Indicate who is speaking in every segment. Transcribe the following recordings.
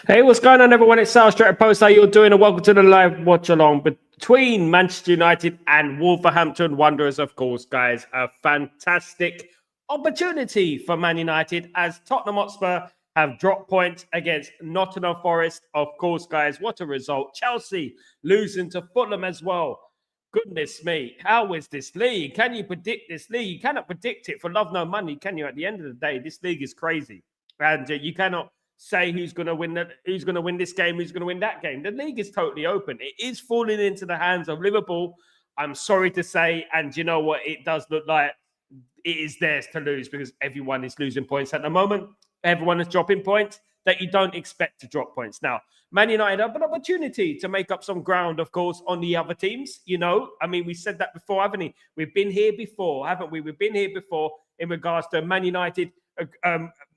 Speaker 1: Hey, what's going on, everyone? It's Sal Straight Post. How you're doing? And welcome to the live watch along between Manchester United and Wolverhampton Wanderers, of course, guys. A fantastic opportunity for Man United as Tottenham Hotspur have dropped points against Nottingham Forest. Of course, guys, what a result. Chelsea losing to Fulham as well. Goodness me, how is this league? Can you predict this league? You cannot predict it for love nor money, can you? At the end of the day, this league is crazy. And you cannot say who's going to win who's going to win this game, who's going to win that game. The league is totally open. It is falling into the hands of Liverpool. I'm sorry to say, and you know what? It does look like it is theirs to lose because everyone is losing points at the moment. Everyone is dropping points that you don't expect to drop points. Now, Man United have an opportunity to make up some ground, of course, on the other teams. You know, I mean, we said that before, haven't we? We've been here before, haven't we? We've been here before in regards to Man United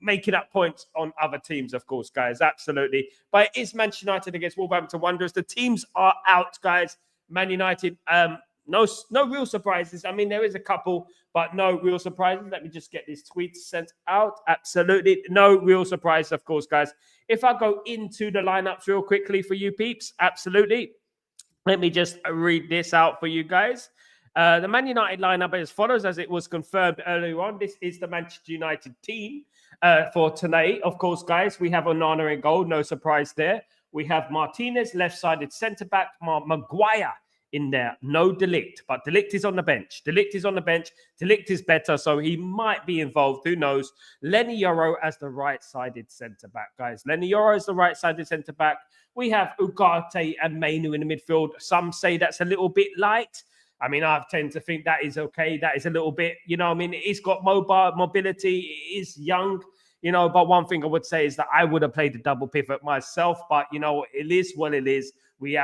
Speaker 1: making up points on other teams, of course, guys. Absolutely. But it is Manchester United against Wolverhampton Wanderers. The teams are out, guys. Man United, no real surprises. I mean, there is a couple, but no real surprises. Let me just get this tweet sent out. Absolutely. No real surprise, of course, guys. If I go into the lineups real quickly for you peeps, absolutely. Let me just read this out for you guys. The Man United lineup as follows, as it was confirmed earlier on. This is the Manchester United team for tonight. Of course, guys, we have Onana in goal. No surprise there. We have Martinez, left-sided centre-back. Maguire in there. No De Ligt, but De Ligt is on the bench. De Ligt is on the bench. De Ligt is better, so he might be involved. Who knows? Lenny Yoro as the right-sided centre-back, guys. Lenny Yoro is the right-sided centre-back. We have Ugarte and Mainu in the midfield. Some say that's a little bit light. I mean, I tend to think that is okay. That is a little bit, you know, I mean, it's got mobility. It is young, you know, but one thing I would say is that I would have played the double pivot myself, but, you know, it is what it is. We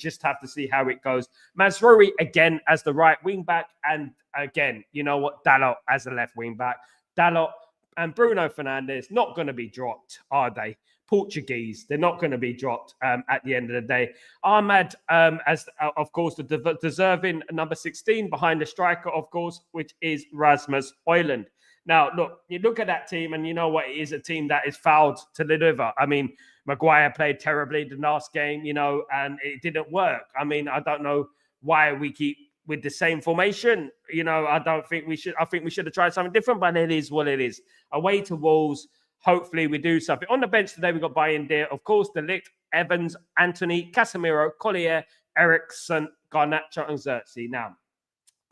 Speaker 1: just have to see how it goes. Mazraoui again as the right wing back. And again, you know what? Dalot as the left wing back. Dalot and Bruno Fernandes not going to be dropped, are they? Portuguese, they're not going to be dropped at the end of the day. Ahmad, of course, the deserving number 16 behind the striker, of course, which is Rasmus Højlund. Now, look, you look at that team and you know what? It is a team that is fouled to deliver. I mean, Maguire played terribly the last game, you know, and it didn't work. I mean, I don't know why we keep with the same formation. You know, I think we should have tried something different, but it is what it is. Away to Wolves. Hopefully we do something. On the bench today, we've got Bayern there. Of course, De Ligt, Evans, Anthony, Casemiro, Collier, Eriksson, Garnacho, and Xerxes. Now,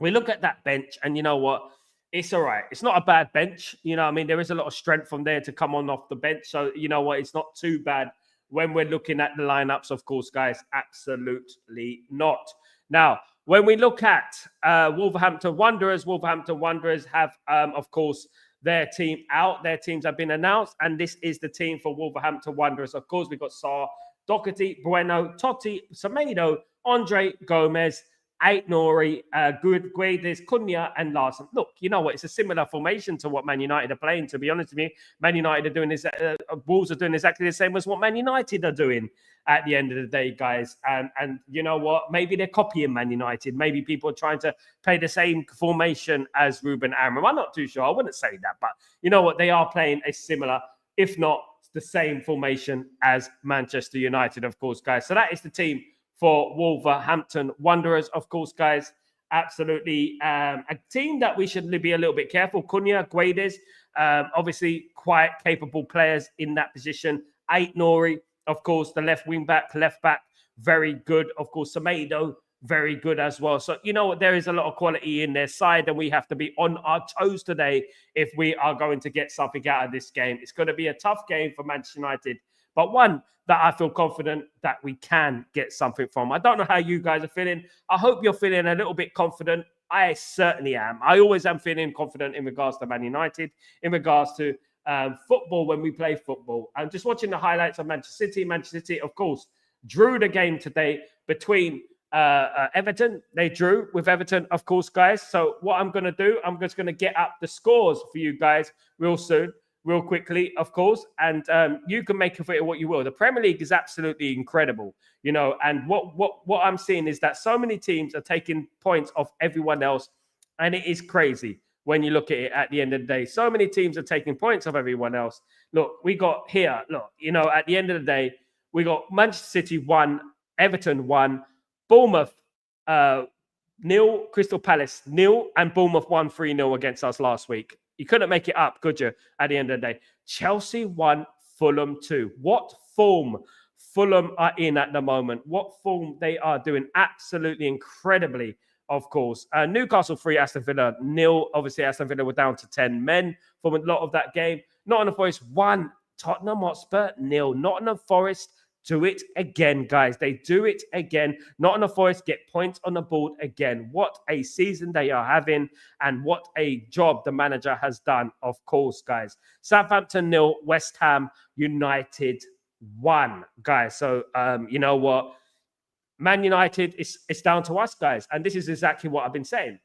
Speaker 1: we look at that bench, and you know what? It's all right. It's not a bad bench. You know what I mean? There is a lot of strength from there to come on off the bench. So, you know what? It's not too bad when we're looking at the lineups, of course, guys. Absolutely not. Now, when we look at Wolverhampton Wanderers have, of course, their team out. Their teams have been announced, and this is the team for Wolverhampton Wanderers. Of course, we've got Sarr, Doherty, Bueno, Totti, Semedo, Andre, Gomez, Aït-Nouri, Guedes, Cunha, and Larson. Look, you know what? It's a similar formation to what Man United are playing, to be honest with you. Man United are doing this, Wolves are doing exactly the same as what Man United are doing at the end of the day, guys. And you know what? Maybe they're copying Man United. Maybe people are trying to play the same formation as Ruben Amorim. I'm not too sure. I wouldn't say that. But you know what? They are playing a similar, if not the same formation as Manchester United, of course, guys. So that is the team for Wolverhampton Wanderers, of course, guys. Absolutely. A team that we should be a little bit careful. Cunha, Guedes, obviously quite capable players in that position. Aït-Nouri, of course, the left back, very good. Of course, Semedo, very good as well. So, you know what? There is a lot of quality in their side, and we have to be on our toes today if we are going to get something out of this game. It's going to be a tough game for Manchester United, but one that I feel confident that we can get something from. I don't know how you guys are feeling. I hope you're feeling a little bit confident. I certainly am. I always am feeling confident in regards to Man United, in regards to football when we play football. I'm just watching the highlights of Manchester City. Manchester City, of course, drew the game today between Everton. They drew with Everton, of course, guys. So what I'm going to do, I'm just going to get up the scores for you guys real soon. Real quickly, of course, and you can make of it what you will. The Premier League is absolutely incredible, you know, and what I'm seeing is that so many teams are taking points off everyone else, and it is crazy. when you look at it at the end of the day. So many teams are taking points of everyone else. Look, we got here, look, at the end of the day, we got Manchester City 1, Everton 1, Bournemouth 0, Crystal Palace 0, and Bournemouth won 3-0 against us last week. You couldn't make it up, could you, at the end of the day? Chelsea 1, Fulham 2. What form Fulham are in at the moment? What form they are doing absolutely incredibly, of course. Newcastle 3, Aston Villa 0. Obviously, Aston Villa were down to 10 men from a lot of that game. Nottingham Forest 1, Tottenham Hotspur 0. Nottingham Forest do it again, guys. They do it again. Nottingham Forest get points on the board again. What a season they are having, and what a job the manager has done, of course, guys. Southampton 0, West Ham United 1, guys. So, you know what? Man United, it's down to us, guys. And this is exactly what I've been saying.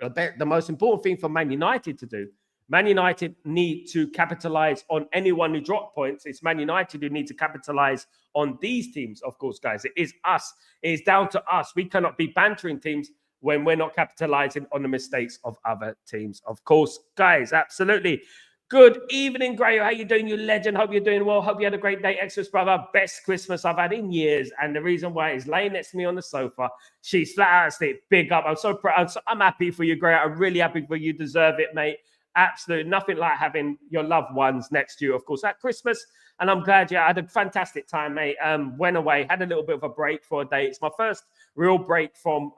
Speaker 1: The most important thing for Man United to do, Man United need to capitalize on anyone who dropped points. It's Man United who need to capitalize on these teams, of course, guys. It is us. It is down to us. We cannot be bantering teams when we're not capitalizing on the mistakes of other teams, of course, guys. Absolutely. Good evening, Gray. How you doing, you legend? Hope you're doing well. Hope you had a great day. Exodus, brother. Best Christmas I've had in years. And the reason why is laying next to me on the sofa. She's flat out asleep. Big up. I'm so proud. I'm happy for you, Gray. I'm really happy for you. Deserve it, mate. Absolutely nothing like having your loved ones next to you, of course, at Christmas. And I'm glad you had a fantastic time, mate. Went away, had a little bit of a break for a day. It's my first real break from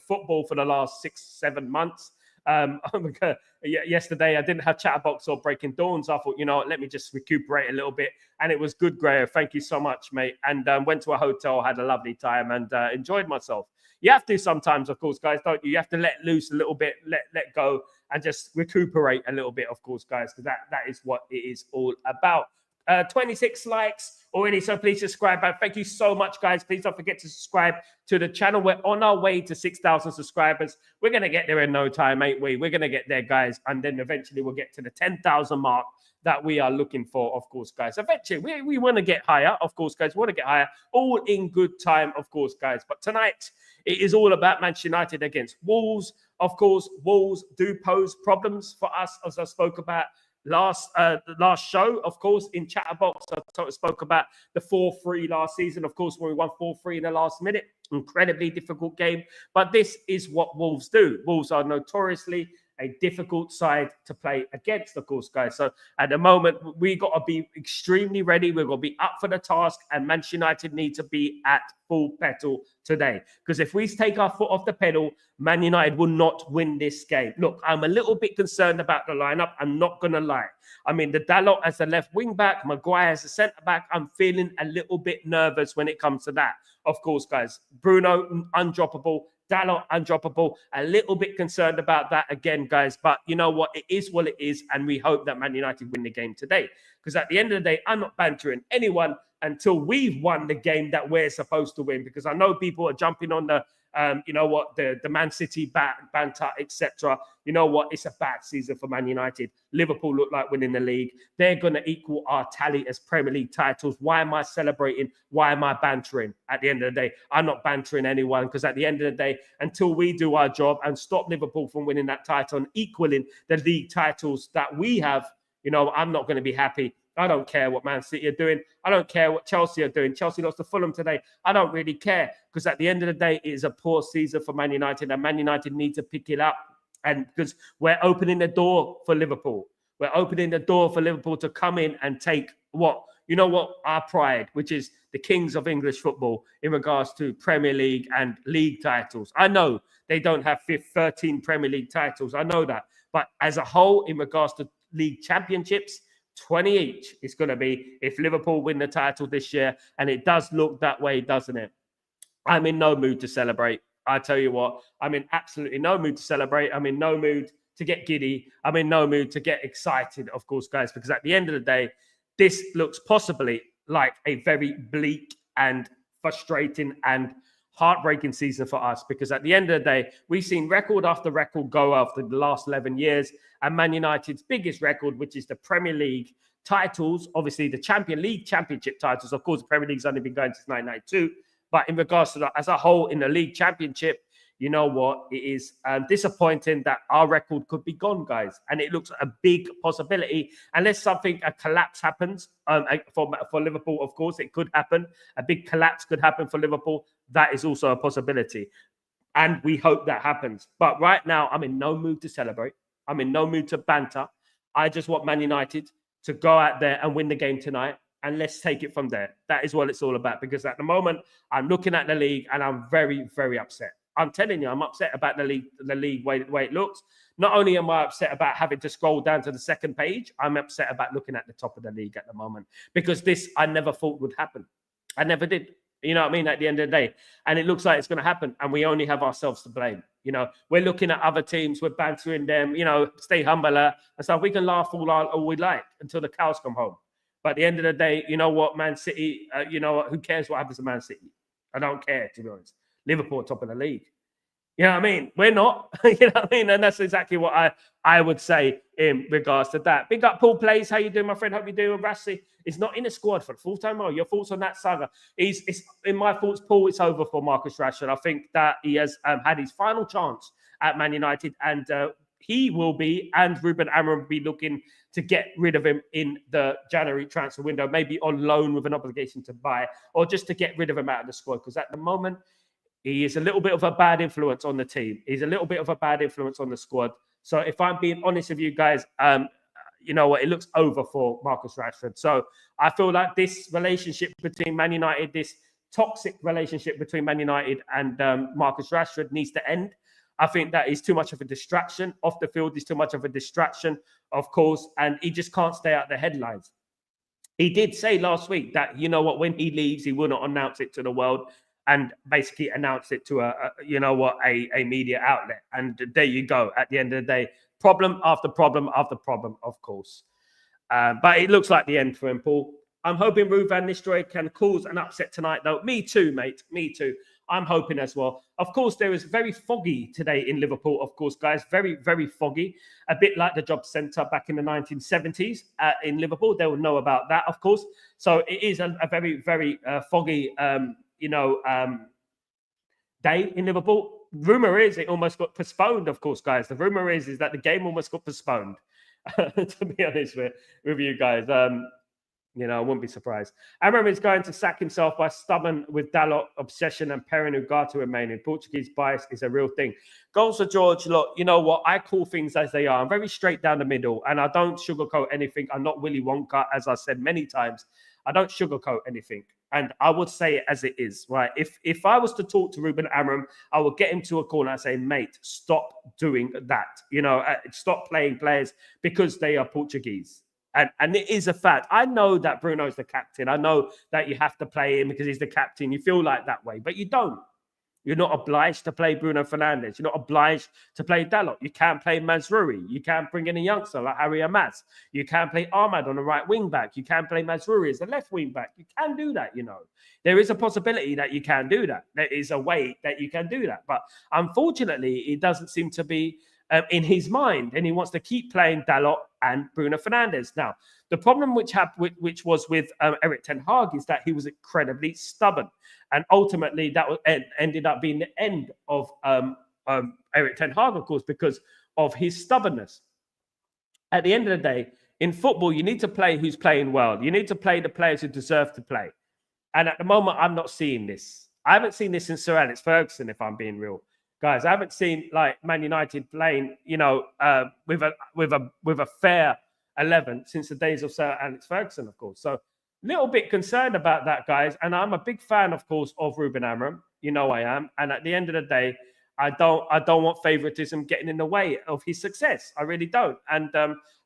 Speaker 1: football for the last 6-7 months. Yesterday, I didn't have Chatterbox or Breaking Dawns. I thought, let me just recuperate a little bit. And it was good, Gray. Thank you so much, mate. And went to a hotel, had a lovely time, and enjoyed myself. You have to sometimes, of course, guys, don't you? You have to let loose a little bit, let go, and just recuperate a little bit, of course, guys, because that is what it is all about. 26 likes already, so please subscribe. And thank you so much, guys. Please don't forget to subscribe to the channel. We're on our way to 6,000 subscribers. We're going to get there in no time, ain't we? We're going to get there, guys, and then eventually we'll get to the 10,000 mark that we are looking for, of course, guys. Eventually, we want to get higher, of course, guys. We want to get higher, all in good time, of course, guys. But tonight, it is all about Manchester United against Wolves. Of course, Wolves do pose problems for us, as I spoke about last show, of course, in Chatterbox. I spoke about the 4-3 last season, of course, when we won 4-3 in the last minute. Incredibly difficult game. But this is what Wolves do. Wolves are notoriously a difficult side to play against, of course, guys. So at the moment, we got to be extremely ready. We're going to be up for the task, and Manchester United need to be at full pedal today. Because if we take our foot off the pedal, Man United will not win this game. Look, I'm a little bit concerned about the lineup. I'm not going to lie. I mean, the Dalot as the left wing back, Maguire as the centre back. I'm feeling a little bit nervous when it comes to that. Of course, guys, Bruno, undroppable. Dalot, undroppable. A little bit concerned about that again, guys. But you know what? It is what it is. And we hope that Man United win the game today. Because at the end of the day, I'm not bantering anyone until we've won the game that we're supposed to win. Because I know people are jumping on the, the Man City banter, etc. You know what? It's a bad season for Man United. Liverpool look like winning the league. They're going to equal our tally as Premier League titles. Why am I celebrating? Why am I bantering? At the end of the day, I'm not bantering anyone, because at the end of the day, until we do our job and stop Liverpool from winning that title and equaling the league titles that we have, I'm not going to be happy. I don't care what Man City are doing. I don't care what Chelsea are doing. Chelsea lost to Fulham today. I don't really care, because at the end of the day, it is a poor season for Man United, and Man United need to pick it up. And because we're opening the door for Liverpool. We're opening the door for Liverpool to come in and take our pride, which is the kings of English football in regards to Premier League and league titles. I know they don't have 13 Premier League titles. I know that. But as a whole, in regards to league championships, 20 each is going to be if Liverpool win the title this year. And it does look that way, doesn't it? I'm in no mood to celebrate. I tell you what, I'm in absolutely no mood to celebrate. I'm in no mood to get giddy. I'm in no mood to get excited, of course, guys, because at the end of the day, this looks possibly like a very bleak and frustrating and heartbreaking season for us, because at the end of the day, we've seen record after record go after the last 11 years, and Man United's biggest record, which is the Premier League titles, obviously the Champion League championship titles. Of course, the Premier League's only been going since 1992, but in regards to that, as a whole in the league championship, you know what? It is disappointing that our record could be gone, guys. And it looks a big possibility. Unless a collapse happens for Liverpool, of course, it could happen. A big collapse could happen for Liverpool. That is also a possibility. And we hope that happens. But right now, I'm in no mood to celebrate. I'm in no mood to banter. I just want Man United to go out there and win the game tonight. And let's take it from there. That is what it's all about. Because at the moment, I'm looking at the league and I'm very, very upset. I'm telling you, I'm upset about the league way it looks. Not only am I upset about having to scroll down to the second page, I'm upset about looking at the top of the league at the moment. Because this, I never thought would happen. I never did. You know what I mean? At the end of the day. And it looks like it's going to happen. And we only have ourselves to blame. You know, we're looking at other teams. We're bantering them. You know, stay humble and stuff. We can laugh all we like until the cows come home. But at the end of the day, you know what? Man City, you know what? Who cares what happens to Man City? I don't care, to be honest. Liverpool top of the league. You know what I mean? We're not. You know what I mean? And that's exactly what I would say in regards to that. Big up Paul Plays. How you doing, my friend? Hope you're doing. Rassi is not in the squad for the full time. Your thoughts on that saga? It's in my thoughts, Paul. It's over for Marcus Rashford. I think that he has had his final chance at Man United, and he will be, and Ruben Amorim will be looking to get rid of him in the January transfer window, maybe on loan with an obligation to buy, or just to get rid of him out of the squad. Because at the moment, he is a little bit of a bad influence on the team. He's a little bit of a bad influence on the squad. So if I'm being honest with you guys, you know what? It looks over for Marcus Rashford. So I feel like this relationship between Man United, this toxic relationship between Man United and Marcus Rashford needs to end. I think that is too much of a distraction. Off the field is too much of a distraction, of course, and he just can't stay out the headlines. He did say last week that, you know what, when he leaves, he will not announce it to the world and basically announce it to a media outlet. And there you go. At the end of the day, problem after problem after problem, of course. But it looks like the end for him, Paul. I'm hoping Ruud van Nistelrooy can cause an upset tonight, though. Me too, mate. Me too. I'm hoping as well. Of course, there is very foggy today in Liverpool, of course, guys. Very, very foggy. A bit like the job centre back in the 1970s in Liverpool. They will know about that, of course. So it is a very, very foggy, day in Liverpool. Rumour is it almost got postponed, of course, guys. The rumour is that the game almost got postponed, to be honest with you guys. I wouldn't be surprised. Amorim is going to sack himself by stubborn with Dalot obsession and pairing Ugarte remaining. Portuguese bias is a real thing. Goals for George. Look, you know what? I call things as they are. I'm very straight down the middle, and I don't sugarcoat anything. I'm not Willy Wonka, as I said many times. I don't sugarcoat anything, and I would say it as it is. Right? If I was to talk to Ruben Amorim, I would get him to a corner and say, "Mate, stop doing that. Stop playing players because they are Portuguese." And it is a fact. I know that Bruno's the captain. I know that you have to play him because he's the captain. You feel like that way, but you don't. You're not obliged to play Bruno Fernandes. You're not obliged to play Dalot. You can't play Mazruri. You can't bring in a youngster like Harry Amas. You can't play Ahmad on the right wing back. You can't play Mazruri as the left wing back. You can do that, There is a possibility that you can do that. There is a way that you can do that. But unfortunately, it doesn't seem to be in his mind, and he wants to keep playing Dalot and Bruno Fernandes. Now, the problem which was with Erik ten Hag is that he was incredibly stubborn, and ultimately that ended up being the end of Erik ten Hag, of course, because of his stubbornness. At the end of the day, in football, you need to play who's playing well. You need to play the players who deserve to play. And at the moment, I'm not seeing this. I haven't seen this since Sir Alex Ferguson, if I'm being real. Guys, I haven't seen like Man United playing, with a fair 11 since the days of Sir Alex Ferguson, of course. So, a little bit concerned about that, guys. And I'm a big fan, of course, of Ruben Amorim. I am. And at the end of the day, I don't want favoritism getting in the way of his success. I really don't. And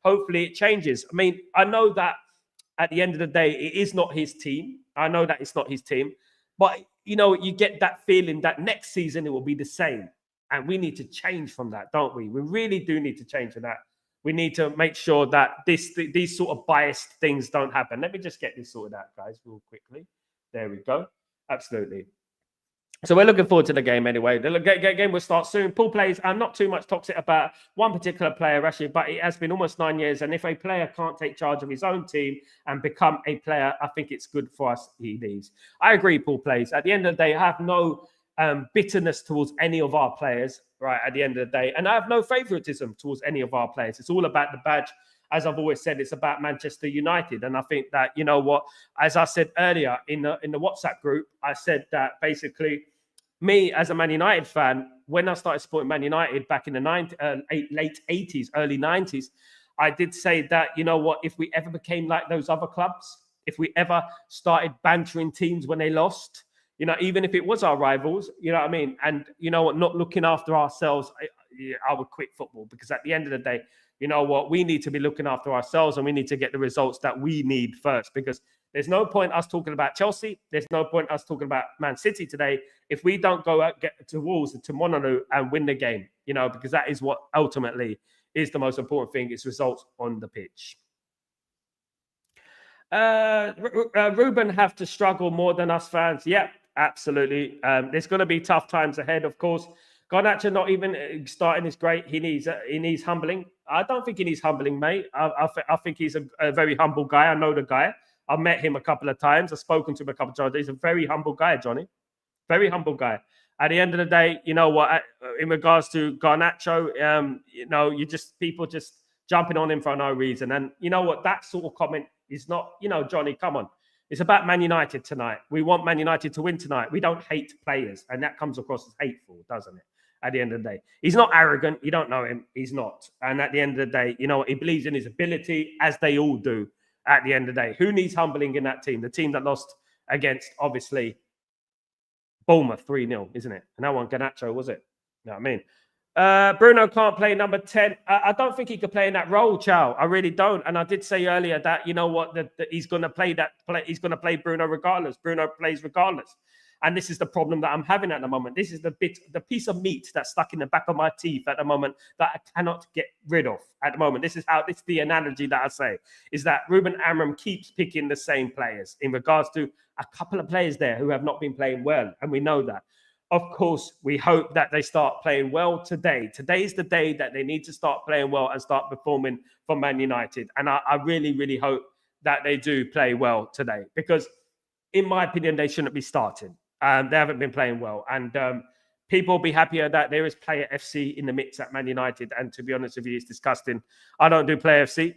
Speaker 1: hopefully it changes. I mean, I know that at the end of the day, it is not his team. I know that it's not his team, but you get that feeling that next season it will be the same. And we need to change from that, don't we? We really do need to change from that. We need to make sure that these sort of biased things don't happen. Let me just get this sorted out, guys, real quickly. There we go. Absolutely. So we're looking forward to the game anyway. The game will start soon. Paul Plays, I'm not too much toxic about one particular player, Rashid, but it has been almost 9 years. And if a player can't take charge of his own team and become a player, I think it's good for us he leaves. I agree, Paul Plays. At the end of the day, I have no bitterness towards any of our players, right, at the end of the day. And I have no favoritism towards any of our players. It's all about the badge. As I've always said, it's about Manchester United. And I think that, you know what, as I said earlier in the WhatsApp group, I said that basically me as a Man United fan, when I started supporting Man United back in the late 80s, early 90s, I did say that, you know what, if we ever became like those other clubs, if we ever started bantering teams when they lost, you know, even if it was our rivals, you know what I mean? And, you know what, not looking after ourselves, I would quit football, because at the end of the day, you know what, we need to be looking after ourselves, and we need to get the results that we need first, because there's no point us talking about Chelsea. There's no point us talking about Man City today if we don't go out, get to Wolves and to Monolith and win the game, you know, because that is what ultimately is the most important thing, is results on the pitch. Ruben have to struggle more than us fans. Yeah, absolutely. There's going to be tough times ahead, of course. Garnacho not even starting is great. He needs humbling. I don't think he needs humbling, mate. I think he's a very humble guy. I know the guy. I've met him a couple of times. I've spoken to him a couple of times. He's a very humble guy, Johnny. Very humble guy. At the end of the day, you know what? In regards to Garnacho, you know, people just jumping on him for no reason. And you know what? That sort of comment is not, you know, Johnny, come on. It's about Man United tonight. We want Man United to win tonight. We don't hate players. And that comes across as hateful, doesn't it? At the end of the day, he's not arrogant. You don't know him. He's not. And at the end of the day, you know, he believes in his ability, as they all do. At the end of the day, who needs humbling in that team? The team that lost against, obviously, Bournemouth 3-0, isn't it? And that one, Garnacho, was it? You know what I mean? Bruno can't play number 10. I don't think he could play in that role, Chow. I really don't. And I did say earlier that, you know what, that he's going to play he's going to play Bruno regardless. Bruno plays regardless. And this is the problem that I'm having at the moment. This is the piece of meat that's stuck in the back of my teeth at the moment that I cannot get rid of at the moment. This is the analogy that I say, is that Ruben Amorim keeps picking the same players in regards to a couple of players there who have not been playing well. And we know that. Of course, we hope that they start playing well today. Today is the day that they need to start playing well and start performing for Man United. And I really, really hope that they do play well today, because in my opinion, they shouldn't be starting. They haven't been playing well. And people will be happier that there is Player FC in the mix at Man United. And to be honest with you, it's disgusting. I don't do Player FC.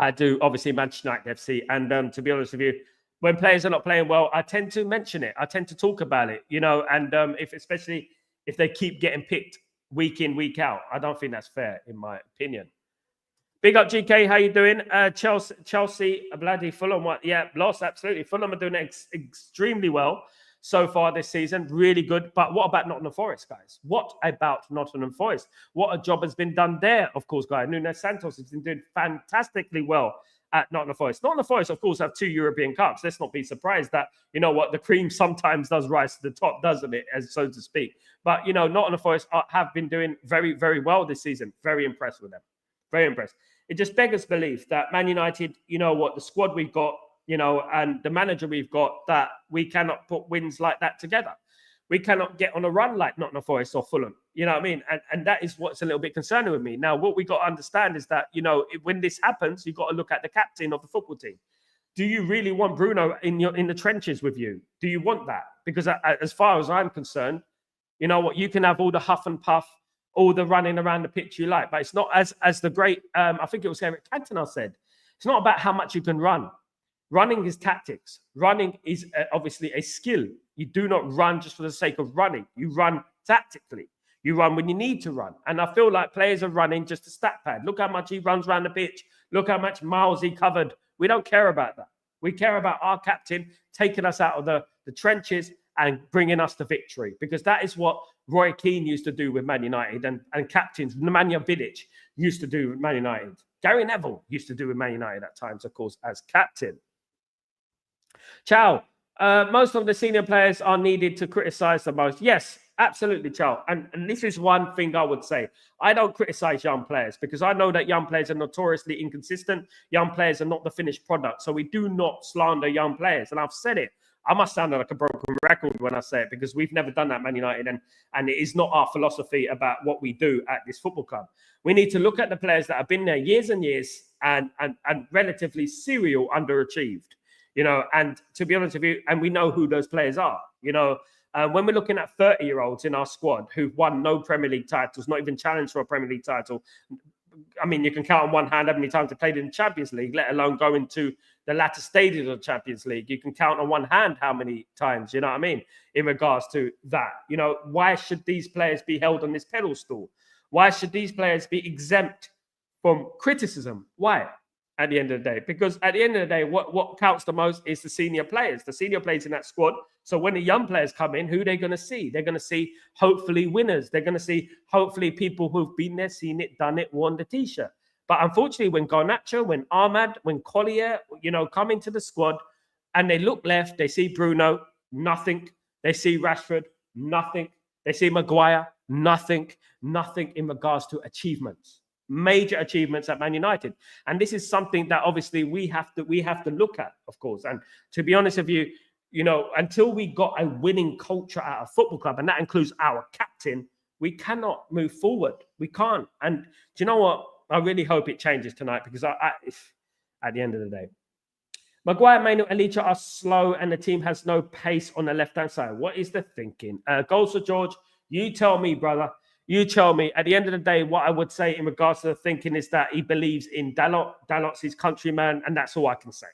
Speaker 1: I do, obviously, Manchester United FC. And to be honest with you, when players are not playing well, I tend to mention it. I tend to talk about it, you know, and especially if they keep getting picked week in, week out. I don't think that's fair, in my opinion. Big up, GK. How you doing? Chelsea, bloody Fulham. What? Yeah, lost, absolutely. Fulham are doing extremely well so far this season. Really good. But what about Nottingham Forest, guys? What about Nottingham Forest? What a job has been done there, of course, guys. Nuno Santos has been doing fantastically well at Nottingham Forest. Nottingham Forest, of course, have 2 European Cups. Let's not be surprised that, you know what, the cream sometimes does rise to the top, doesn't it, as so to speak. But, you know, Nottingham Forest have been doing very, very well this season. Very impressed with them. Very impressed. It just beggars belief that Man United, you know what, the squad we've got, you know, and the manager we've got, that we cannot put wins like that together. We cannot get on a run like Nottingham Forest or Fulham. You know what I mean? And that is what's a little bit concerning with me. Now, what we got to understand is that, you know, when this happens, you've got to look at the captain of the football team. Do you really want Bruno in the trenches with you? Do you want that? Because as far as I'm concerned, you know what, you can have all the huff and puff, all the running around the pitch you like, but it's not as the great, I think it was Eric Cantona said, it's not about how much you can run. Running is tactics. Running is obviously a skill. You do not run just for the sake of running. You run tactically. You run when you need to run. And I feel like players are running just a stat pad. Look how much he runs around the pitch. Look how much miles he covered. We don't care about that. We care about our captain taking us out of the trenches and bringing us to victory, because that is what Roy Keane used to do with Man United, and captains, Nemanja Vidic used to do with Man United. Gary Neville used to do with Man United at times, of course, as captain. Chow, most of the senior players are needed to criticize the most. Yes, absolutely, Chow. And this is one thing I would say. I don't criticize young players, because I know that young players are notoriously inconsistent. Young players are not the finished product. So we do not slander young players. And I've said it. I must sound like a broken record when I say it, because we've never done that, Man United, and it is not our philosophy about what we do at this football club. We need to look at the players that have been there years and years and relatively serial underachieved, you know, and to be honest with you, and we know who those players are, you know. When we're looking at 30-year-olds in our squad who've won no Premier League titles, not even challenged for a Premier League title, I mean, you can count on one hand how many times they played in the Champions League, let alone go into the latter stages of the Champions League. You can count on one hand how many times, you know what I mean, in regards to that. You know, why should these players be held on this pedestal? Why should these players be exempt from criticism? Why? At the end of the day, because at the end of the day, what counts the most is the senior players in that squad. So when the young players come in, who are they going to see? They're going to see hopefully winners. They're going to see hopefully people who've been there, seen it, done it, worn the t-shirt. But unfortunately, when Garnacho, when Ahmad, when Collier, you know, come into the squad and they look left, they see Bruno, nothing. They see Rashford, nothing. They see Maguire, nothing in regards to achievements. Major achievements at Man United, and this is something that obviously we have to look at, of course. And to be honest with you, you know, until we got a winning culture at a football club, and that includes our captain, we cannot move forward. We can't. And do you know what? I really hope it changes tonight, because at the end of the day, Maguire, Mainu, Alicia are slow, and the team has no pace on the left-hand side. What is the thinking? Goals for George. You tell me, brother. You tell me. At the end of the day, what I would say in regards to the thinking is that he believes in Dalot. Dalot's his countryman, and that's all I can say.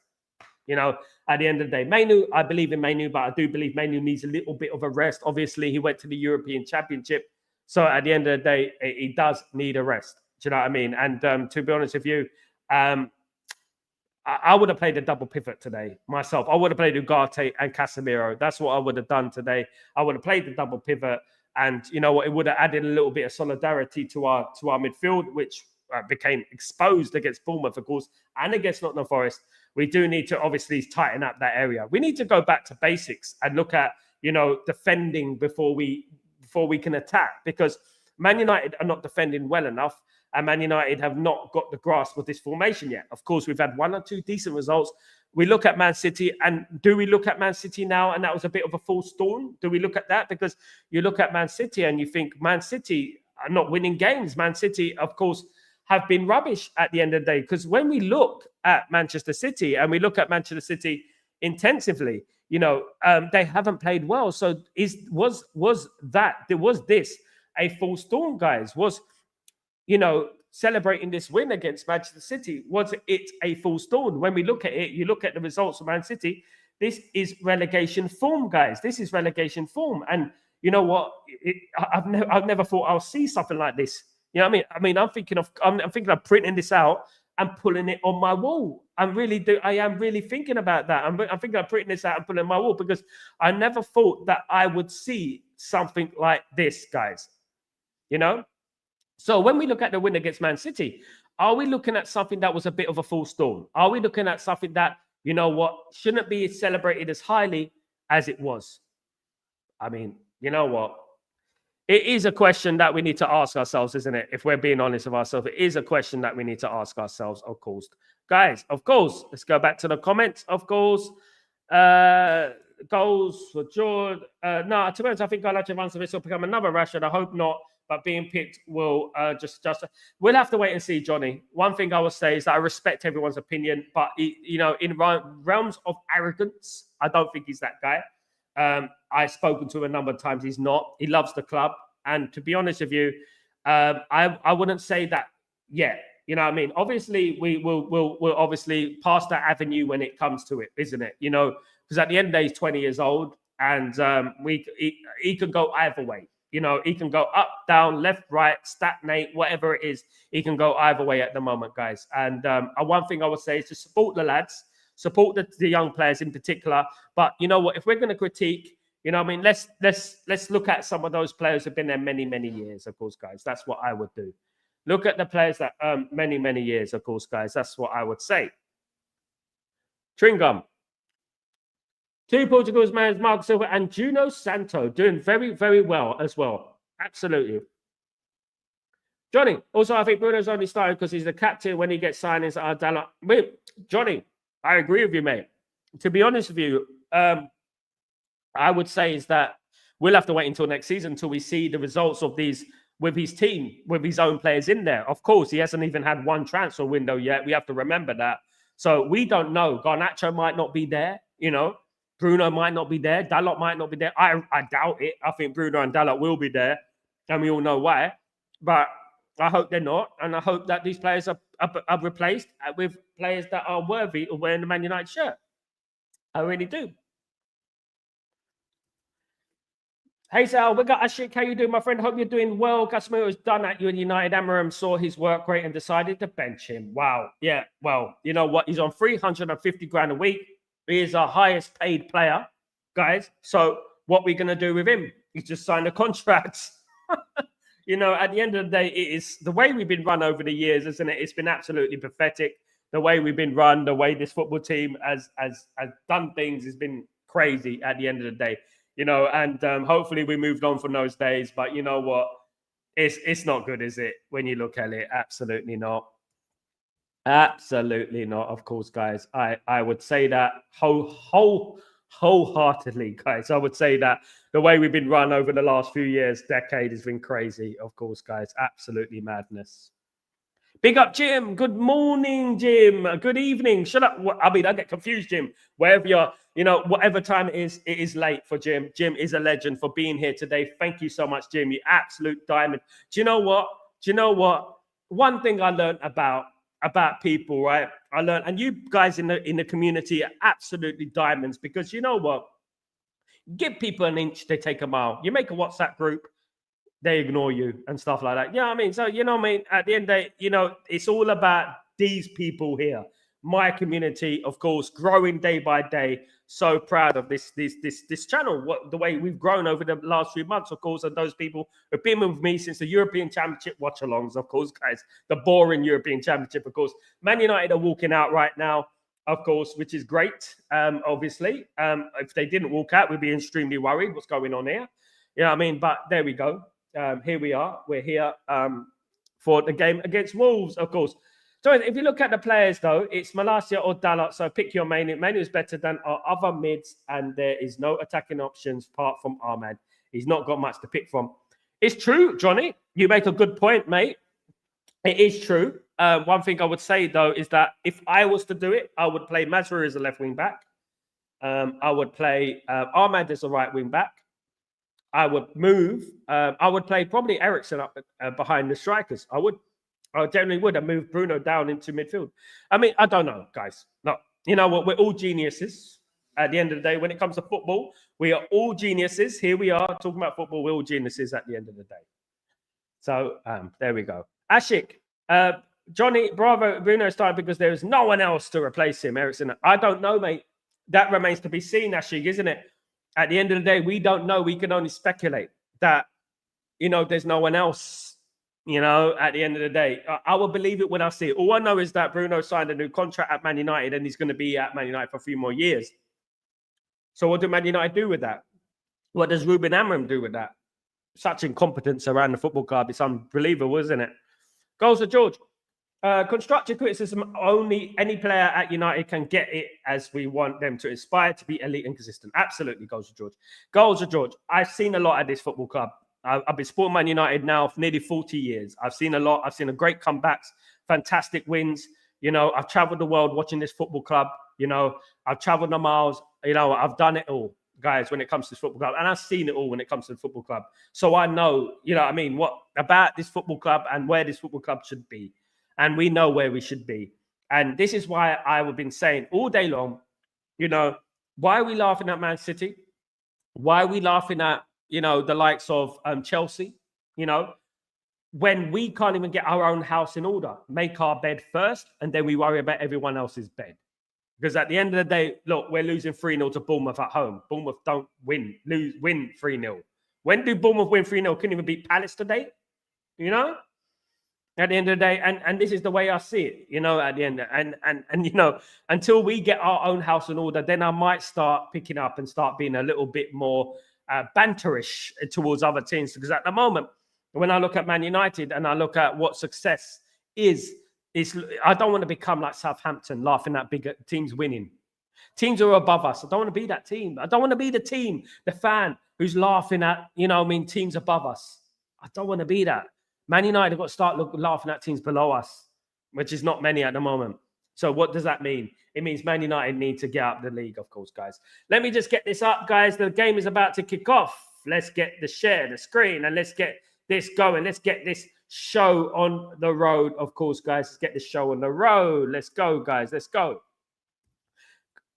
Speaker 1: You know, at the end of the day, Mainu, I believe in Mainu, but I do believe Mainu needs a little bit of a rest. Obviously, he went to the European Championship. So at the end of the day, he does need a rest. Do you know what I mean? And to be honest with you, I would have played a double pivot today myself. I would have played Ugarte and Casemiro. That's what I would have done today. I would have played the double pivot. And you know what? It would have added a little bit of solidarity to our midfield, which became exposed against Bournemouth, of course, and against Nottingham Forest. We do need to obviously tighten up that area. We need to go back to basics and look at, you know, defending before we can attack, because Man United are not defending well enough, and Man United have not got the grasp of this formation yet. Of course, we've had one or two decent results. We look at Man City, and do we look at Man City now? And that was a bit of a false dawn. Do we look at that? Because you look at Man City and you think Man City are not winning games. Man City, of course, have been rubbish at the end of the day. Because when we look at Manchester City and we look at Manchester City intensively, you know, they haven't played well. So was this a false dawn, guys? Was, you know, celebrating this win against Manchester City, was it a false dawn? When we look at it, you look at the results of Man City, this is relegation form, guys. This is relegation form. And you know what? I've never thought I'll see something like this. You know what I mean? I'm thinking of printing this out and pulling it on my wall. I am really thinking about that. I'm thinking of printing this out and pulling it on my wall, because I never thought that I would see something like this, guys. You know? So when we look at the win against Man City, are we looking at something that was a bit of a false dawn? Are we looking at something that, you know what, shouldn't be celebrated as highly as it was? I mean, you know what? It is a question that we need to ask ourselves, isn't it? If we're being honest with ourselves, it is a question that we need to ask ourselves, of course. Guys, of course, let's go back to the comments, of course. Goals for George. No, to be honest, I think Garnacho runs this will become another Rashford. I hope not. But being picked will just we'll have to wait and see, Johnny. One thing I will say is that I respect everyone's opinion, but you know, in realms of arrogance, I don't think he's that guy. I've spoken to him a number of times. He's not. He loves the club, and to be honest with you, I wouldn't say that yet. You know what I mean? Obviously, we'll obviously pass that avenue when it comes to it, isn't it? You know, because at the end of the day, he's 20 years old, and he can go either way. You know, he can go up, down, left, right, stagnate, whatever it is. He can go either way at the moment, guys. And one thing I would say is to support the lads, support the young players in particular. But you know what? If we're going to critique, you know what I mean, let's look at some of those players who've been there many, many years, of course, guys. That's what I would do. Look at the players that many, many years, of course, guys. That's what I would say. Tringum. Two Portugal's man, Marco Silva and Juno Santo, doing very, very well as well. Absolutely. Johnny, also, I think Bruno's only starting because he's the captain when he gets signings at Ardala. Wait, Johnny, I agree with you, mate. To be honest with you, I would say is that we'll have to wait until next season until we see the results of these with his team, with his own players in there. Of course, he hasn't even had one transfer window yet. We have to remember that. So we don't know. Garnacho might not be there, you know. Bruno might not be there. Dalot might not be there. I doubt it. I think Bruno and Dalot will be there, and we all know why. But I hope they're not, and I hope that these players are replaced with players that are worthy of wearing the Man United shirt. I really do. Hey Sal, we got Ashik. How you doing, my friend? Hope you're doing well. Casemiro was done at you and United. Amorim saw his work rate and decided to bench him. Wow. Yeah. Well, you know what? He's on 350 grand a week. He is our highest paid player, guys. So what we're gonna do with him? He's just signed a contract. You know, at the end of the day, it is the way we've been run over the years, isn't it? It's been absolutely pathetic. The way we've been run, the way this football team has done things has been crazy at the end of the day. You know, and hopefully we moved on from those days. But you know what? It's not good, is it? When you look at it, absolutely not. Absolutely not. Of course, guys. I would say that wholeheartedly, guys. I would say that the way we've been run over the last few years, decade, has been crazy. Of course, guys. Absolutely madness. Big up, Jim. Good morning, Jim. Good evening. Shut up. I mean, I get confused, Jim. Wherever you're, you know, whatever time it is late for Jim. Jim is a legend for being here today. Thank you so much, Jim. You absolute diamond. Do you know what? One thing I learned about people, right? I learned, and you guys in the community are absolutely diamonds, because you know what? Give people an inch, they take a mile. You make a WhatsApp group, they ignore you and stuff like that. Yeah, I mean, so you know, I mean, at the end of the day, you know, it's all about these people here. My community, of course, growing day by day. So proud of this channel. The way we've grown over the last few months, of course, and those people who've been with me since the European Championship watch-alongs, of course, guys. The boring European Championship, of course. Man United are walking out right now, of course, which is great. Obviously, if they didn't walk out, we'd be extremely worried. What's going on here? You know what I mean? But there we go. Here we are. We're here for the game against Wolves, of course. So if you look at the players, though, it's Malacia or Dalot. So pick your main. Main is better than our other mids, and there is no attacking options apart from Ahmad. He's not got much to pick from. It's true, Johnny. You make a good point, mate. It is true. One thing I would say, though, is that if I was to do it, I would play Mazraoui as a left wing back. I would play Ahmad as a right wing back. I would move. I would play probably Eriksen up behind the strikers. I generally would have moved Bruno down into midfield. I mean, I don't know, guys. No, you know what? We're all geniuses at the end of the day. When it comes to football, we are all geniuses. Here we are talking about football. We're all geniuses at the end of the day. So there we go. Ashik, Johnny, bravo, Bruno started because there is no one else to replace him. Eriksen, I don't know, mate. That remains to be seen, Ashik, isn't it? At the end of the day, we don't know. We can only speculate that, you know, there's no one else. You know, at the end of the day, I will believe it when I see it. All I know is that Bruno signed a new contract at Man United and he's going to be at Man United for a few more years. So what do Man United do with that? What does Ruben Amorim do with that? Such incompetence around the football club. It's unbelievable, isn't it? Goals to George. Constructive criticism, only any player at United can get it, as we want them to aspire to be elite and consistent. Absolutely, goals to George. Goals to George. I've seen a lot at this football club. I've been supporting Man United now for nearly 40 years. I've seen a lot. I've seen a great comebacks, fantastic wins. You know, I've traveled the world watching this football club. You know, I've traveled the miles. You know, I've done it all, guys, when it comes to this football club. And I've seen it all when it comes to the football club. So I know, you know what I mean, what about this football club and where this football club should be. And we know where we should be. And this is why I've been saying all day long, you know, why are we laughing at Man City? Why are we laughing at, you know, the likes of Chelsea, you know, when we can't even get our own house in order, make our bed first, and then we worry about everyone else's bed. Because at the end of the day, look, we're losing 3-0 to Bournemouth at home. Bournemouth don't win 3-0. When do Bournemouth win 3-0? Couldn't even beat Palace today, you know? At the end of the day, and this is the way I see it, you know, at the end. And you know, until we get our own house in order, then I might start picking up and start being a little bit more banterish towards other teams, because at the moment, when I look at Man United and I look at what success is I don't want to become like Southampton, laughing at bigger teams winning. Teams are above us. I don't want to be that team. I don't want to be the team, the fan who's laughing at, you know, I mean, teams above us. I don't want to be that. Man United have got to start laughing at teams below us, which is not many at the moment. So what does that mean? It means Man United need to get up the league, of course, guys. Let me just get this up, guys. The game is about to kick off. Let's get the share, the screen, and let's get this going. Let's get this show on the road, of course, guys. Let's get the show on the road. Let's go, guys. Let's go.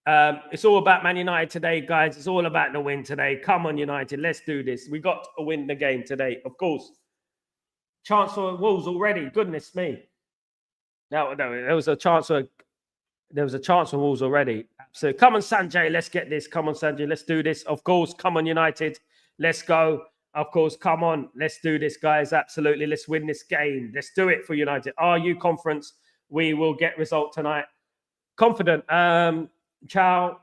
Speaker 1: It's all about Man United today, guys. It's all about the win today. Come on, United. Let's do this. We got to win the game today, of course. Chance for Wolves already. Goodness me. No, there was a chance for Wolves already. So come on, Sanjay. Let's get this. Come on, Sanjay. Let's do this. Of course. Come on, United. Let's go. Of course. Come on. Let's do this, guys. Absolutely. Let's win this game. Let's do it for United. RU Conference. We will get result tonight. Confident. Ciao.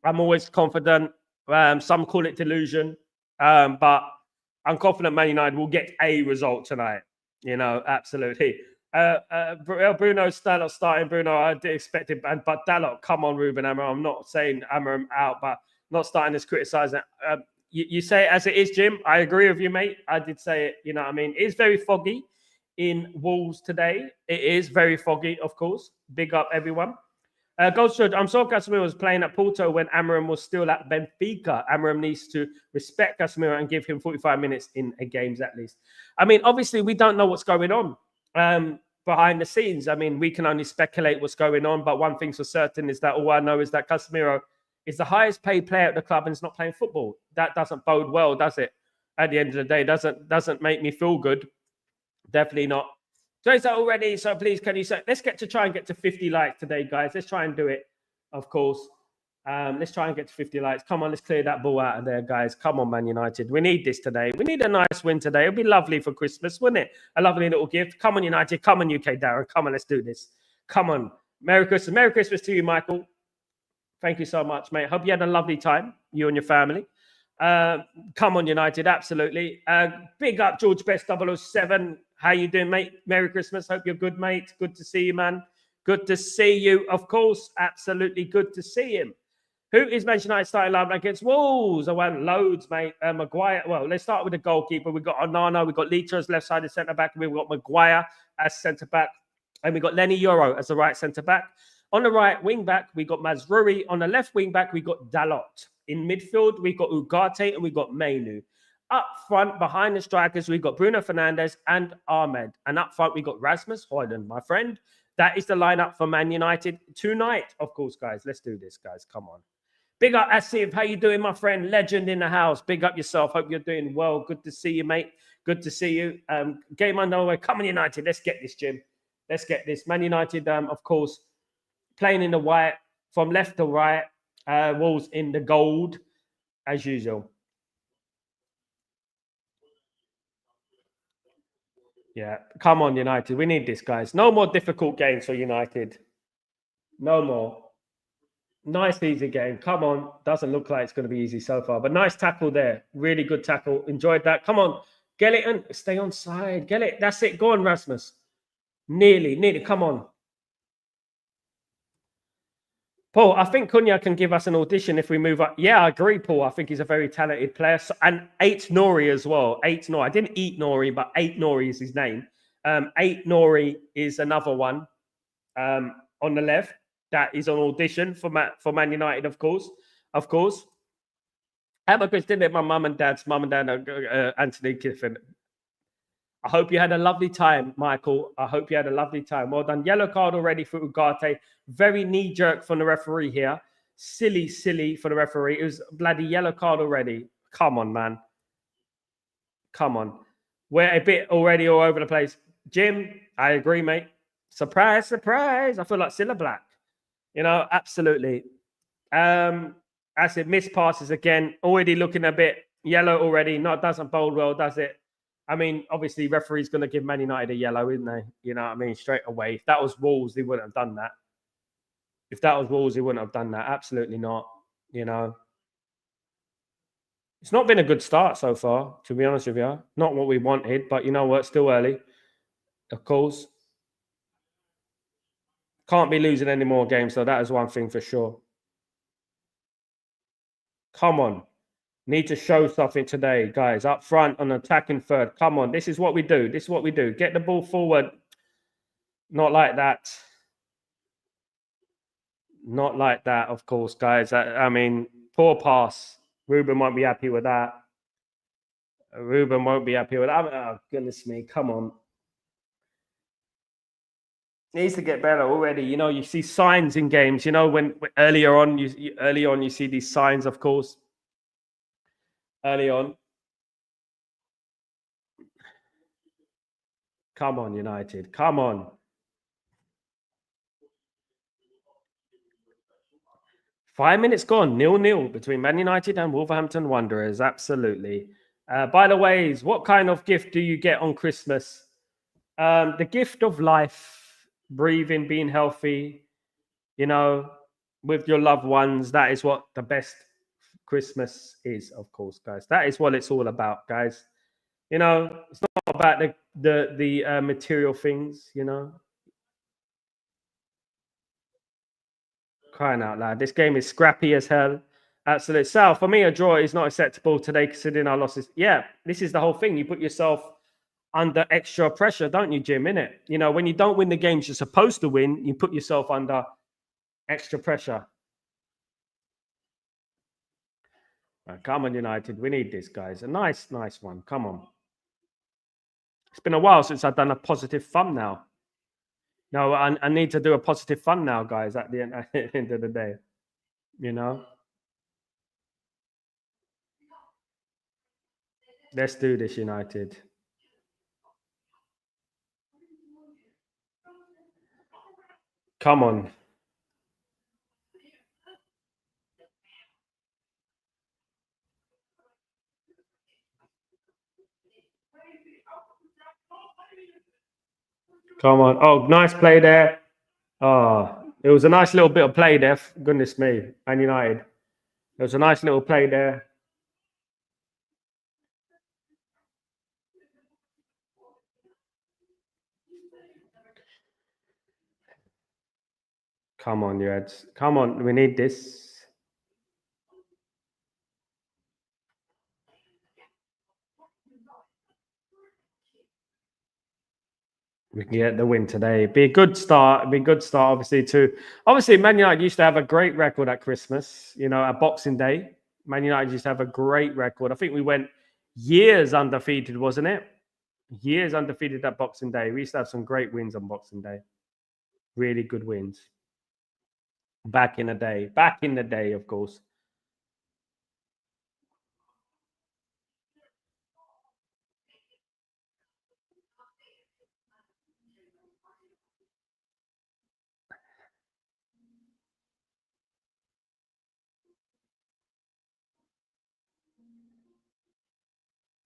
Speaker 1: I'm always confident. Some call it delusion. But I'm confident Man United will get a result tonight. You know, absolutely. Bruno's not starting. Bruno, I did expect it. But Dalot, come on, Ruben Amorim. I'm not saying Amorim out, but not starting to criticise it. You say it as it is, Jim. I agree with you, mate. I did say it. You know what I mean? It's very foggy in Wolves today. It is very foggy, of course. Big up, everyone. Goldstone, I'm sure Casemiro was playing at Porto when Amorim was still at Benfica. Amorim needs to respect Casemiro and give him 45 minutes in a games at least. I mean, obviously, we don't know what's going on behind the scenes. I mean, we can only speculate what's going on, but one thing's for certain is that all I know is that Casemiro is the highest paid player at the club and is not playing football. That doesn't bode well, does it? At the end of the day, doesn't make me feel good. Definitely not. So is that already? So please, can you say? Let's try and get to 50 likes today, guys. Let's try and do it. Of course. Let's try and get to 50 likes. Come on, let's clear that ball out of there, guys. Come on, Man United. We need this today. We need a nice win today. It'll be lovely for Christmas, wouldn't it? A lovely little gift. Come on, United. Come on, UK, Darren. Come on, let's do this. Come on. Merry Christmas. Merry Christmas to you, Michael. Thank you so much, mate. Hope you had a lovely time, you and your family. Come on, United. Absolutely. Big up, George Best 007. How you doing, mate? Merry Christmas. Hope you're good, mate. Good to see you, man. Good to see you, of course. Absolutely good to see him. Who is Manchester United starting lineup against Wolves? I went loads, mate. Maguire. Well, let's start with the goalkeeper. We've got Onana. We've got Leach as left-sided centre-back. We've got Maguire as centre-back. And we've got Lenny Yoro as the right centre-back. On the right wing-back, we've got Mazruri. On the left wing-back, we've got Dalot. In midfield, we've got Ugarte and we've got Mainu. Up front, behind the strikers, we've got Bruno Fernandes and Ahmed. And up front, we've got Rasmus Højlund, my friend. That is the lineup for Man United tonight. Of course, guys. Let's do this, guys. Come on. Big up, Asif. How you doing, my friend? Legend in the house. Big up yourself. Hope you're doing well. Good to see you, mate. Good to see you. Game underway. Come on, United. Let's get this, Jim. Let's get this. Man United, of course, playing in the white from left to right. Wolves in the gold, as usual. Yeah, come on, United. We need this, guys. No more difficult games for United. No more. Nice, easy game. Come on. Doesn't look like it's going to be easy so far, but nice tackle there. Really good tackle. Enjoyed that. Come on. Get it and stay on side. Get it. That's it. Go on, Rasmus. Nearly. Come on. Paul, I think Cunha can give us an audition if we move up. Yeah, I agree, Paul. I think he's a very talented player. And 8 Nori as well. 8 Nori. I didn't eat Nori, but 8 Nori is his name. 8 Nori is another one on the left. That is an audition for Man United, of course. Of course. Have a good dinner, my mum and dad, Anthony Kiffin. I hope you had a lovely time, Michael. I hope you had a lovely time. Well done. Yellow card already for Ugarte. Very knee-jerk from the referee here. Silly for the referee. It was bloody yellow card already. Come on, man. Come on. We're a bit already all over the place. Jim, I agree, mate. Surprise. I feel like Cilla Black. You know, absolutely. I said, missed passes again. Already looking a bit yellow already. No, it doesn't bode well, does it? I mean, obviously, referee's going to give Man United a yellow, isn't they? You know what I mean? Straight away. If that was Wolves, they wouldn't have done that. If that was Wolves, they wouldn't have done that. Absolutely not. You know. It's not been a good start so far, to be honest with you. Not what we wanted, but you know what? Still early. Of course. Can't be losing any more games, so that is one thing for sure. Come on. Need to show something today, guys. Up front on attacking third. Come on. This is what we do. Get the ball forward. Not like that. Not like that, of course, guys. I mean, poor pass. Ruben won't be happy with that. Ruben won't be happy with that. Oh, goodness me. Come on. Needs to get better already. You know, you see signs in games. You know, when earlier on, you see these signs, of course. Early on. Come on, United. Come on. Five minutes gone, 0-0 between Man United and Wolverhampton Wanderers. Absolutely. By the way, what kind of gift do you get on Christmas? The gift of life, breathing, being healthy, you know, with your loved ones. That is what the best Christmas is, of course, guys. That is what it's all about, guys. You know, it's not about the material things, you know. Crying out loud. This game is scrappy as hell. Absolute. Sal, for me, a draw is not acceptable today considering our losses. Yeah, this is the whole thing. You put yourself under extra pressure, don't you, Jim? Innit? You know, when you don't win the games you're supposed to win, you put yourself under extra pressure. Come on, United. We need this, guys. A nice one. Come on. It's been a while since I've done a positive thumbnail. No, I need to do a positive thumbnail, guys, at the end of the day. You know? Let's do this, United. Come on. Come on. Oh, nice play there. Oh, it was a nice little bit of play there. Goodness me, Man United. It was a nice little play there. Come on, you Reds. Come on, we need this. We can get the win today. Be a good start. Be a good start, obviously, too. Obviously, Man United used to have a great record at Christmas, you know, at Boxing Day. Man United used to have a great record. I think we went years undefeated, wasn't it? Years undefeated at Boxing Day. We used to have some great wins on Boxing Day. Really good wins. Back in the day. Back in the day, of course.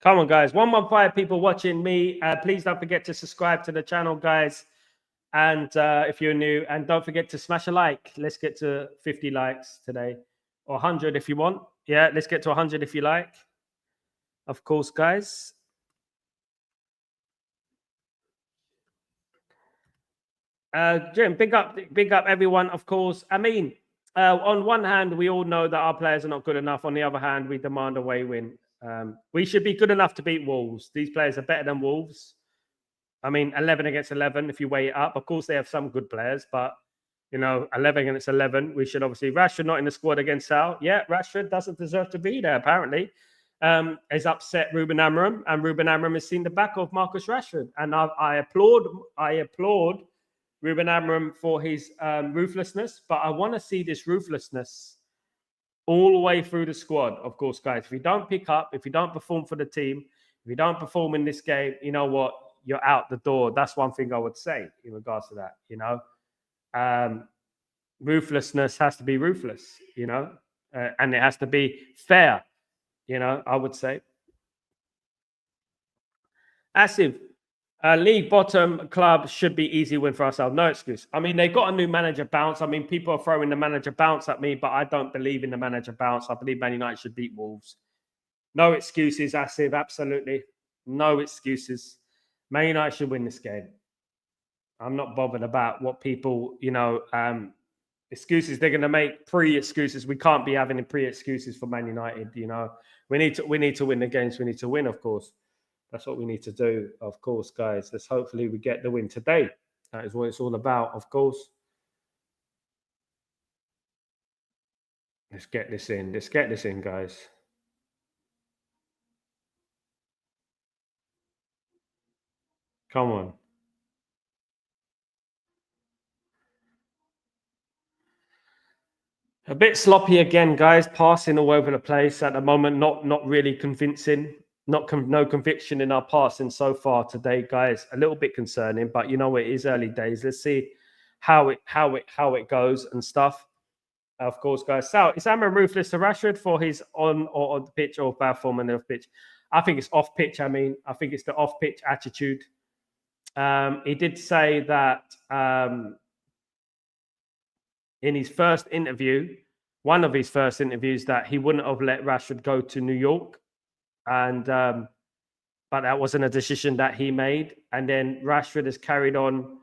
Speaker 1: Come on, guys. 115 people watching me. Please don't forget to subscribe to the channel, guys. And if you're new, and don't forget to smash a like. Let's get to 50 likes today, or 100 if you want. Yeah, let's get to 100 if you like. Of course, guys. Jim, big up everyone. Of course. I mean, on one hand, we all know that our players are not good enough. On the other hand, we demand a away win. We should be good enough to beat Wolves. These players are better than Wolves. I mean, 11 against 11, if you weigh it up. Of course, they have some good players, but, you know, 11 against 11, we should obviously... Rashford not in the squad against Sal. Yeah, Rashford doesn't deserve to be there, apparently. Has upset Ruben Amorim, and Ruben Amorim has seen the back of Marcus Rashford. And I applaud Ruben Amorim for his ruthlessness, but I want to see this ruthlessness all the way through the squad, of course, guys. If you don't pick up, if you don't perform for the team, if you don't perform in this game, you know what? You're out the door. That's one thing I would say in regards to that, you know. Ruthlessness has to be ruthless, you know, and it has to be fair, you know, I would say. Asif, league bottom club should be easy win for ourselves. No excuse. I mean, they got a new manager bounce. I mean, people are throwing the manager bounce at me, but I don't believe in the manager bounce. I believe Man United should beat Wolves. No excuses, Asif. Absolutely. No excuses. Man United should win this game. I'm not bothered about what people, you know, excuses they're going to make. Pre-excuses. We can't be having pre-excuses for Man United. You know, we need to win the games. We need to win, of course. That's what we need to do, of course, guys. Let's hopefully we get the win today. That is what it's all about, of course. Let's get this in. Let's get this in, guys. Come on. A bit sloppy again, guys. Passing all over the place at the moment. Not really convincing. No conviction in our passing so far today, guys. A little bit concerning, but you know it is early days. Let's see how it goes and stuff. Of course, guys. Sal, is Amorim ruthless to Rashford for his on the pitch or bad form on the off pitch? I think it's off pitch. I think it's the off pitch attitude. He did say that in his first interview, one of his first interviews, that he wouldn't have let Rashford go to New York, and but that wasn't a decision that he made. And then Rashford has carried on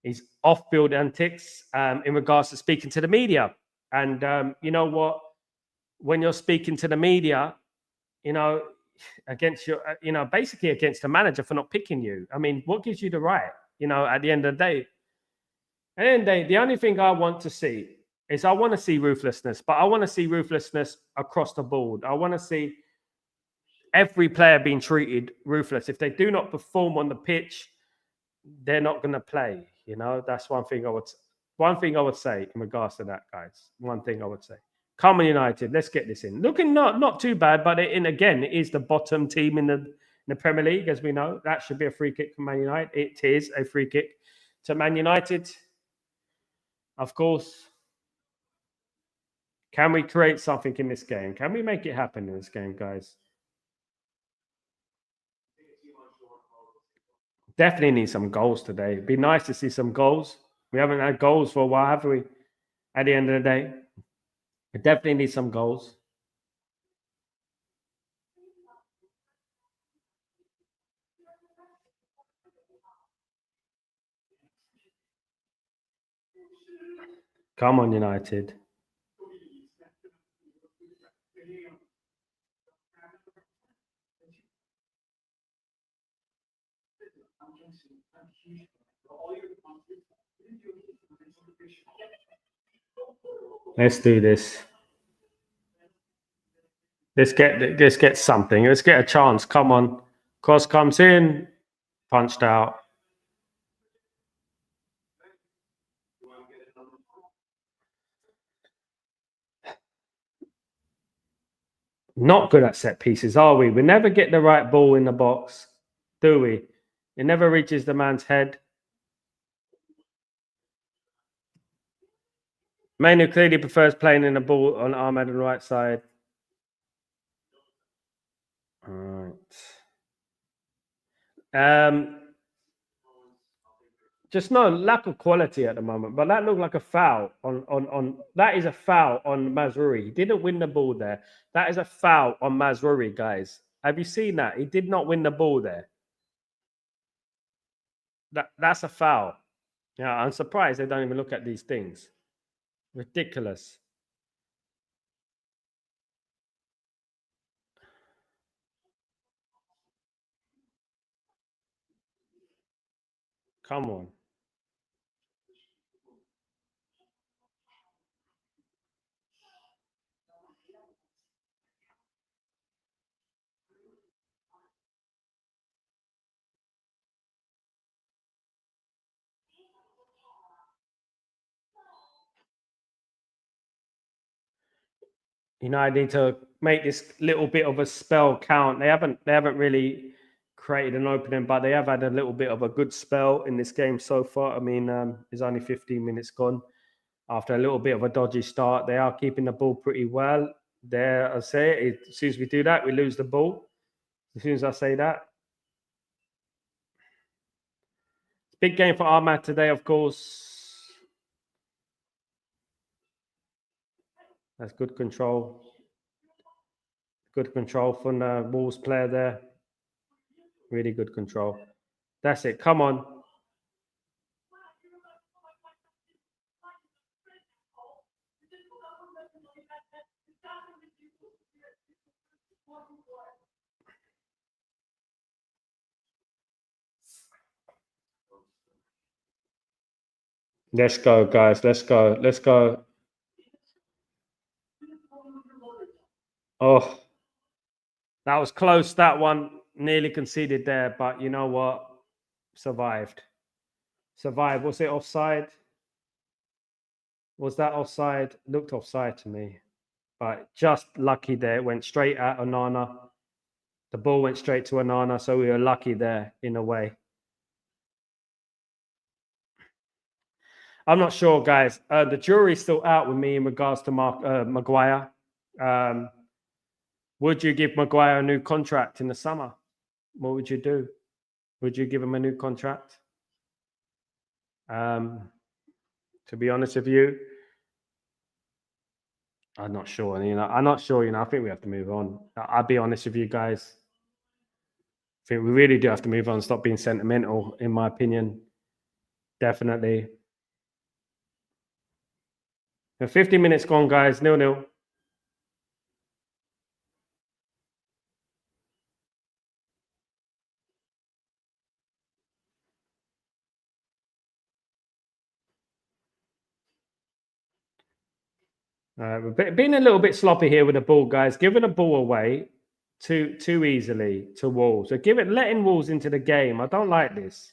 Speaker 1: his off-field antics in regards to speaking to the media. And you know what? When you're speaking to the media, against your, basically against the manager for not picking you. I mean, what gives you the right? At the end of the day, the only thing I want to see is I want to see ruthlessness, but I want to see ruthlessness across the board. I want to see every player being treated ruthless. If they do not perform on the pitch, they're not going to play. That's one thing I would say in regards to that, guys. One thing I would say. Come on, United. Let's get this in. Looking not too bad, but again, it is the bottom team in the Premier League, as we know. That should be a free kick from Man United. It is a free kick to Man United. Of course. Can we create something in this game? Can we make it happen in this game, guys? Definitely need some goals today. It'd be nice to see some goals. We haven't had goals for a while, have we? At the end of the day, we definitely need some goals. Come on, United. Let's do this. Let's get something. Let's get a chance. Come on. Cross comes in, punched out. Not good at set pieces, are we? We never get the right ball in the box, do we? It never reaches the man's head. Manu clearly prefers playing in the ball on Ahmed on the right side. All right. Just no lack of quality at the moment, but that looked like a foul on that is a foul on Mazruri. He didn't win the ball there. That is a foul on Mazruri, guys. Have you seen that? He did not win the ball there. That's a foul. Yeah, I'm surprised they don't even look at these things. Ridiculous. Come on. I need to make this little bit of a spell count. They haven't really created an opening, but they have had a little bit of a good spell in this game so far. I mean, it's only 15 minutes gone. After a little bit of a dodgy start, they are keeping the ball pretty well. There, I say it. As soon as we do that, we lose the ball. As soon as I say that, big game for Ahmad today, of course. That's good control. Good control from the Wolves player there. Really good control. That's it. Come on. Let's go, guys. Let's go. Let's go. Oh, that was close. That one nearly conceded there, but you know what? Survived. Survived. Was it offside? Was that offside? Looked offside to me, but just lucky there. It went straight at Onana. The ball went straight to Onana, so we were lucky there in a way. I'm not sure, guys. The jury's still out with me in regards to Maguire. Would you give Maguire a new contract in the summer? What would you do? Would you give him a new contract? To be honest with you, I'm not sure. I'm not sure. I think we have to move on. I'll be honest with you guys. I think we really do have to move on. Stop being sentimental, in my opinion. Definitely. 50 minutes gone, guys. 0-0. We're being a little bit sloppy here with the ball, guys. Giving the ball away too easily to Wolves. So letting Wolves into the game. I don't like this.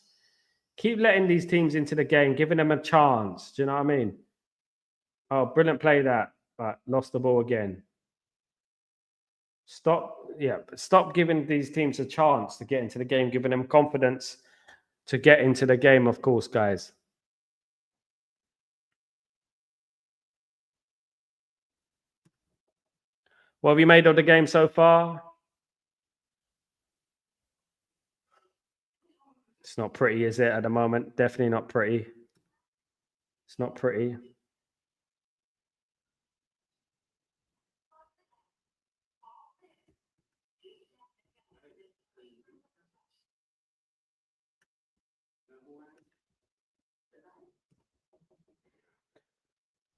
Speaker 1: Keep letting these teams into the game, giving them a chance. Do you know what I mean? Oh, brilliant play that, but lost the ball again. Stop giving these teams a chance to get into the game, giving them confidence to get into the game, of course, guys. What have you made of the game so far? It's not pretty, is it, at the moment? Definitely not pretty. It's not pretty.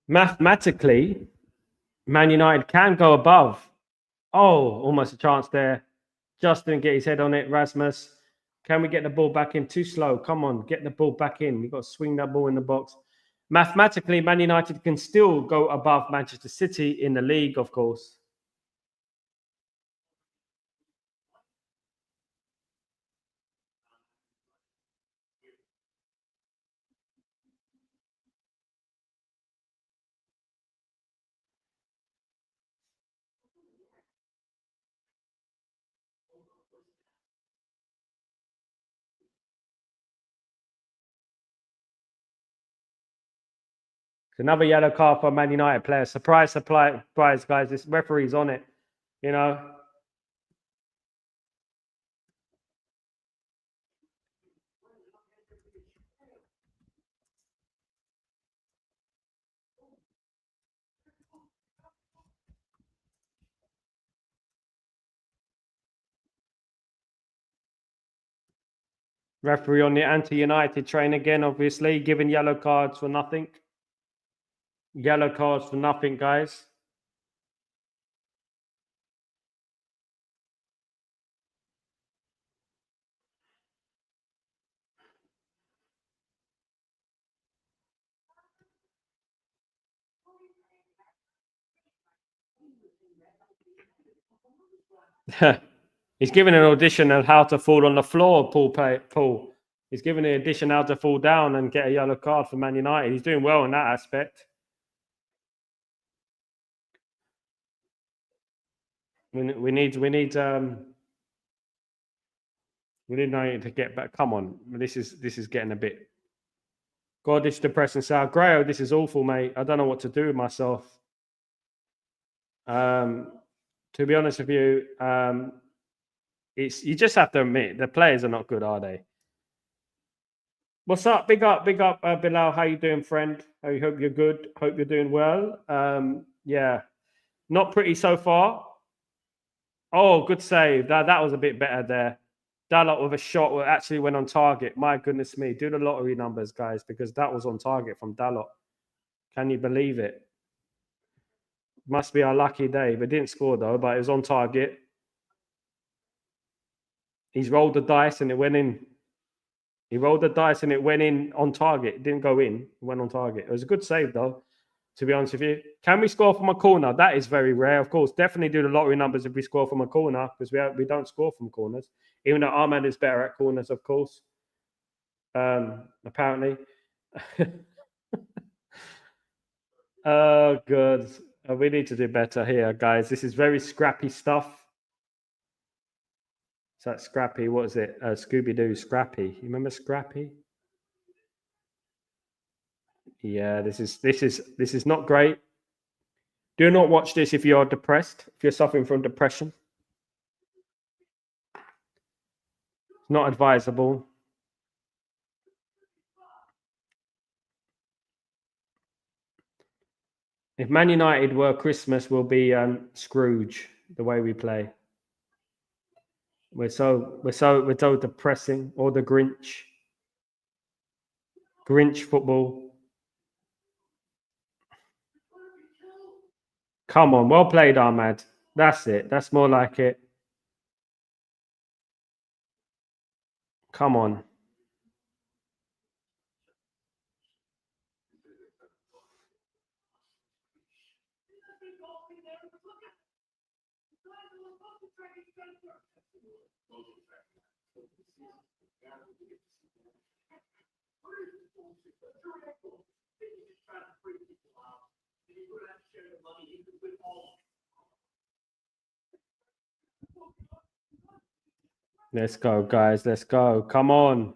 Speaker 1: Mathematically, Man United can go above. Oh, almost a chance there. Just didn't get his head on it. Rasmus, can we get the ball back in? Too slow. Come on, get the ball back in. We've got to swing that ball in the box. Mathematically, Man United can still go above Manchester City in the league, of course. It's another yellow card for a Man United player. Surprise, guys. This referee's on it, you know. Referee on the anti-United train again, obviously, giving yellow cards for nothing. Yellow cards for nothing, guys. He's giving an audition on how to fall on the floor, Paul. He's giving an audition how to fall down and get a yellow card for Man United. He's doing well in that aspect. We need United to get back. Come on, this is getting a bit. God, it's depressing. Sal Grayo, this is awful, mate. I don't know what to do with myself. To be honest with you, you just have to admit the players are not good, are they? What's up? Big up, Bilal. How you doing, friend? I hope you're good. Hope you're doing well. Yeah, not pretty so far. Oh, good save. That was a bit better there. Dalot with a shot that actually went on target. My goodness me. Do the lottery numbers, guys, because that was on target from Dalot. Can you believe it? Must be our lucky day. But didn't score, though, but it was on target. He's rolled the dice and it went in. He rolled the dice and it went in on target. It didn't go in. It went on target. It was a good save, though. to be honest with you. Can we score from a corner? That is very rare. Of course, definitely do the lottery numbers if we score from a corner, because we don't score from corners, even though Ahmed is better at corners, of course. Apparently. Oh, good. We need to do better here, guys. This is very scrappy stuff. So that's Scrappy. What is it? Scooby-Doo Scrappy. You remember Scrappy? Yeah, this is not great. Do not watch this if you're depressed, if you're suffering from depression. It's not advisable. If Man United were Christmas, we'll be Scrooge, the way we play. We're so depressing, or the Grinch. Grinch football. Come on, well played, Ahmad. That's it. That's more like it. Come on. Let's go, guys. Let's go. Come on.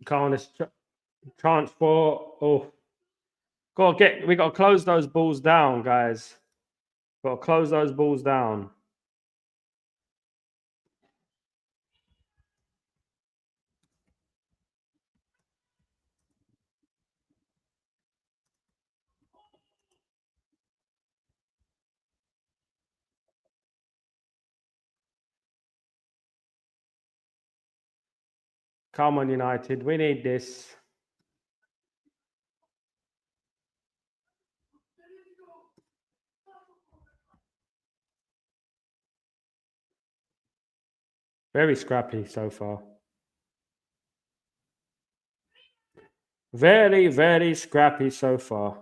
Speaker 1: Come on, let's transport. Oh, we got to close those balls down, guys. Got to close those balls down. Come on, United. We need this. Very scrappy so far. Very, very scrappy so far.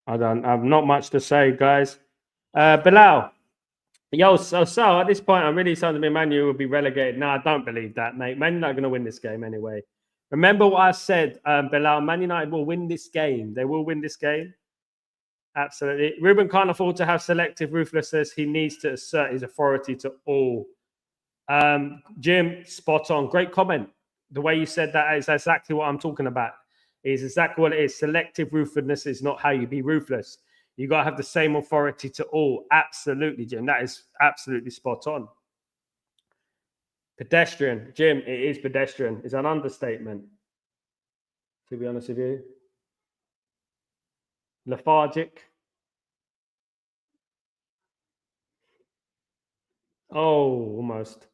Speaker 1: I have not much to say, guys. Bilal. Yo, so at this point, I'm really starting to be Man U will be relegated. No, I don't believe that, mate. Man United are going to win this game anyway. Remember what I said, Bilal. Man United will win this game. They will win this game. Absolutely. Ruben can't afford to have selective ruthlessness. He needs to assert his authority to all. Jim, spot on. Great comment. The way you said that is exactly what I'm talking about. Is exactly what it is. Selective ruthlessness is not how you be ruthless. You got to have the same authority to all. Absolutely, Jim. That is absolutely spot on. Pedestrian. Jim, it is pedestrian. It's an understatement, to be honest with you. Lethargic. Oh, almost.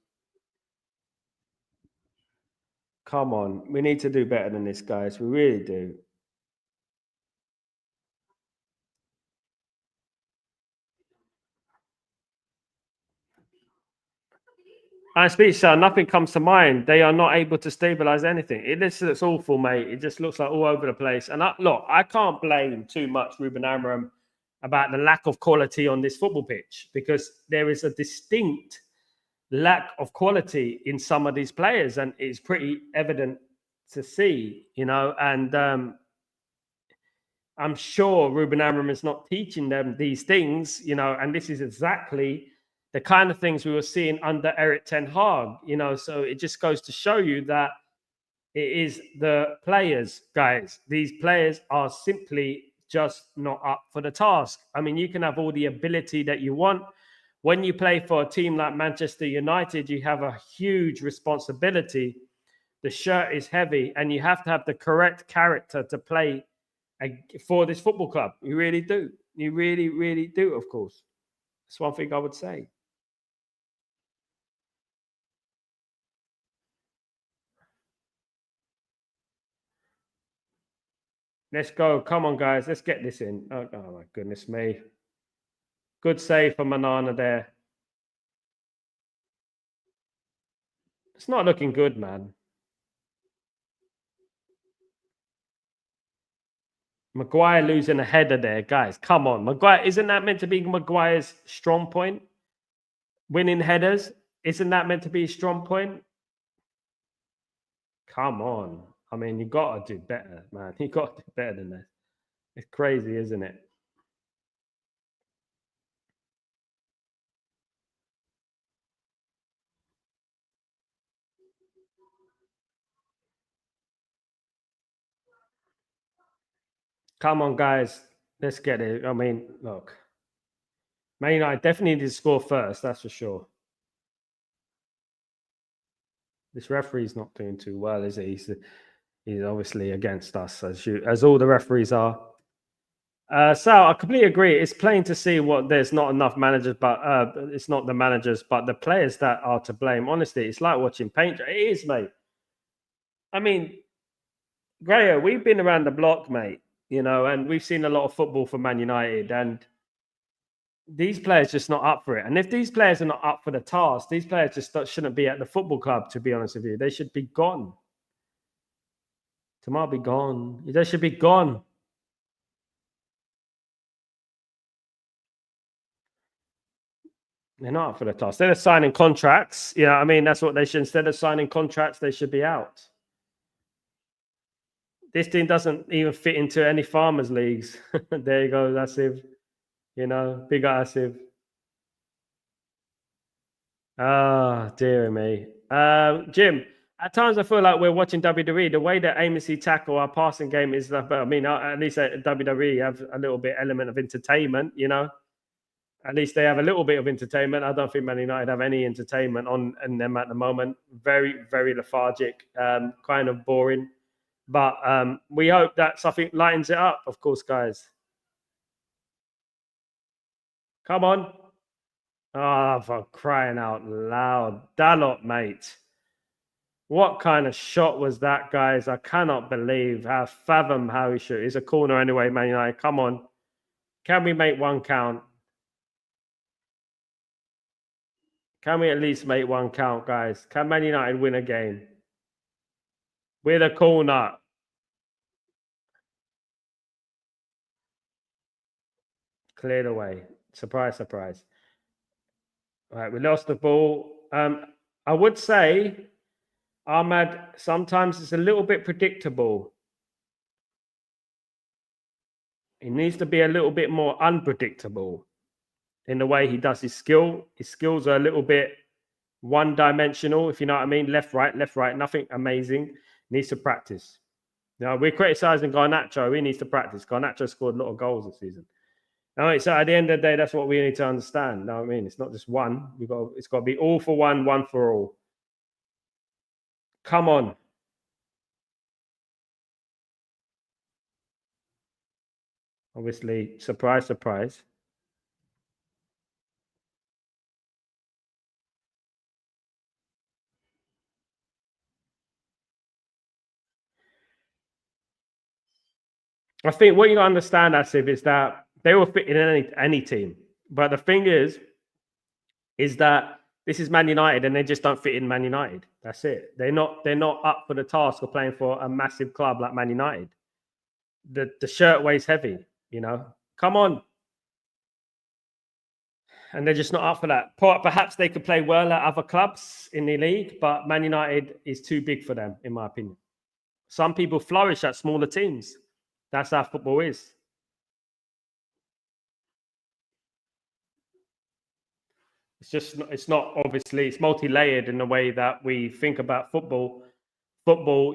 Speaker 1: Come on. We need to do better than this, guys. We really do. I speak, sir. Nothing comes to mind. They are not able to stabilize anything. It just looks awful, mate. It just looks like all over the place. And I can't blame too much Ruben Amorim about the lack of quality on this football pitch, because there is a distinct lack of quality in some of these players, and it's pretty evident to see, and I'm sure Ruben Amorim is not teaching them these things, and this is exactly the kind of things we were seeing under Eric Ten Hag, you know. So it just goes to show you that it is the players, guys. These players are simply just not up for the task. I mean, you can have all the ability that you want. When you play for a team like Manchester United, you have a huge responsibility. The shirt is heavy, and you have to have the correct character to play for this football club. You really do. You really, really do, of course. That's one thing I would say. Let's go. Come on, guys. Let's get this in. Oh, my goodness me. Good save for Manana there. It's not looking good, man. Maguire losing a header there, guys. Come on. Maguire, isn't that meant to be Maguire's strong point? Winning headers? Isn't that meant to be a strong point? Come on. I mean, you got to do better, man. You got to do better than this. It's crazy, isn't it? Come on, guys. Let's get it. I mean, look. Man United definitely need to score first, that's for sure. This referee's not doing too well, is he? He's obviously against us, as all the referees are. Sal, I completely agree. It's plain to see what there's not enough managers, but it's not the managers, but the players that are to blame. Honestly, it's like watching paint. It is, mate. I mean, Grayo, we've been around the block, mate, you know, and we've seen a lot of football for Man United, and these players just not up for it. And if these players are not up for the task, these players just shouldn't be at the football club, to be honest with you. They should be gone. Tomorrow be gone. They should be gone. They're not up for the task. Instead of signing contracts, you know what I mean? That's what they should. Instead of signing contracts, they should be out. This team doesn't even fit into any farmers leagues. There you go, Asif. You know, big Asif. Ah, dear me. Jim, at times I feel like we're watching WWE. The way that aimlessly tackle our passing game is, I mean, at least at WWE have a little bit element of entertainment, you know? At least they have a little bit of entertainment. I don't think Man United have any entertainment in them at the moment. Very, very lethargic, kind of boring. But we hope that something lightens it up, of course, guys. Come on. Ah, oh, for crying out loud. Dalot, mate. What kind of shot was that, guys? I cannot fathom how he shoot. It's a corner anyway, Man United. Come on. Can we make one count? Can we at least make one count, guys? Can Man United win a game? With a corner. Cleared away. Surprise, surprise. All right, we lost the ball. I would say, Ahmad, sometimes it's a little bit predictable. He needs to be a little bit more unpredictable in the way he does his skill. His skills are a little bit one-dimensional, if you know what I mean. Left, right, nothing amazing. Needs to practice. Now, we're criticizing Garnacho. He needs to practice. Garnacho scored a lot of goals this season. All right, so at the end of the day, that's what we need to understand. You know what I mean? It's not just one. It's got to be all for one for all. Come on. Obviously, surprise, surprise. I think what you understand, Asif, is that they will fit in any team. But the thing is that this is Man United and they just don't fit in Man United. That's it. They're not up for the task of playing for a massive club like Man United. The shirt weighs heavy, you know. Come on. And they're just not up for that. Perhaps they could play well at other clubs in the league, but Man United is too big for them, in my opinion. Some people flourish at smaller teams. That's how football is. it's not obviously, it's multi-layered in the way that we think about football.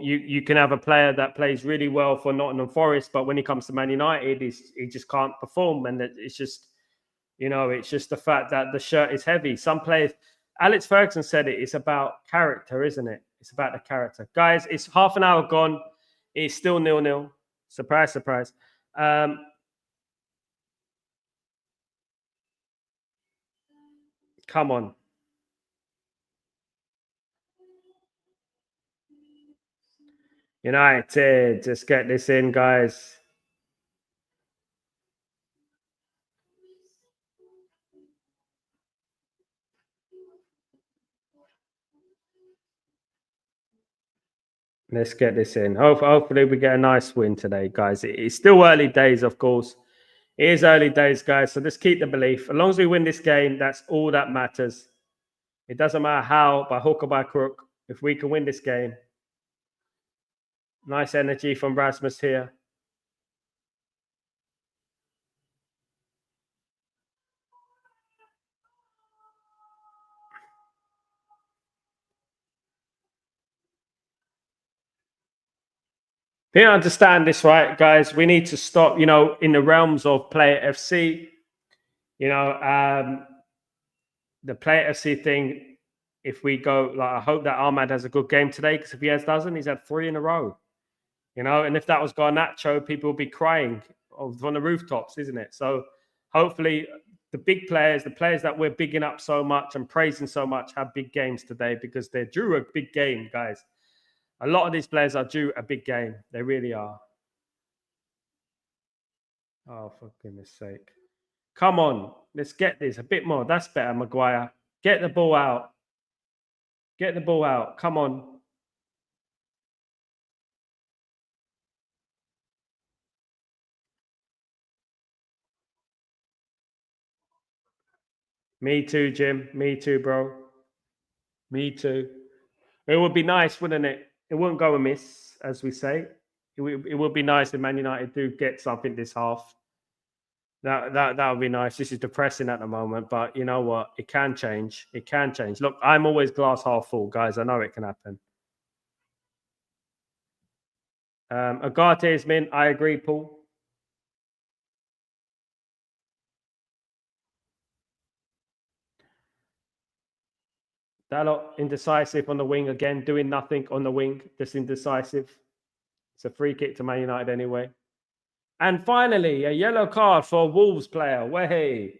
Speaker 1: You can have a player that plays really well for Nottingham Forest, but when he comes to Man United, he just can't perform, and it's just, it's just the fact that the shirt is heavy. Some players, Alex Ferguson said it's about character, isn't it? It's about the character. Guys, it's half an hour gone. It's still 0-0. Surprise, surprise. Come on. United, just get this in, guys. Let's get this in. Hopefully, we get a nice win today, guys. It's still early days, of course. It is early days, guys. So just keep the belief. As long as we win this game, that's all that matters. It doesn't matter how, by hook or by crook. If we can win this game. Nice energy from Rasmus here. You understand this, right, guys? We need to stop, in the realms of Player FC, the Player FC thing. If we go, I hope that Ahmad has a good game today, because if he doesn't, he's had 3 in a row. And if that was Garnacho, people would be crying on the rooftops, isn't it? So hopefully the big players, the players that we're bigging up so much and praising so much, have big games today, because they're due a big game, guys. A lot of these players are due a big game. They really are. Oh, for goodness sake. Come on. Let's get this a bit more. That's better, Maguire. Get the ball out. Get the ball out. Come on. Me too, Jim. Me too, bro. Me too. It would be nice, wouldn't it? It wouldn't go amiss, as we say. It would be nice if Man United do get something this half. That would be nice. This is depressing at the moment, but you know what? It can change. It can change. Look, I'm always glass half full, guys. I know it can happen. Agate is mint. I agree, Paul. Dalot indecisive on the wing again, doing nothing on the wing, just indecisive. It's a free kick to Man United anyway. And finally, a yellow card for a Wolves player. Way.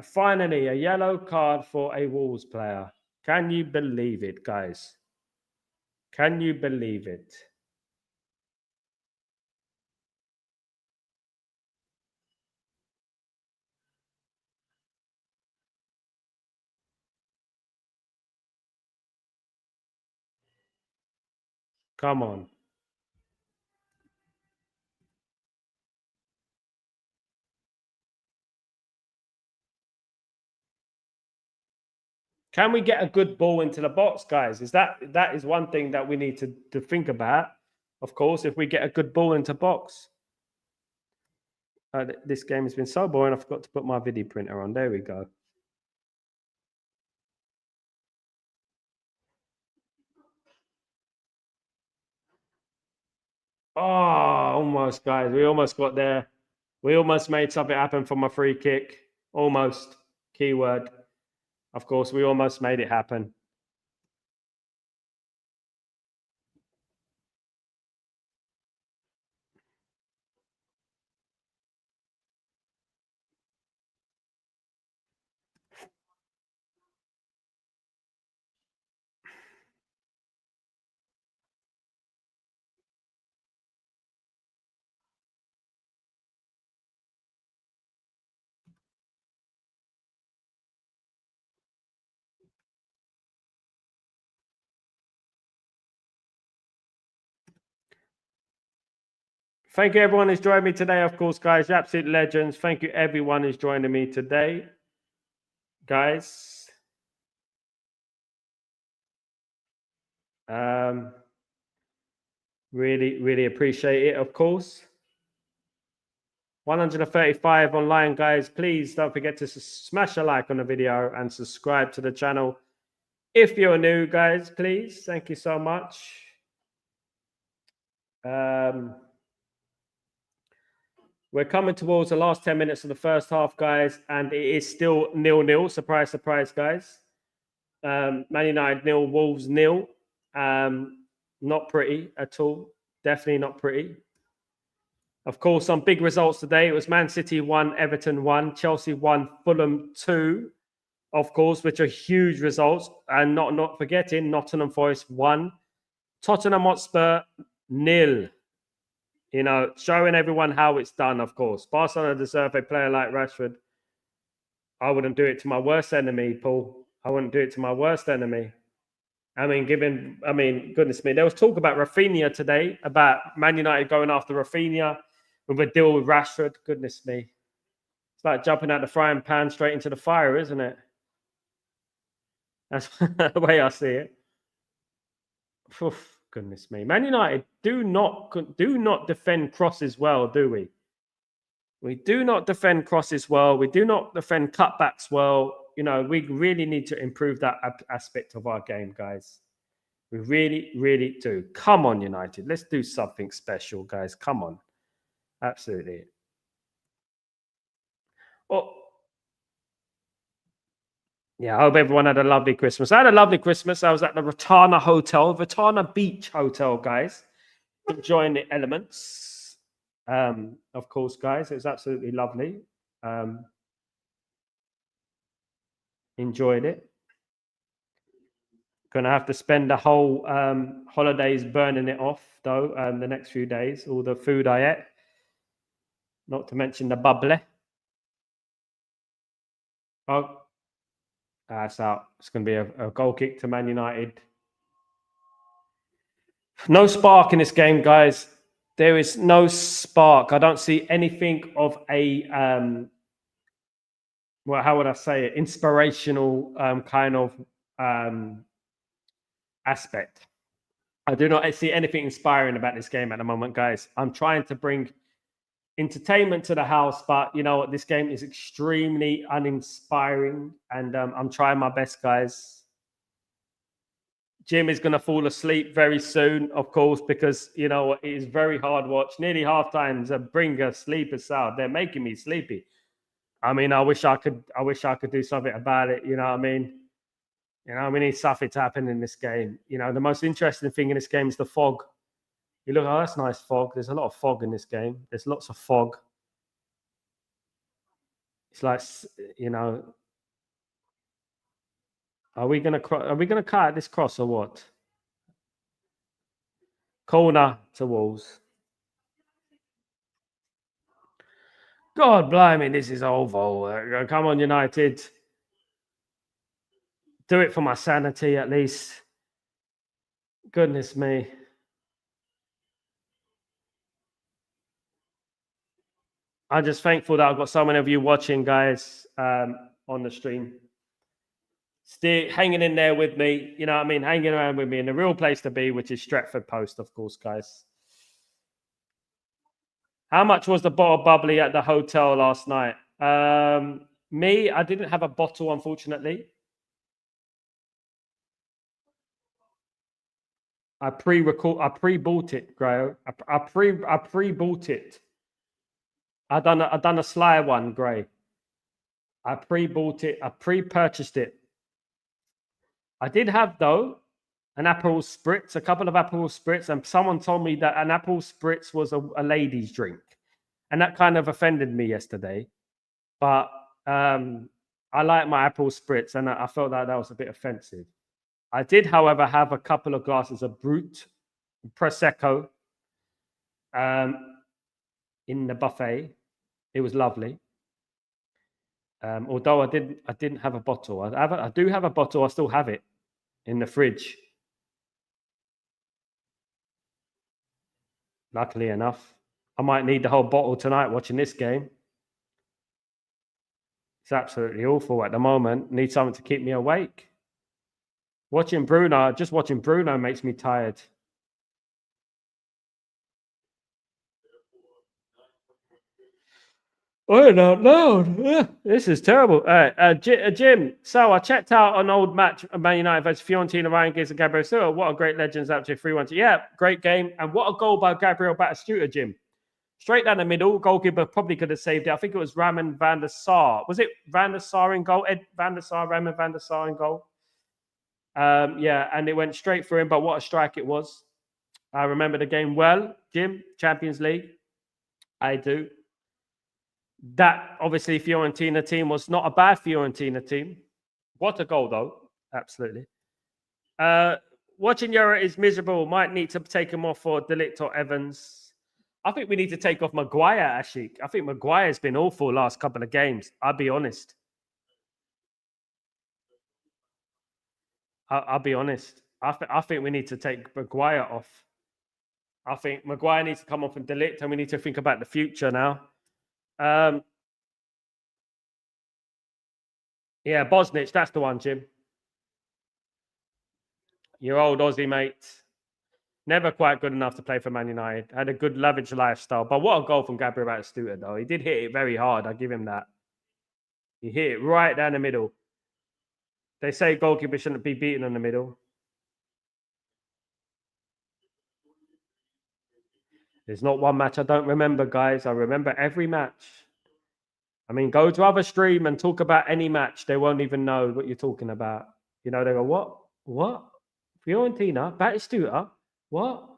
Speaker 1: Finally, a yellow card for a Wolves player. Can you believe it, guys? Can you believe it? Come on. Can we get a good ball into the box, guys? That is one thing that we need to think about. Of course, if we get a good ball into box. This game has been so boring, I forgot to put my video printer on. There we go. Oh, almost, guys. We almost got there. We almost made something happen from a free kick. Almost. Keyword. Of course, we almost made it happen. Thank you, everyone who's joined me today. Of course, guys, absolute legends. Thank you, everyone who's joining me today, guys. Really, really appreciate it, of course. 135 online, guys. Please don't forget to smash a like on the video and subscribe to the channel. If you're new, guys, please. Thank you so much. We're coming towards the last 10 minutes of the first half, guys, and it is still 0-0. Surprise, surprise, guys. Man United 0, Wolves 0. Not pretty at all. Definitely not pretty. Of course, some big results today. It was Man City 1, Everton 1, Chelsea 1, Fulham 2, of course, which are huge results. And not forgetting, Nottingham Forest 1, Tottenham Hotspur 0. You know, showing everyone how it's done, of course. Barcelona deserve a player like Rashford. I wouldn't do it to my worst enemy, Paul. I wouldn't do it to my worst enemy. I mean, goodness me. There was talk about Rafinha today, about Man United going after Rafinha with a deal with Rashford. Goodness me. It's like jumping out the frying pan straight into the fire, isn't it? That's the way I see it. Oof. Goodness me. Man United do not defend crosses well, do we? We do not defend crosses well. We do not defend cutbacks well. You know, we really need to improve that aspect of our game, guys. We really, really do. Come on, United. Let's do something special, guys. Come on. Absolutely. Well, yeah, I hope everyone had a lovely Christmas. I had a lovely Christmas. I was at the Ratana Beach Hotel, guys, enjoying the elements. Of course, guys, it was absolutely lovely. Enjoyed it. Gonna have to spend the whole holidays burning it off, though, the next few days. All the food I ate. Not to mention the bubbly. Oh. That's out. It's going to be a goal kick to Man United. No spark in this game, guys. There is no spark. I don't see anything of a, well, how would I say it? Inspirational kind of aspect. I do not see anything inspiring about this game at the moment, guys. I'm trying to bring entertainment to the house, but you know what, this game is extremely uninspiring, and I'm trying my best, guys. Jim is going to fall asleep very soon, of course, because you know it is very hard watch. Nearly half times bring a sleepers out. They're making me sleepy. I mean, I wish I could do something about it. You know what I mean? You know, we need something to happen in this game. You know, the most interesting thing in this game is the fog. You look, oh, that's nice fog. There's a lot of fog in this game. There's lots of fog. It's like, you know, are we gonna cut this cross or what? Corner to Wolves. God blimey, this is awful. Come on, United. Do it for my sanity, at least. Goodness me. I'm just thankful that I've got so many of you watching, guys, on the stream. Still hanging in there with me, you know what I mean? Hanging around with me in the real place to be, which is Stretford Post, of course, guys. How much was the bottle of bubbly at the hotel last night? Me, I didn't have a bottle, unfortunately. I pre-bought it, Gray. I pre-bought it. I done a sly one, Gray. I pre-bought it. I pre-purchased it. I did have, though, an Aperol Spritz, a couple of Aperol Spritz, and someone told me that an Aperol Spritz was a lady's drink. And that kind of offended me yesterday. But I like my Aperol Spritz, and I felt that was a bit offensive. I did, however, have a couple of glasses of Brut Prosecco in the buffet. It was lovely. Although I didn't have a bottle. I do have a bottle. I still have it in the fridge. Luckily enough, I might need the whole bottle tonight watching this game. It's absolutely awful at the moment. Need something to keep me awake. Just watching Bruno makes me tired. Oh, no. This is terrible. Jim, so I checked out an old match of Man United versus Fiorentina, Ryan Giggs and Gabriel Silva. What a great Legends up to 3-1. Yeah, great game. And what a goal by Gabriel Batistuta, Jim. Straight down the middle. Goalkeeper probably could have saved it. I think it was Raman van der Sar. Was it Van der Sar in goal? Ed van der Sar, Raman van der Sar in goal. Yeah, and it went straight for him, but what a strike it was. I remember the game well, Jim, Champions League. I do. That, obviously, Fiorentina team was not a bad Fiorentina team. What a goal, though. Absolutely. Watching Euro is miserable. Might need to take him off for De Ligt or Evans. I think we need to take off Maguire, Ashik. I think Maguire's been awful last couple of games. I'll be honest. I'll be honest. I think we need to take Maguire off. I think Maguire needs to come off and De Ligt, and we need to think about the future now. Yeah, Bosnich, that's the one, Jim. Your old Aussie mate. Never quite good enough to play for Man United. Had a good lavish lifestyle. But what a goal from Gabriel Batistuta, though. He did hit it very hard. I'll give him that. He hit it right down the middle. They say goalkeepers shouldn't be beaten in the middle. There's not one match I don't remember, guys. I remember every match. I mean, go to other stream and talk about any match. They won't even know what you're talking about. You know, they go, what? What? Fiorentina? Batistuta? What?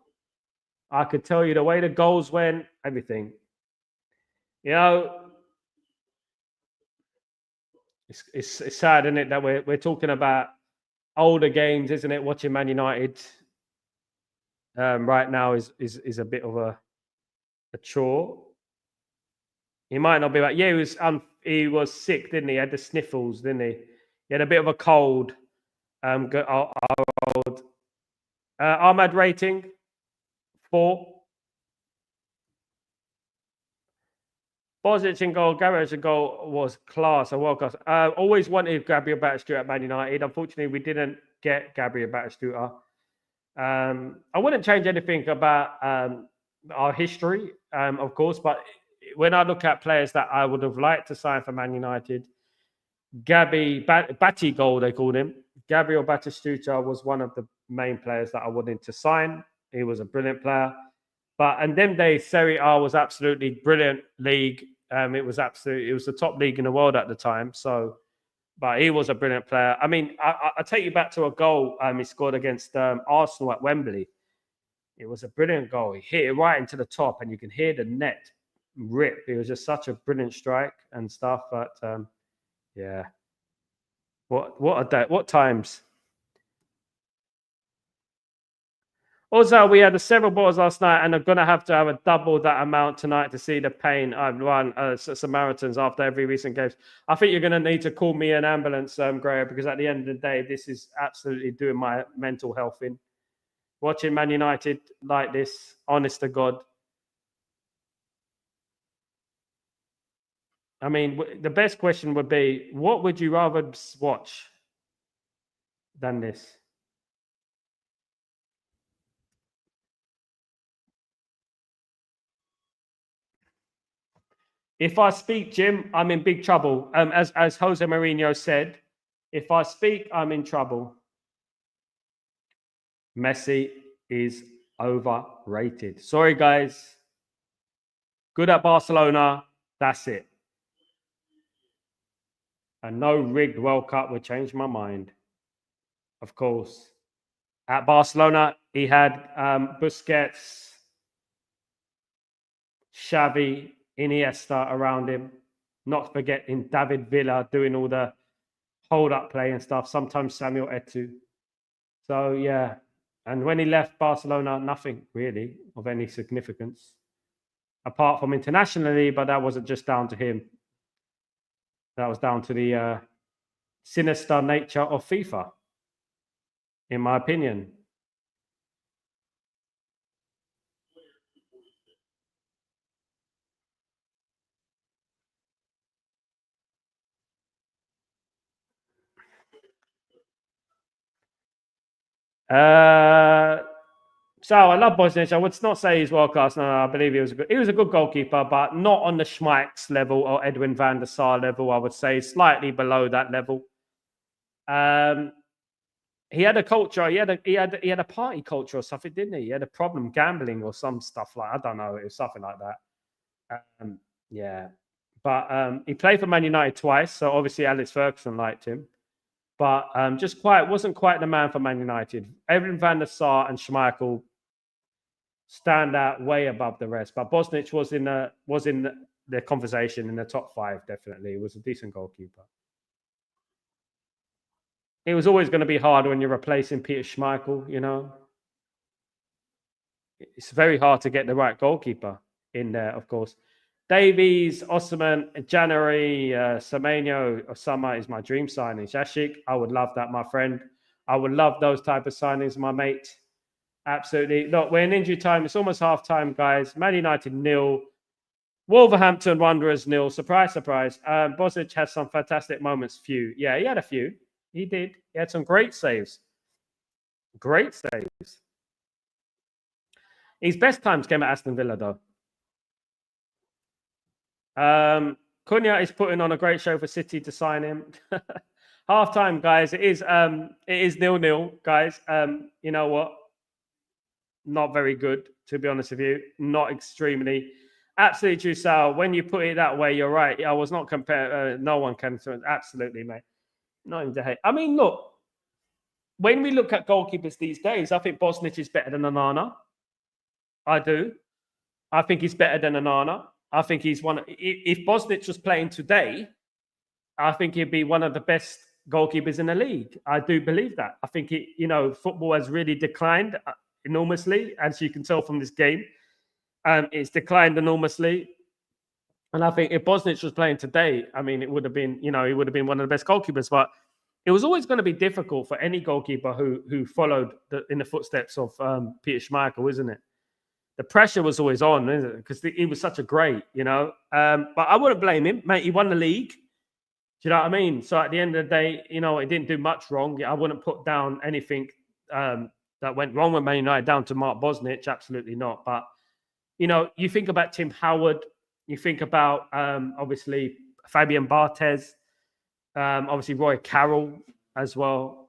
Speaker 1: I could tell you the way the goals went, everything. You know, it's sad, isn't it, that we're talking about older games, isn't it? Watching Man United right now is a bit of a chore. He might not be like, yeah, he was sick, didn't he? He had the sniffles, didn't he? He had a bit of a cold. Ahmad rating 4. Bosnich in goal, Garage in goal was class, a world class. Always wanted Gabriel Batistuta at Man United. Unfortunately, we didn't get Gabriel Batistuta. I wouldn't change anything about our history, of course, but when I look at players that I would have liked to sign for Man United, Batty Goal, they called him. Gabriel Batistuta was one of the main players that I wanted to sign. He was a brilliant player. But in them days, Serie A was absolutely brilliant league. It was the top league in the world at the time. So, but he was a brilliant player. I mean, I take you back to a goal he scored against Arsenal at Wembley. It was a brilliant goal. He hit it right into the top, and you can hear the net rip. It was just such a brilliant strike and stuff. But yeah, what a day! What times? Also, we had several balls last night, and I'm going to have a double that amount tonight to see the pain I've run Samaritans after every recent games. I think you're going to need to call me an ambulance, Graham, because at the end of the day, this is absolutely doing my mental health in. Watching Man United like this, honest to God. I mean, the best question would be, what would you rather watch than this? If I speak, Jim, I'm in big trouble. As Jose Mourinho said, if I speak, I'm in trouble. Messi is overrated. Sorry, guys. Good at Barcelona. That's it. And no rigged World Cup would change my mind. Of course. At Barcelona, he had Busquets, Xavi, Iniesta around him. Not forgetting David Villa doing all the hold-up play and stuff. Sometimes Samuel Eto'o. So, yeah. And when he left Barcelona, nothing really of any significance. Apart from internationally, but that wasn't just down to him. That was down to the sinister nature of FIFA, in my opinion. So I love Bosnich. I would not say he's world class. No, I believe he was a good goalkeeper, but not on the Schmeichs level or Edwin van der Sar level. I would say slightly below that level. He had a culture. He had a party culture or something, didn't he? He had a problem gambling or some stuff I don't know. It was something like that. Yeah, but he played for Man United twice, so obviously Alex Ferguson liked him. But wasn't quite the man for Man United. Edwin van der Sar and Schmeichel stand out way above the rest. But Bosnich was in the conversation in the top 5, definitely. He was a decent goalkeeper. It was always going to be hard when you're replacing Peter Schmeichel, you know. It's very hard to get the right goalkeeper in there, of course. Davies, Osman, January, Semenyo, Osama is my dream signing. Shashik, I would love that, my friend. I would love those type of signings, my mate. Absolutely. Look, we're in injury time. It's almost half time, guys. Man United 0. Wolverhampton Wanderers 0. Surprise, surprise. Bosnich has some fantastic moments. Few. Yeah, he had a few. He did. He had some great saves. Great saves. His best times came at Aston Villa, though. Cunha is putting on a great show for City to sign him. Half time, guys. It is 0-0, guys. You know what? Not very good, to be honest with you. Not extremely. Absolutely true, Sal. When you put it that way, you're right. I was not comparing. No one can. Absolutely, mate. Not even to hate. I mean, look. When we look at goalkeepers these days, I think Bosnich is better than Onana. I do. I think he's better than Onana. I think he's one. If Bosnich was playing today, I think he'd be one of the best goalkeepers in the league. I do believe that. I think football has really declined enormously, as you can tell from this game. It's declined enormously, and I think if Bosnich was playing today, I mean, it would have been, he would have been one of the best goalkeepers. But it was always going to be difficult for any goalkeeper who followed in the footsteps of Peter Schmeichel, isn't it? The pressure was always on, isn't it? Because he was such a great, But I wouldn't blame him, mate. He won the league. Do you know what I mean? So at the end of the day, he didn't do much wrong. I wouldn't put down anything that went wrong with Man United down to Mark Bosnich. Absolutely not. But, you think about Tim Howard. You think about, obviously, Fabian Barthez. Obviously, Roy Carroll as well.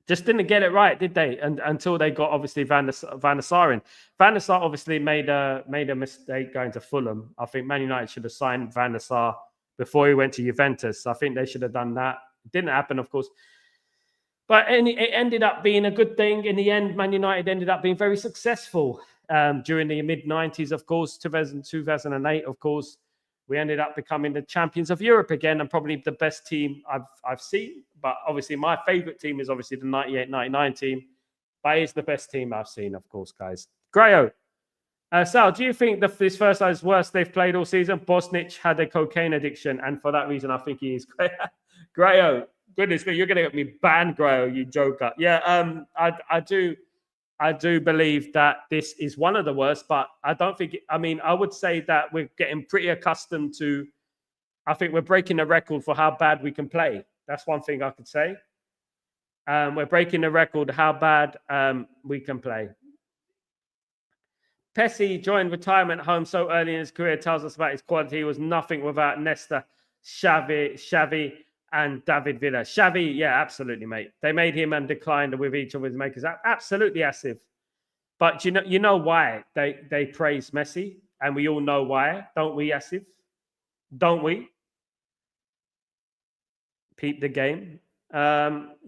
Speaker 1: Just didn't get it right, did they? And until they got obviously Van der Sar in. Van der Sar obviously made a mistake going to Fulham. I think Man United should have signed Van der Sar before he went to Juventus. I think they should have done that. It didn't happen, of course. But it ended up being a good thing. In the end, Man United ended up being very successful during the mid-90s, of course, 2008, of course. We ended up becoming the champions of Europe again, and probably the best team I've seen. But obviously, my favorite team is obviously the 98-99 team. But it's the best team I've seen, of course, guys. Grayo. Sal, do you think this first side is worst they've played all season? Bosnich had a cocaine addiction, and for that reason, I think he is. Grayo, goodness me, you're going to get me banned, Grayo, you joker. Yeah, I do believe that this is one of the worst, but I don't think, I would say that we're getting pretty accustomed to, I think we're breaking the record for how bad we can play. That's one thing I could say. We're breaking the record how bad we can play. Pessi joined retirement home so early in his career, tells us about his quality. He was nothing without Nesta, Xavi, and David Villa. Xavi, yeah, absolutely, mate. They made him and declined with each of his makers. Absolutely Asif. But you know why they praise Messi? And we all know why, don't we, Asif? Don't we? Peep the game.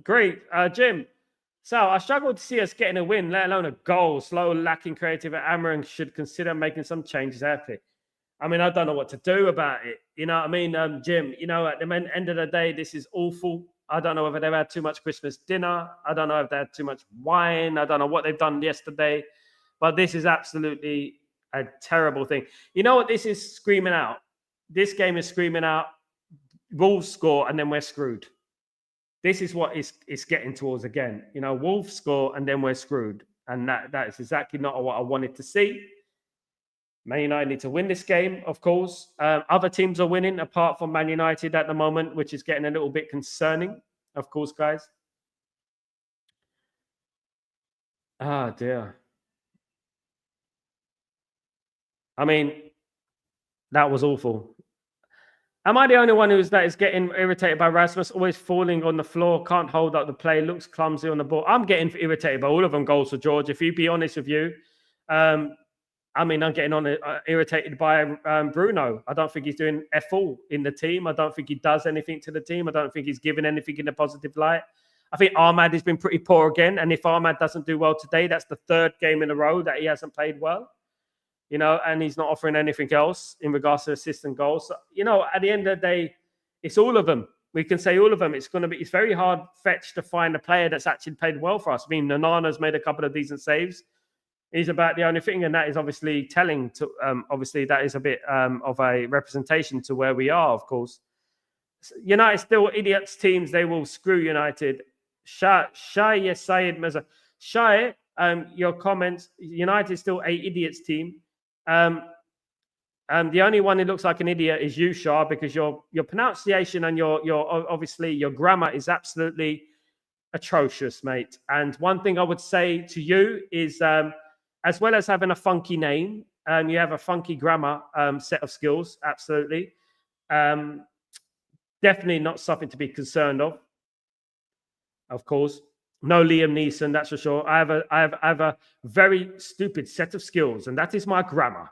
Speaker 1: Great. Jim. So I struggle to see us getting a win, let alone a goal. Slow, lacking creative. Amorim should consider making some changes after. I don't know what to do about it. You know what I mean, Jim? At the end of the day, this is awful. I don't know whether they've had too much Christmas dinner. I don't know if they had too much wine. I don't know what they've done yesterday. But this is absolutely a terrible thing. You know what this is screaming out? This game is screaming out, Wolves score, and then we're screwed. This is what it's getting towards again. Wolves score, and then we're screwed. And that is exactly not what I wanted to see. Man United need to win this game, of course. Other teams are winning, apart from Man United at the moment, which is getting a little bit concerning, of course, guys. Oh dear. I mean, that was awful. Am I the only one that is getting irritated by Rasmus always falling on the floor, can't hold up the play, looks clumsy on the ball? I'm getting irritated by all of them goals for George. If you be honest with you, um, I mean, I'm getting irritated by Bruno. I don't think he's doing F all in the team. I don't think he does anything to the team. I don't think he's giving anything in a positive light. I think Ahmad has been pretty poor again. And if Ahmad doesn't do well today, that's the third game in a row that he hasn't played well, and he's not offering anything else in regards to assist and goals. So, at the end of the day, it's all of them. We can say all of them. It's very hard fetched to find a player that's actually played well for us. I mean, Nanana's made a couple of decent saves. He's about the only thing, and that is obviously telling. To obviously, that is a bit of a representation to where we are. Of course, United still idiots teams. They will screw United. Shai Sayed Meza. Shai, your comments. United still a idiots team. The only one who looks like an idiot is you, Shah, because your pronunciation and your obviously your grammar is absolutely atrocious, mate. And one thing I would say to you is, as well as having a funky name, you have a funky grammar set of skills. Absolutely, definitely not something to be concerned of. Of course, no Liam Neeson, that's for sure. I have a very stupid set of skills, and that is my grammar.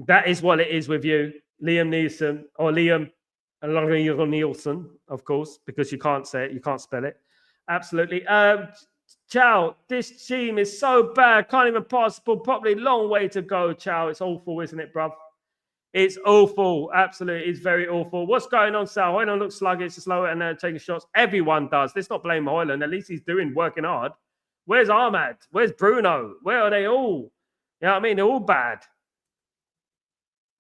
Speaker 1: That is what it is with you, Liam Neeson or Liam Nielsen, of course, because you can't say it, you can't spell it. Absolutely. Chow, this team is so bad, can't even pass the ball properly. Long way to go, Chow. It's awful, isn't it, bruv? It's awful. Absolutely. It's very awful. What's going on, Sal? Hoyland looks sluggish, slower, and taking shots. Everyone does. Let's not blame Hoyland. At least he's working hard. Where's Ahmad? Where's Bruno? Where are they all? You know what I mean? They're all bad.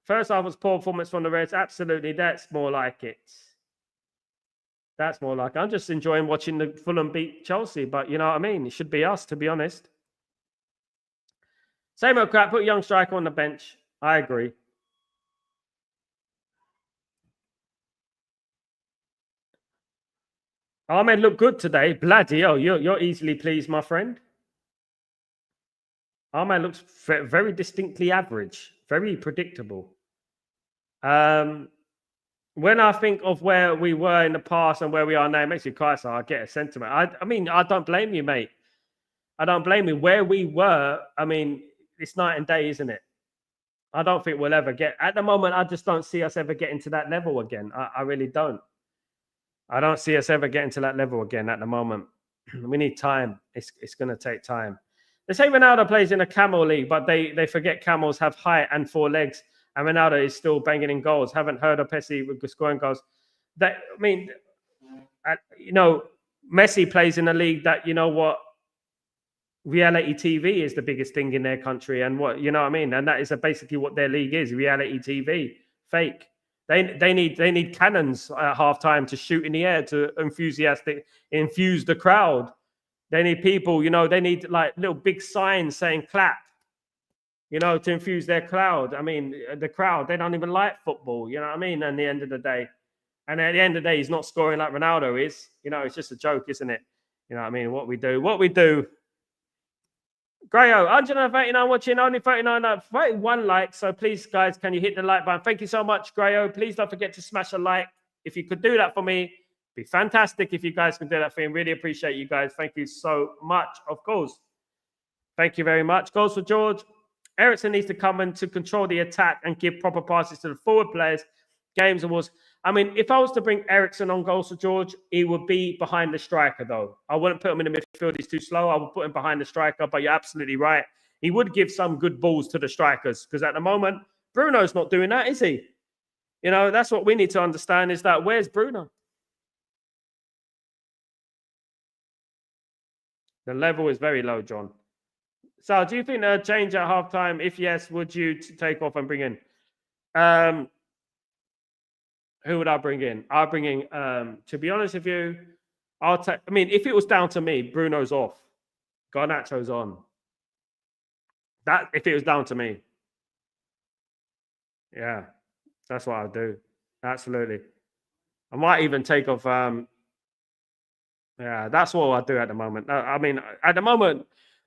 Speaker 1: First half was poor performance from the Reds. Absolutely. That's more like it. That's more like it. I'm just enjoying watching the Fulham beat Chelsea, but you know what I mean? It should be us, to be honest. Same old crap. Put a young striker on the bench. I agree. Ahmed looked good today. Bloody hell, you're easily pleased, my friend. Ahmed looks very distinctly average, very predictable. When I think of where we were in the past and where we are now, it makes you cry. So I get a sentiment. I mean, I don't blame you, mate. I don't blame you. Where we were, I mean, it's night and day, isn't it? I don't think we'll ever get. At the moment, I just don't see us ever getting to that level again. I really don't. I don't see us ever getting to that level again at the moment. We need time. It's going to take time. They say Ronaldo plays in a camel league, but they forget camels have height and 4 legs, and Ronaldo is still banging in goals. Haven't heard of Messi with scoring goals. That I mean, Messi plays in a league that reality TV is the biggest thing in their country, and what I mean, and that is basically what their league is: reality TV, fake. They need cannons at halftime to shoot in the air to infuse the crowd. They need people, they need like little big signs saying clap, to infuse their crowd. I mean, the crowd, they don't even like football, you know what I mean? And the end of the day, and at the end of the day, he's not scoring like Ronaldo is. It's just a joke, isn't it? You know what I mean? What we do. Grayo, 139 watching, only 31 likes. So please, guys, can you hit the like button? Thank you so much, Grayo. Please don't forget to smash a like. If you could do that for me, it'd be fantastic if you guys can do that for me. Really appreciate you guys. Thank you so much, of course. Thank you very much. Goals for George. Eriksen needs to come in to control the attack and give proper passes to the forward players. Games awards. I mean, if I was to bring Eriksen on goals for George, he would be behind the striker, though. I wouldn't put him in the midfield. He's too slow. I would put him behind the striker, but you're absolutely right. He would give some good balls to the strikers because at the moment, Bruno's not doing that, is he? That's what we need to understand is that where's Bruno? The level is very low, John. So do you think a change at halftime? If yes, would you take off and bring in? Who would I bring in? I'll bring in, to be honest with you, I mean, if it was down to me, Bruno's off. Garnacho's on. That, if it was down to me. Yeah, that's what I'll do. Absolutely. I might even take off, Yeah, that's what I do at the moment. I mean, at the moment,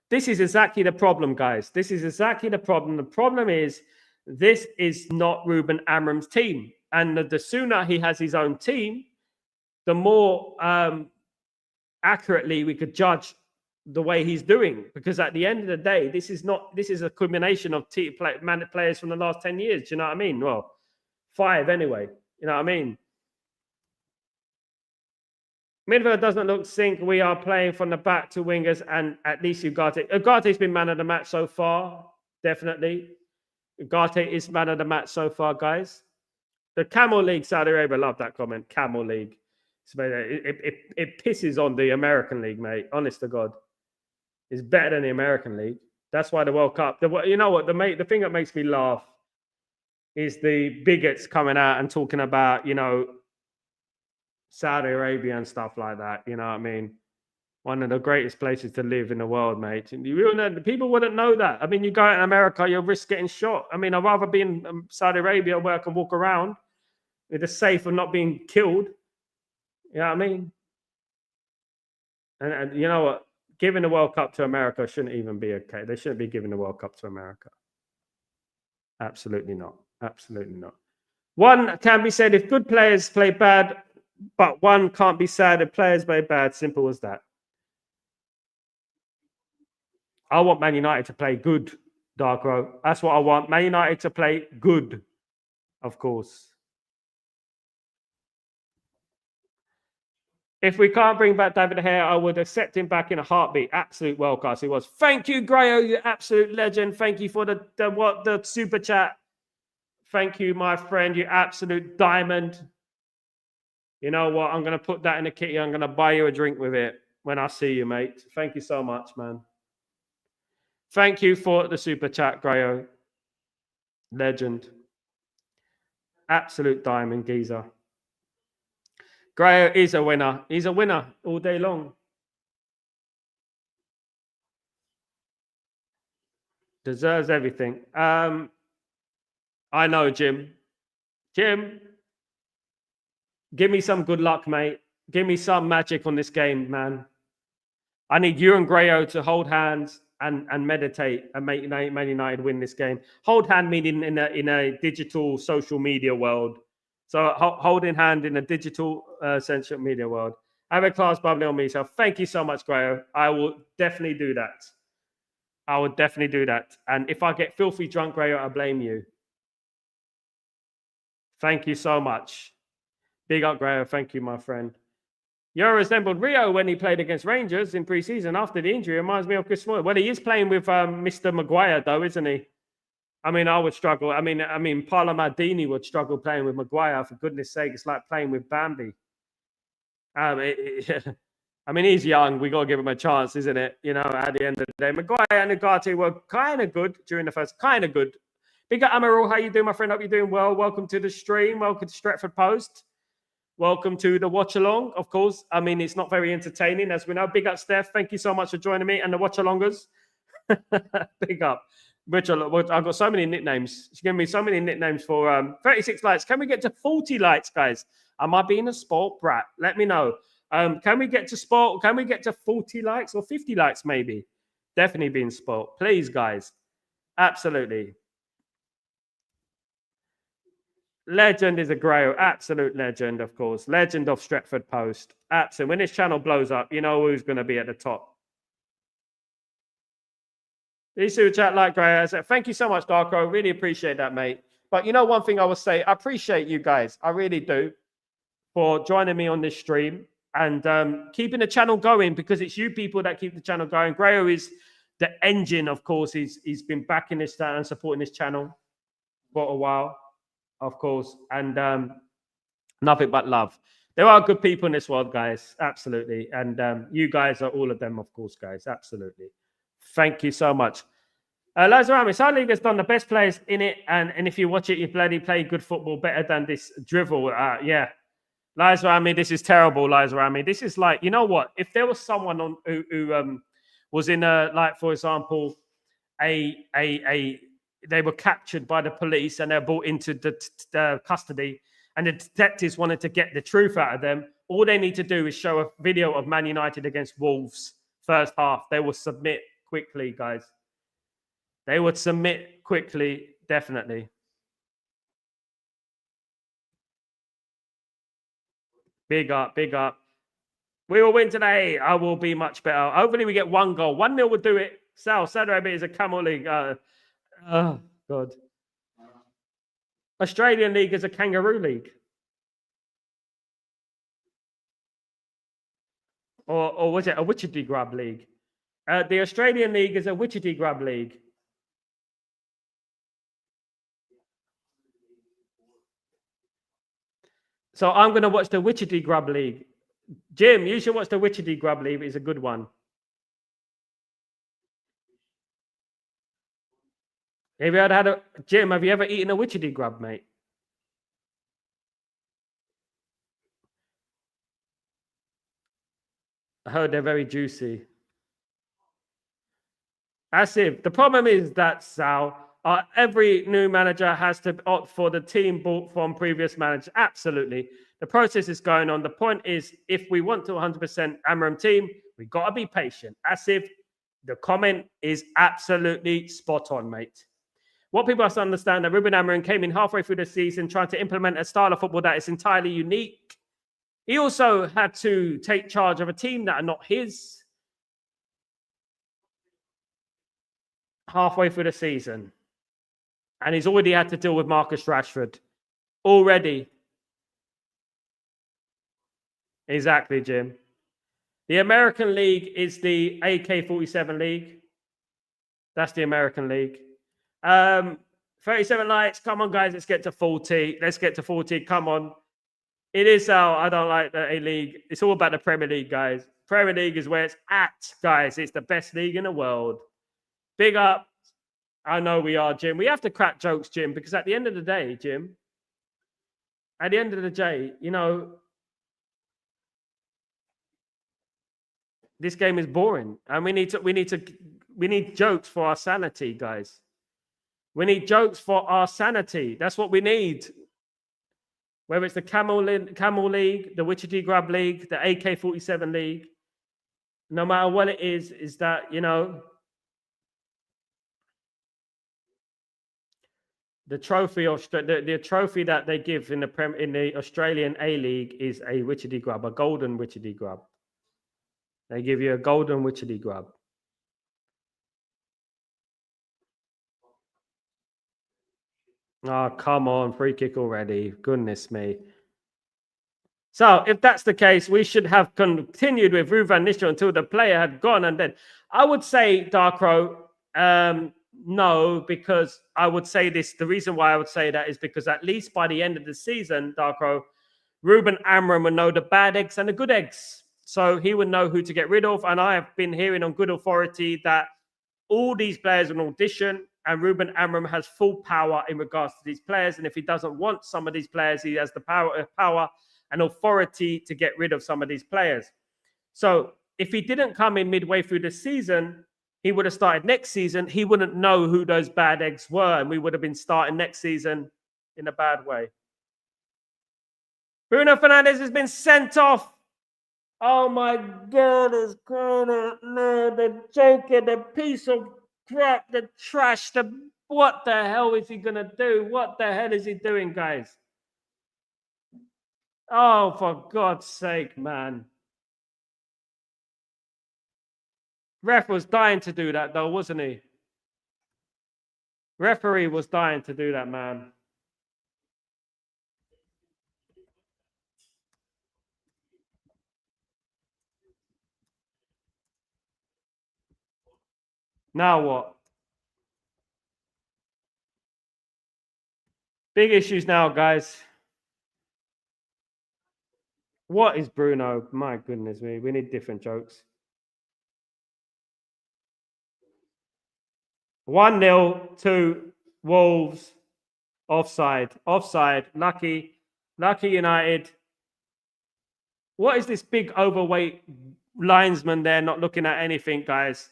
Speaker 1: this is exactly the problem, guys. This is exactly the problem. The problem is this is not Ruben Amorim's team. And the sooner he has his own team, the more accurately we could judge the way he's doing. Because at the end of the day, this is a combination of players from the last 10 years. Do you know what I mean? Well, 5 anyway. You know what I mean? Midfield doesn't look sync. We are playing from the back to wingers, and at least Ugarte. Ugarte's been man of the match so far, definitely. Ugarte is man of the match so far, guys. The Camel League, Saudi Arabia, love that comment. Camel League. It pisses on the American League, mate. Honest to God, it's better than the American League. That's why the World Cup. You know what? The thing that makes me laugh is the bigots coming out and talking about, Saudi Arabia and stuff like that. You know what I mean? One of the greatest places to live in the world, mate. And people wouldn't know that. I mean, you go out in America, you'll risk getting shot. I mean, I'd rather be in Saudi Arabia where I can walk around with the safe of not being killed. You know what I mean? And you know what? Giving the World Cup to America shouldn't even be okay. They shouldn't be giving the World Cup to America. Absolutely not. Absolutely not. One can be said if good players play bad, but one can't be sad if players play bad. Simple as that. I want Man United to play good, Darkro. That's what I want. Man United to play good, of course. If we can't bring back David De Gea, I would accept him back in a heartbeat. Absolute world class he was. Thank you, Grayo, you absolute legend. Thank you for the super chat. Thank you, my friend, you absolute diamond. You know what? I'm going to put that in a kitty. I'm going to buy you a drink with it when I see you, mate. Thank you so much, man. Thank you for the super chat, Grayo. Legend. Absolute diamond, geezer. Grayo is a winner. He's a winner all day long. Deserves everything. I know, Jim. Jim, give me some good luck, mate. Give me some magic on this game, man. I need you and Grayo to hold hands and meditate and make Man United win this game. Hold hand meaning in a digital social media world. So holding hand in a digital social media world. Have a class bubbly on me. So thank you so much, Grayo. I will definitely do that. I will definitely do that. And if I get filthy drunk, Grayo, I blame you. Thank you so much. Big up, Grayo. Thank you, my friend. You resembled Rio when he played against Rangers in pre-season after the injury. Reminds me of Chris Smalling. Well, he is playing with Mr. Maguire, though, isn't he? I mean, I would struggle. I mean, Paolo Maldini would struggle playing with Maguire. For goodness sake, it's like playing with Bambi. I mean, he's young. We got to give him a chance, isn't it? At the end of the day, Maguire and Ugarte were kind of good during the first. Kind of good. Big up, Amaral. How you doing, my friend? Hope you're doing well. Welcome to the stream. Welcome to Stretford Post. Welcome to the Watchalong, of course. I mean, it's not very entertaining, as we know. Big up, Steph. Thank you so much for joining me and the Watchalongers. Big up. I've got so many nicknames. She's giving me so many nicknames for 36 likes. Can we get to 40 likes, guys? Am I being a sport brat? Let me know. Can we get to 40 likes or 50 likes, maybe? Definitely being sport. Please, guys. Absolutely. Legend is a Grayo, absolute legend, of course. Legend of Stretford Post. Absolutely. When this channel blows up, you know who's going to be at the top. These super chat like Grayo. Thank you so much, Darko. Really appreciate that, mate. But one thing I will say, I appreciate you guys. I really do, for joining me on this stream and keeping the channel going, because it's you people that keep the channel going. Grayo is the engine, of course. He's been backing this down and supporting this channel for a while. Of course, and nothing but love. There are good people in this world, guys. Absolutely. And you guys are all of them, of course, guys. Absolutely. Thank you so much. Lazarami, Saudi League has done the best players in it. And if you watch it, you bloody play good football better than this drivel. Yeah. Lazarami, this is terrible, Lazarami. This is like, you know what? If there was someone who was in for example, they were captured by the police and they're brought into the custody, and the detectives wanted to get the truth out of them, All they need to do is show a video of Man United against Wolves first half. They will submit quickly, guys. They would submit quickly, definitely. Big up, big up. We will win today. I will be much better. Hopefully we get 1 goal. 1-0 will do it. Saudi Arabia is a camel league. Oh, God. Australian league is a kangaroo league. Or was it a witchetty grub league? The Australian league is a witchetty grub league. So I'm going to watch the witchetty grub league. Jim, you should watch the witchetty grub league. It's a good one. Have you ever had a Jim? Have you ever eaten a witchetty grub, mate? I heard they're very juicy. As if the problem is that Sal, every new manager has to opt for the team bought from previous managers. Absolutely, the process is going on. The point is, if we want to 100% Amorim team, we got to be patient. As if the comment is absolutely spot on, mate. What people have to understand that Ruben Amorim came in halfway through the season trying to implement a style of football that is entirely unique. He also had to take charge of a team that are not his halfway through the season. And he's already had to deal with Marcus Rashford. Already. Exactly, Jim. The American League is the AK-47 League. That's the American League. 37 likes. Come on, guys. Let's get to 40. Let's get to 40. Come on. It is how I don't like the A-League. It's all about the Premier League, guys. Premier League is where it's at, guys. It's the best league in the world. Big up. I know we are, Jim. We have to crack jokes, Jim, because at the end of the day, Jim, at the end of the day, you know, this game is boring. And we need jokes for our sanity, guys. We need jokes for our sanity. That's what we need. Whether it's the Camel League, the Witchetty Grub League, the AK-47 League, no matter what it is that, you know, the trophy the trophy that they give in the Australian A-League is a Witchetty Grub, a golden Witchetty Grub. They give you a golden Witchetty Grub. Oh, come on. Free kick already. Goodness me. So, if that's the case, we should have continued with Ruben Nistel until the player had gone. And then I would say, Darkro, no, because I would say this. The reason why I would say that is because at least by the end of the season, Darkro, Ruben Amorim would know the bad eggs and the good eggs. So he would know who to get rid of. And I have been hearing on good authority that all these players will audition, and Ruben Amorim has full power in regards to these players. And if he doesn't want some of these players, he has the power and authority to get rid of some of these players. So if he didn't come in midway through the season, he would have started next season. He wouldn't know who those bad eggs were, and we would have been starting next season in a bad way. Bruno Fernandes has been sent off. Oh my God, it's gonna no, the joker, the piece of crap, the trash, what the hell is he gonna do? What the hell is he doing, guys? Oh, for God's sake, man. Ref was dying to do that, though, wasn't he? Referee was dying to do that, man. Now what? Big issues now, guys. What is Bruno? My goodness me. We need different jokes. 1-0 to Wolves. Offside. Lucky United. What is this big overweight linesman there not looking at anything, guys?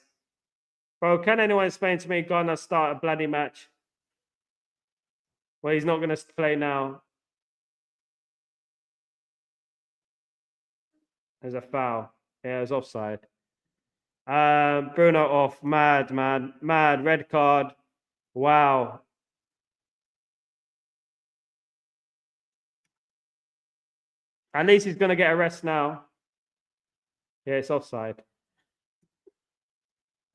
Speaker 1: Bro, can anyone explain to me gonna start a bloody match? Well, he's not going to play now. There's a foul. Yeah, it was offside. Bruno off. Mad, man. Mad. Red card. Wow. At least he's going to get a rest now. Yeah, it's offside.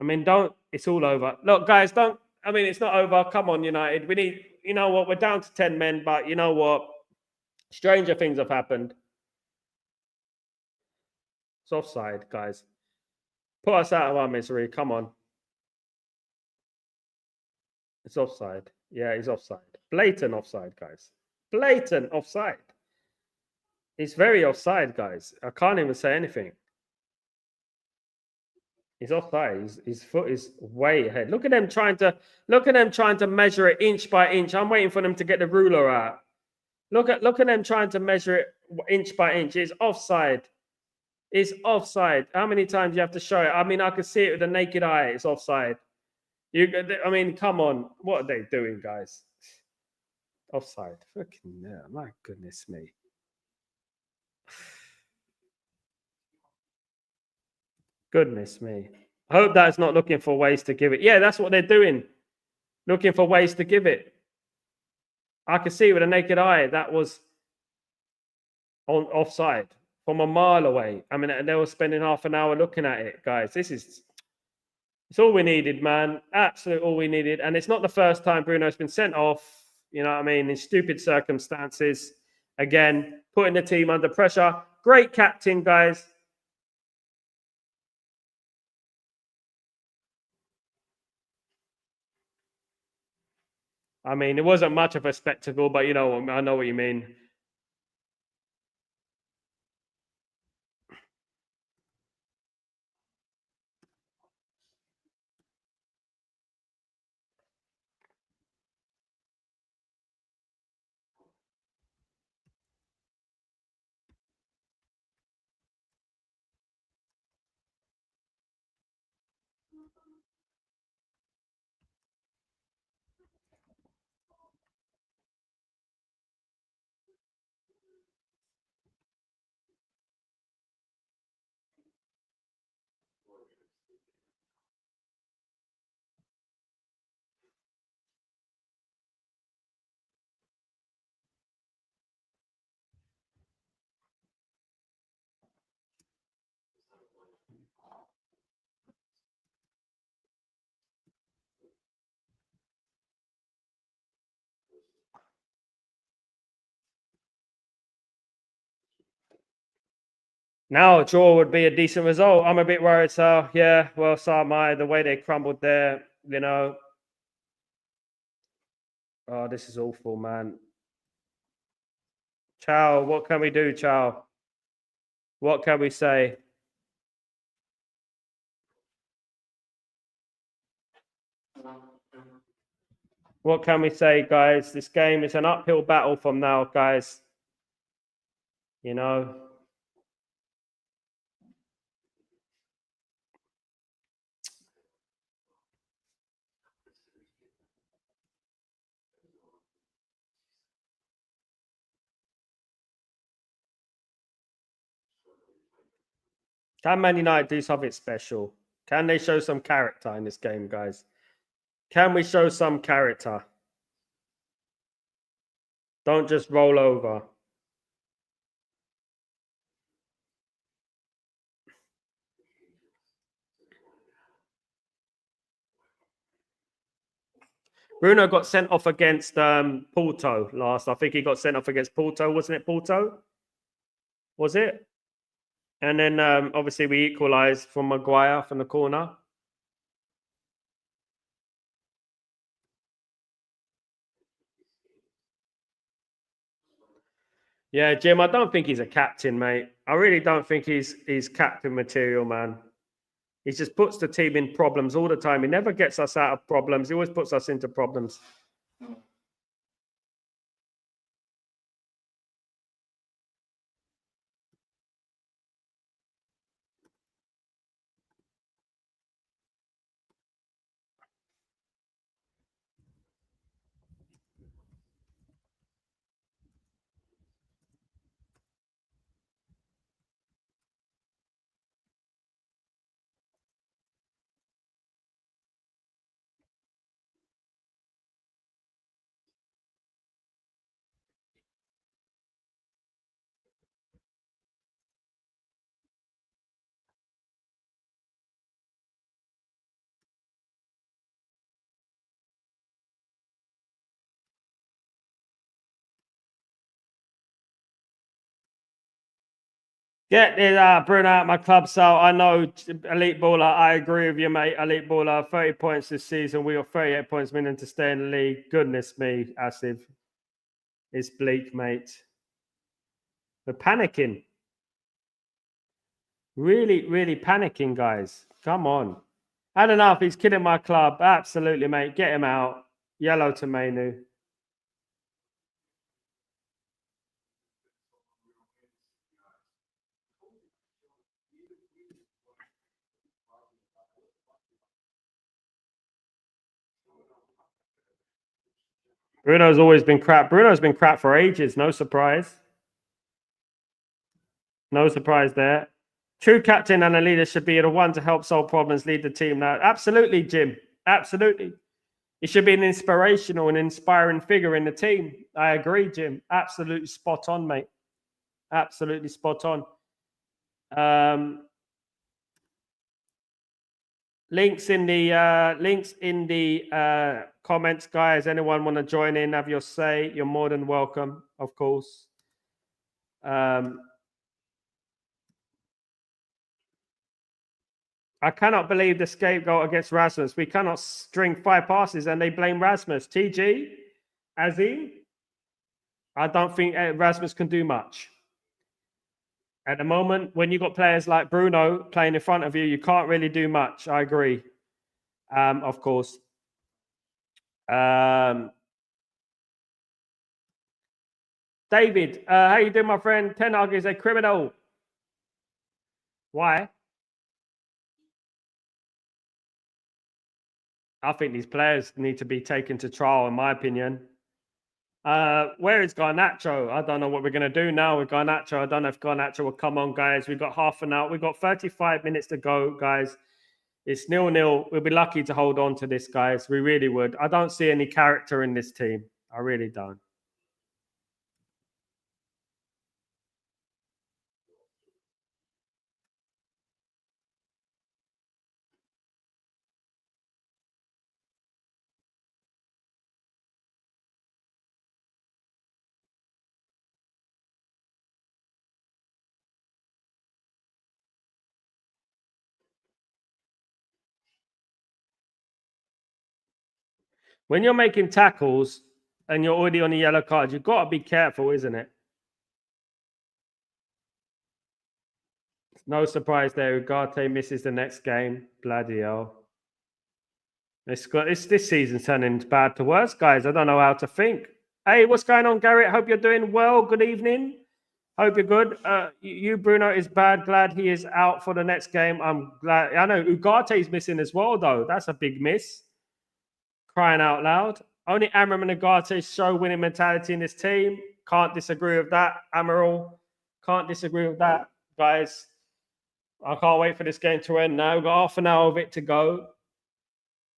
Speaker 1: I mean, it's all over. Look, guys, it's not over. Come on, United. We need, you know what? We're down to 10 men, but you know what? Stranger things have happened. It's offside, guys. Put us out of our misery. Come on. It's offside. Yeah, he's offside. Blatant offside, guys. Blatant offside. It's very offside, guys. I can't even say anything. He's offside. His foot is way ahead. Look at them trying to measure it inch by inch. I'm waiting for them to get the ruler out. Look at them trying to measure it inch by inch. It's offside. It's offside. How many times do you have to show it? I mean, I could see it with the naked eye. It's offside. Come on. What are they doing, guys? Offside. Fucking yeah, my goodness me. Goodness me. I hope that's not looking for ways to give it. Yeah, that's what they're doing. Looking for ways to give it. I could see with a naked eye that was on offside from a mile away. I mean, they were spending half an hour looking at it, guys. It's all we needed, man. Absolutely all we needed. And it's not the first time Bruno's been sent off, you know what I mean, in stupid circumstances. Again, putting the team under pressure. Great captain, guys. I mean, it wasn't much of a spectacle, but you know, I know what you mean. Now a draw would be a decent result. I'm a bit worried, so yeah, well, so am I. The way they crumbled there, you know. Oh, this is awful, man. Chow, what can we do, Chow? What can we say? What can we say, guys? This game is an uphill battle from now, guys. You know. Can Man United do something special? Can they show some character in this game, guys? Can we show some character? Don't just roll over. Bruno got sent off against Porto last. I think he got sent off against Porto, wasn't it? Porto? Was it? And then obviously we equalised from Maguire from the corner. Yeah, Jim, I don't think he's a captain, mate. I really don't think he's captain material, man. He just puts the team in problems all the time. He never gets us out of problems. He always puts us into problems. Get this Bruno out my club, Sal. I know, elite baller. I agree with you, mate. Elite baller, 30 points this season. We got 38 points minimum to stay in the league. Goodness me, Asif. It's bleak, mate. We're panicking. Really, really panicking, guys. Come on. I don't know if he's kidding my club. Absolutely, mate. Get him out. Yellow to Mainu. Bruno's always been crap. Bruno's been crap for ages. No surprise. No surprise there. True captain and a leader should be the one to help solve problems, lead the team. Now, absolutely, Jim. Absolutely. He should be an inspirational and inspiring figure in the team. I agree, Jim. Absolutely spot on, mate. Absolutely spot on. Links in the comments, guys. Anyone want to join in, have your say? You're more than welcome, of course. I cannot believe the scapegoat against Rasmus. We cannot string 5 passes and they blame Rasmus. TG, Azim, I don't think Rasmus can do much. At the moment, when you've got players like Bruno playing in front of you, you can't really do much. I agree, of course. David, how you doing, my friend? Ten Hag is a criminal. Why? I think these players need to be taken to trial, in my opinion. Where is Garnacho? I don't know what we're going to do now with Garnacho. I don't know if Garnacho will come on, guys. We've got half an hour. We've got 35 minutes to go, guys. It's 0-0. We'll be lucky to hold on to this, guys. We really would. I don't see any character in this team. I really don't. When you're making tackles and you're already on a yellow card, you've got to be careful, isn't it? No surprise there. Ugarte misses the next game. Bloody hell. This season's turning bad to worse, guys. I don't know how to think. Hey, what's going on, Garrett? Hope you're doing well. Good evening. Hope you're good. You, Bruno, is bad. Glad he is out for the next game. I'm glad. I know Ugarte's missing as well, though. That's a big miss. Crying out loud. Only Amorim and Ugarte show winning mentality in this team. Can't disagree with that, Amaral. Can't disagree with that, guys. I can't wait for this game to end now. We've got half an hour of it to go.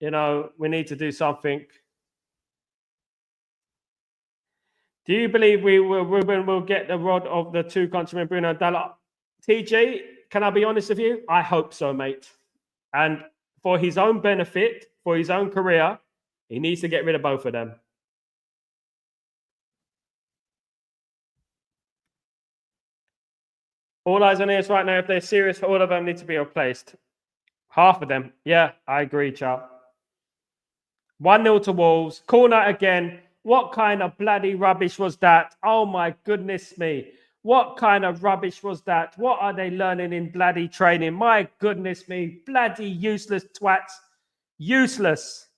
Speaker 1: You know, we need to do something. Do you believe Ruben will get the rod of the 2 countrymen, Bruno and Dalla? TJ, can I be honest with you? I hope so, mate. And for his own benefit, for his own career, he needs to get rid of both of them. All eyes on this right now. If they're serious, all of them need to be replaced. Half of them. Yeah, I agree, Chow. 1-0 to Wolves. Corner again. What kind of bloody rubbish was that? Oh, my goodness me. What kind of rubbish was that? What are they learning in bloody training? My goodness me. Bloody useless twats. Useless.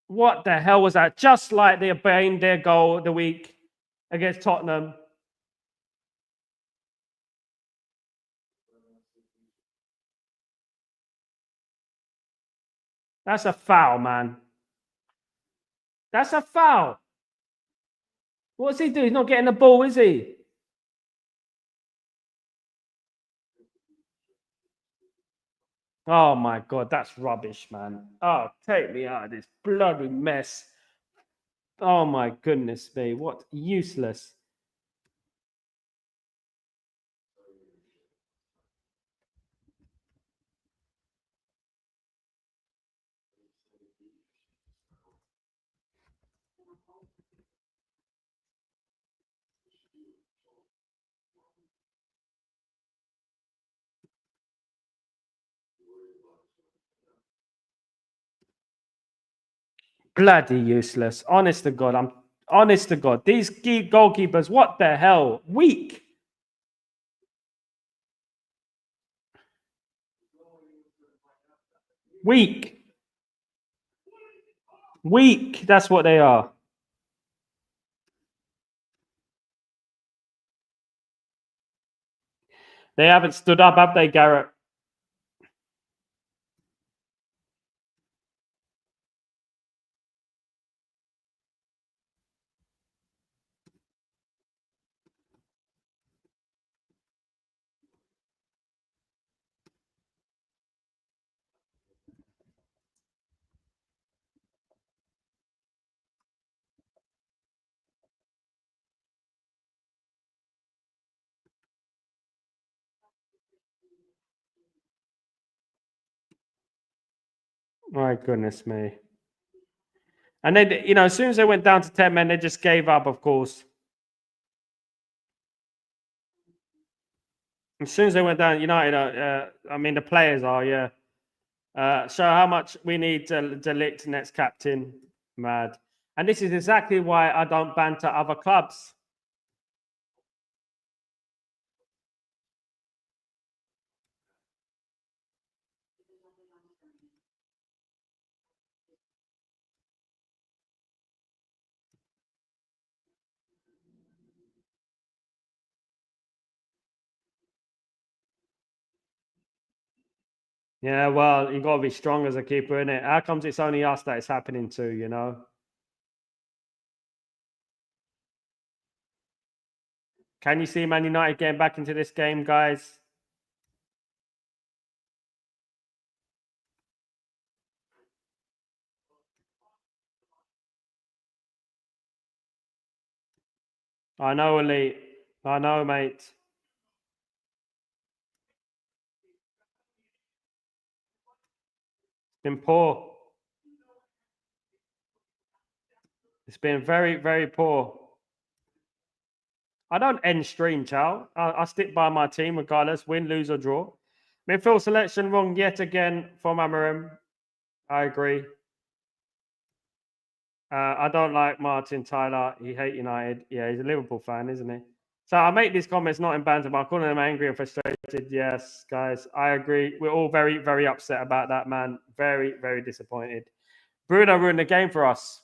Speaker 1: What the hell was that? Just like they obeyed their goal the week against Tottenham. That's a foul, man. That's a foul. What's he doing? He's not getting the ball, is he? Oh my God, that's rubbish, man. Oh, take me out of this bloody mess. Oh my goodness me, what useless. Bloody useless. Honest to God. I'm honest to God. These goalkeepers, what the hell? Weak. Weak. Weak. That's what they are. They haven't stood up, have they, Garrett? My goodness me. And then, as soon as they went down to 10 men, they just gave up, of course. As soon as they went down, United, the players are, yeah. Show how much we need De Ligt next captain. Mad. And this is exactly why I don't banter other clubs. Yeah, well, you got to be strong as a keeper, innit? How comes it's only us that it's happening to? Can you see Man United getting back into this game, guys? I know, Elite. I know, mate. It's been poor. It's been very, very poor. I don't end stream, Chow. I stick by my team regardless, win, lose, or draw. Midfield selection wrong yet again from Amorim. I agree. I don't like Martin Tyler. He hate United. Yeah, he's a Liverpool fan, isn't he? So I make these comments not in banter, but I'm calling them angry and frustrated. Yes, guys, I agree. We're all very, very upset about that, man. Very, very disappointed. Bruno ruined the game for us.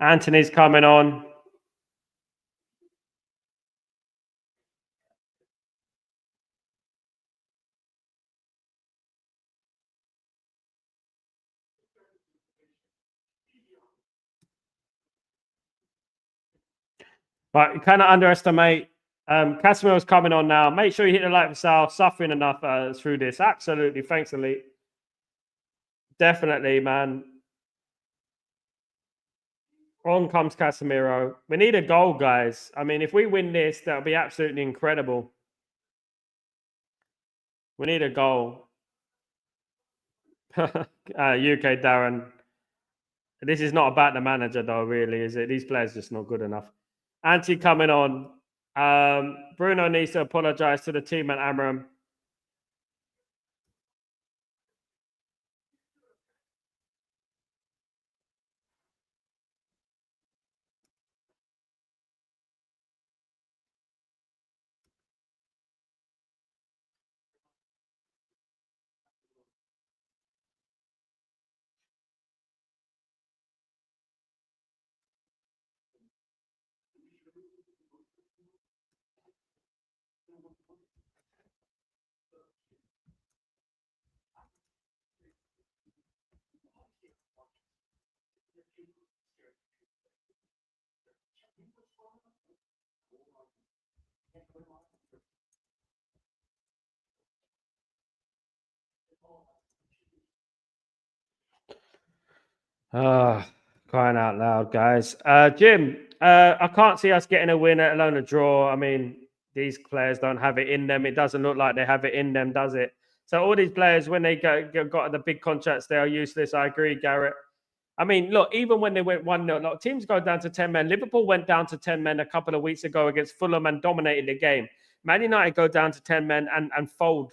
Speaker 1: Anthony's coming on. But you cannot underestimate. Casimiro's coming on now. Make sure you hit the like for Sal. Suffering enough through this. Absolutely. Thanks, Elite. Definitely, man. On comes Casemiro. We need a goal, guys. I mean, if we win this, that'll be absolutely incredible. We need a goal. UK Darren. This is not about the manager, though, really, is it? These players are just not good enough. Anti coming on. Bruno needs to apologise to the team at Amorim. Crying out loud, guys. Jim, I can't see us getting a win, let alone a draw. I mean, these players don't have it in them. It doesn't look like they have it in them, does it? So all these players, when they got the big contracts, they are useless. I agree, Garrett. I mean, look, even when they went 1-0, look, teams go down to 10 men. Liverpool went down to 10 men a couple of weeks ago against Fulham and dominated the game. Man United go down to 10 men and fold.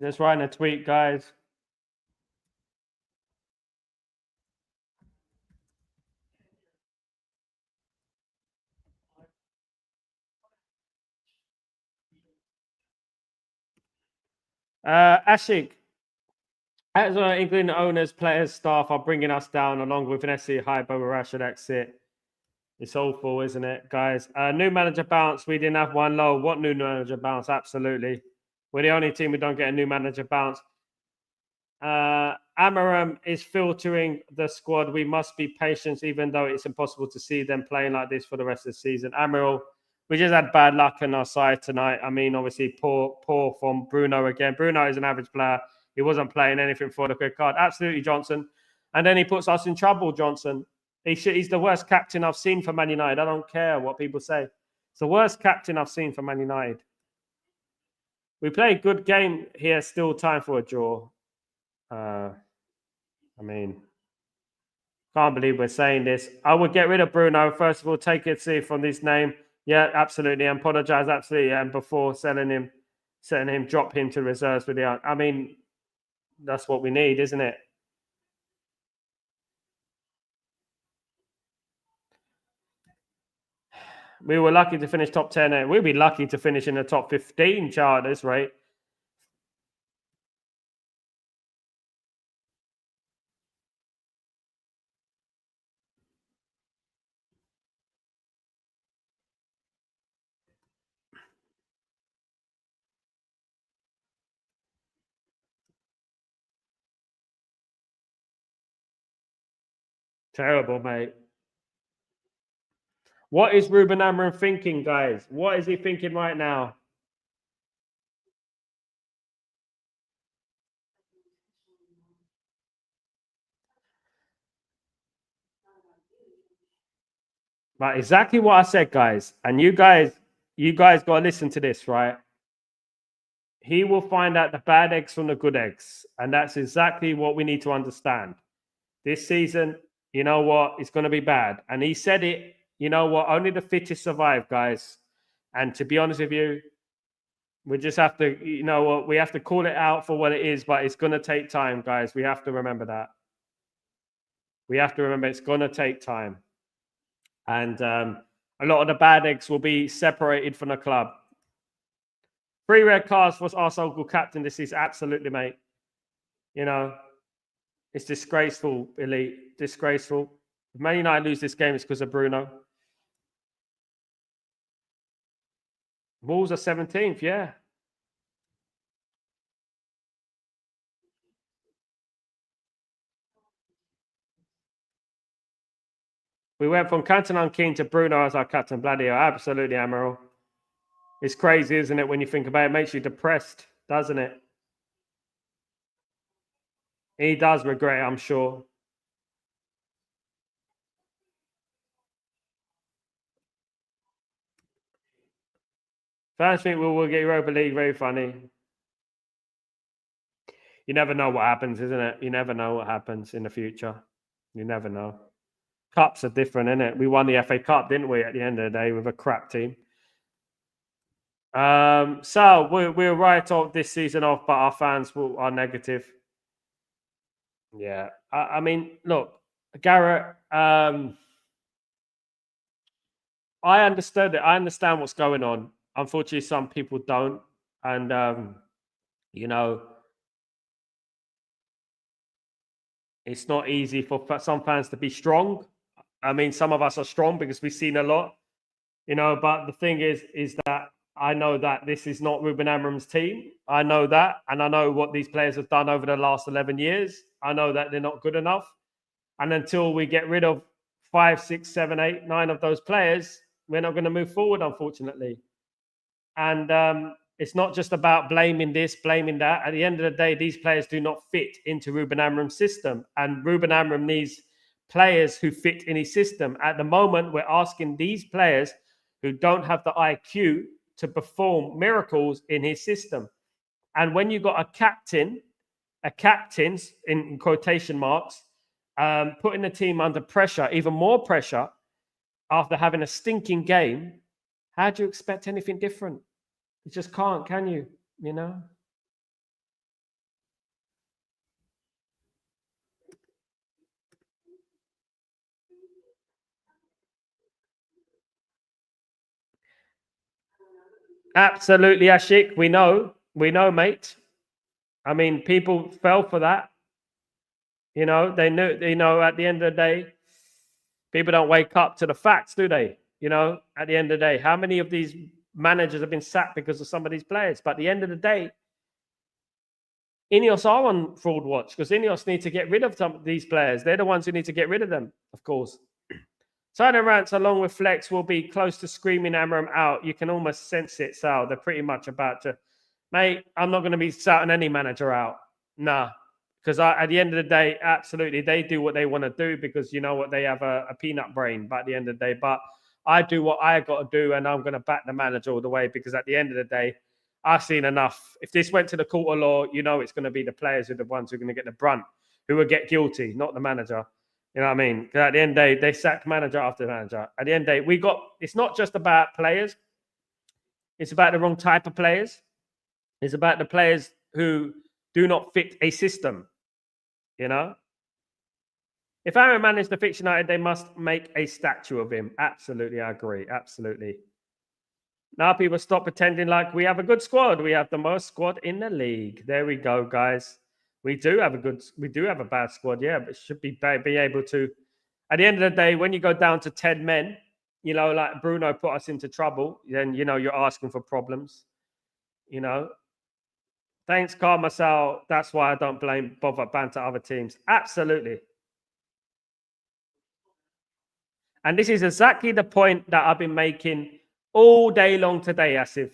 Speaker 1: Just writing a tweet, guys. Ashik, as including owners, players, staff are bringing us down along with an SC Hyper Rashford exit. It's awful, isn't it, guys? New manager bounce. We didn't have one low. What new manager bounce? Absolutely. We're the only team who don't get a new manager bounce. Amorim is filtering the squad. We must be patient, even though it's impossible to see them playing like this for the rest of the season. Amorim, we just had bad luck on our side tonight. I mean, obviously, poor from Bruno again. Bruno is an average player. He wasn't playing anything for the quick card. Absolutely, Johnson. And then he puts us in trouble, Johnson. He's the worst captain I've seen for Man United. I don't care what people say. It's the worst captain I've seen for Man United. We play a good game here. Still time for a draw. I mean, can't believe we're saying this. I would get rid of Bruno. First of all, take it see from this name. Yeah, absolutely. And apologize, absolutely. And before selling him, drop him to reserves with the. I mean, that's what we need, isn't it? We were lucky to finish top 10. And we'll be lucky to finish in the top 15 chart at this rate. Terrible, mate. What is Ruben Amorim thinking, guys? What is he thinking right now? Right, exactly what I said, guys. And you guys got to listen to this, right? He will find out the bad eggs from the good eggs. And that's exactly what we need to understand. This season, you know what? It's going to be bad. And he said it, you know what? Only the fittest survive, guys. And to be honest with you, we just have to, you know what? We have to call it out for what it is, but it's going to take time, guys. We have to remember that. We have to remember it's going to take time. And a lot of the bad eggs will be separated from the club. 3 red cards for our so-called captain this is absolutely, mate. You know, it's disgraceful, Elite. Disgraceful. If Man United lose this game, it's because of Bruno. Wolves are 17th, yeah. We went from Cantona King to Bruno as our captain. Bloody hell. Absolutely, Amaral. It's crazy, isn't it, when you think about it? It makes you depressed, doesn't it? He does regret it, I'm sure. Fans think we will get Europa League. Very funny. you never know what happens, isn't it? You never know what happens in the future. You never know. Cups are different, isn't it? We won the FA Cup, didn't we, at the end of the day with a crap team. So we'll write off this season off, but our fans are negative. Yeah. I mean, look, Garrett, I understood it. I understand what's going on. Unfortunately, some people don't. And, you know, it's not easy for some fans to be strong. I mean, some of us are strong because we've seen a lot, you know, but the thing is that I know that this is not Ruben Amorim's team. I know that. And I know what these players have done over the last 11 years. I know that they're not good enough. And until we get rid of 5, 6, 7, 8, 9 of those players, we're not going to move forward, unfortunately. And it's not just about blaming this, blaming that. At the end of the day, these players do not fit into Ruben Amorim's system. And Ruben Amorim needs players who fit in his system. At the moment, we're asking these players who don't have the IQ to perform miracles in his system. And when you got a captain's in quotation marks, putting the team under pressure, even more pressure, after having a stinking game, how do you expect anything different? You just can't, can you? You know? Absolutely, Ashik. We know, mate. I mean, people fell for that. You know, they knew, you know, at the end of the day, people don't wake up to the facts, do they? You know, at the end of the day, how many of these managers have been sacked because of some of these players? But at the end of the day, Ineos are on fraud watch because Ineos need to get rid of some of these players. They're the ones who need to get rid of them, of course. Side and rants along with Flex will be close to screaming Amorim out. You can almost sense it, Sal. They're pretty much about to, mate, I'm not going to be shouting any manager out. Nah. Because at the end of the day, absolutely, they do what they want to do because you know what, they have a peanut brain by the end of the day. But I do what I got to do, and I'm going to back the manager all the way because at the end of the day, I've seen enough. If this went to the court of law, you know it's going to be the players who are the ones who are going to get the brunt, who will get guilty, not the manager. You know what I mean? Because at the end of the day, they sacked manager after manager. At the end of the day, it's not just about players. It's about the wrong type of players. It's about the players who do not fit a system. You know, if Aaron managed to fix United, they must make a statue of him. Absolutely, I agree. Absolutely. Now people stop pretending like we have a good squad. We have the most squad in the league. There we go, guys. We do have a bad squad, yeah, but should be able to. At the end of the day, when you go down to 10 men, you know, like Bruno put us into trouble, then you know you're asking for problems. You know. Thanks, Karma Sal. That's why I don't bother banter other teams. Absolutely. And this is exactly the point that I've been making all day long today, Asif.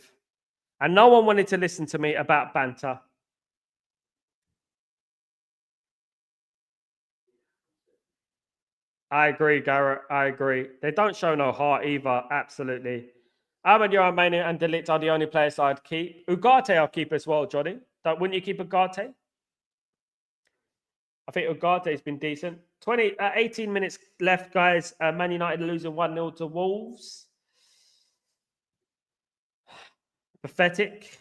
Speaker 1: And no one wanted to listen to me about banter. I agree, Garrett. I agree. They don't show no heart either. Absolutely. Ahmed Yoramania and Delict are the only players I'd keep. Ugarte I'll keep as well, Johnny. Wouldn't you keep Ugarte? I think Ugarte's been decent. 18 minutes left, guys. Man United losing 1-0 to Wolves. Pathetic.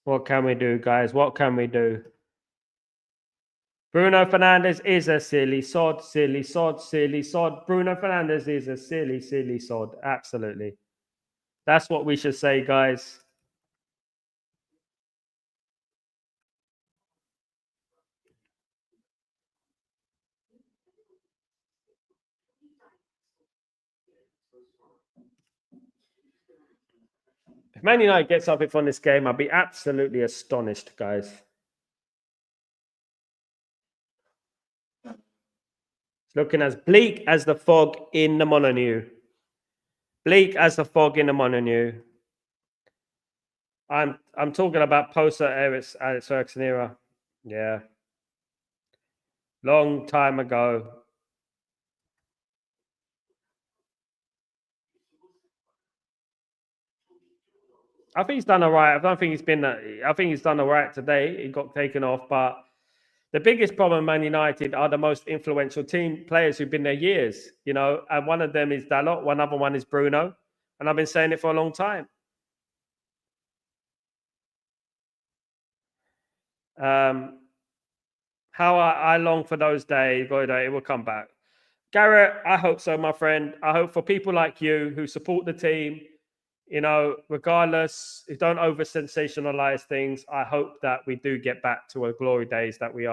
Speaker 1: What can we do, guys? What can we do? Bruno Fernandes is a silly sod, silly sod, silly sod. Bruno Fernandes is a silly, silly sod. Absolutely. That's what we should say, guys. If Man United gets something from this game, I'll be absolutely astonished, guys. It's looking as bleak as the fog in the Molineux. Bleak as the fog in the Molineux. I'm talking about post Alex Ferguson era. Yeah. Long time ago. I think he's done all right. I don't think he's been. I think he's done all right today. He got taken off, but the biggest problem, Man United, are the most influential team players who've been there years. You know, and one of them is Dalot. One other one is Bruno, and I've been saying it for a long time. How I long for those days. It will come back. Garrett, I hope so, my friend. I hope for people like you who support the team, you know, regardless, who don't over sensationalize things. I hope that we do get back to our glory days that we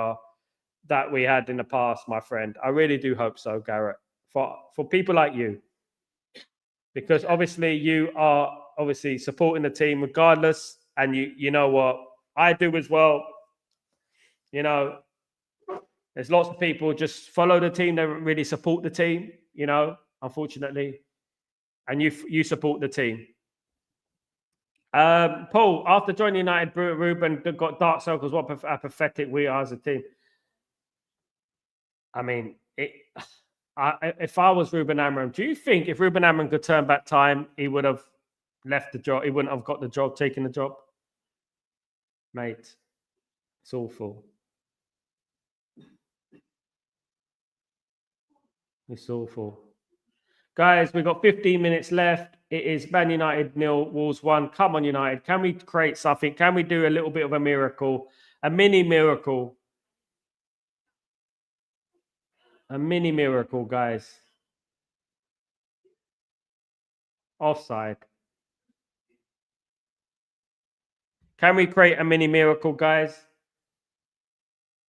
Speaker 1: had in the past, my friend. I really do hope so, Garrett. For people like you, because obviously you are obviously supporting the team regardless, and you know what I do as well. You know, there's lots of people just follow the team. They don't really support the team. You know, unfortunately, and you support the team. Paul, after joining United, Ruben got dark circles. What how pathetic we are as a team. I mean, if I was Ruben Amorim, do you think if Ruben Amorim could turn back time, he would have left the job? He wouldn't have got the job, taken the job? Mate, it's awful. It's awful. Guys, we've got 15 minutes left. It is Man United 0, Wolves 1. Come on, United. Can we create something? Can we do a little bit of a miracle? A mini miracle. A mini miracle, guys. Offside. Can we create a mini miracle, guys?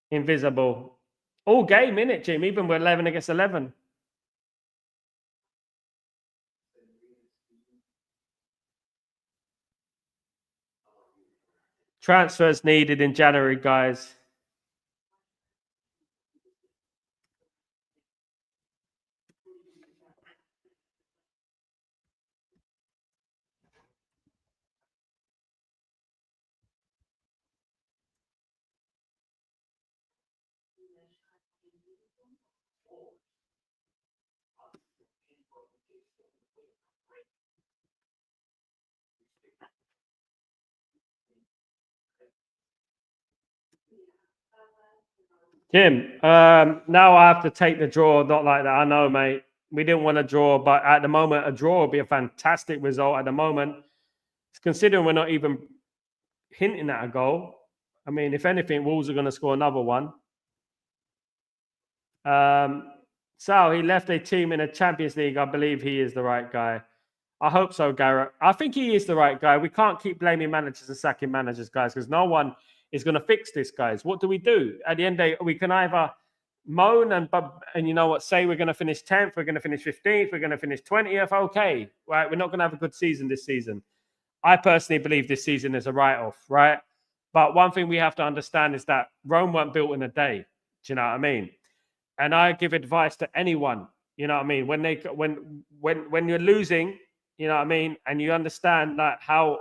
Speaker 1: Invisible. All game, innit, Jim? Even with 11 against 11. Transfers needed in January, guys. Jim, now I have to take the draw. Not like that. I know, mate. We didn't want to draw, but at the moment, a draw would be a fantastic result. At the moment, considering we're not even hinting at a goal. I mean, if anything, Wolves are going to score another one. Sal, he left a team in a Champions League. I believe he is the right guy. I hope so, Garrett. I think he is the right guy. We can't keep blaming managers and sacking managers, guys, because no one is going to fix this, guys. What do we do? At the end of the day, we can either moan and you know what, say we're going to finish 10th, we're going to finish 15th, we're going to finish 20th. Okay, right? We're not going to have a good season this season. I personally believe this season is a write-off, right? But one thing we have to understand is that Rome weren't built in a day. Do you know what I mean? And I give advice to anyone, you know what I mean? When you're losing, you know what I mean, and you understand that how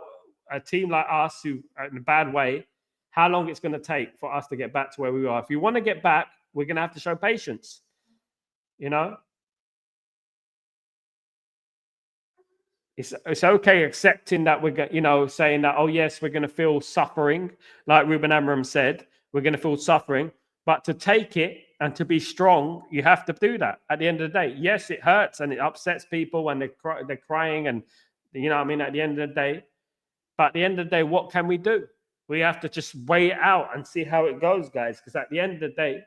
Speaker 1: a team like us, who in a bad way, how long it's going to take for us to get back to where we are. If you want to get back, we're going to have to show patience. You know, it's okay accepting that we're going, you know, saying that, oh yes, we're going to feel suffering, like Ruben Amorim said, we're going to feel suffering, but to take it and to be strong, you have to do that. At the end of the day, yes, it hurts and it upsets people when they're crying, and you know what I mean. At the end of the day, but at the end of the day, what can we do? We have to just weigh it out and see how it goes, guys. Because at the end of the day,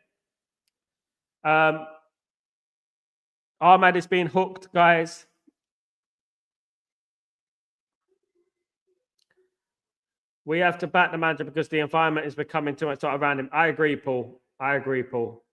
Speaker 1: Ahmad is being hooked, guys. We have to back the manager because the environment is becoming too much around him. I agree, Paul. I agree, Paul.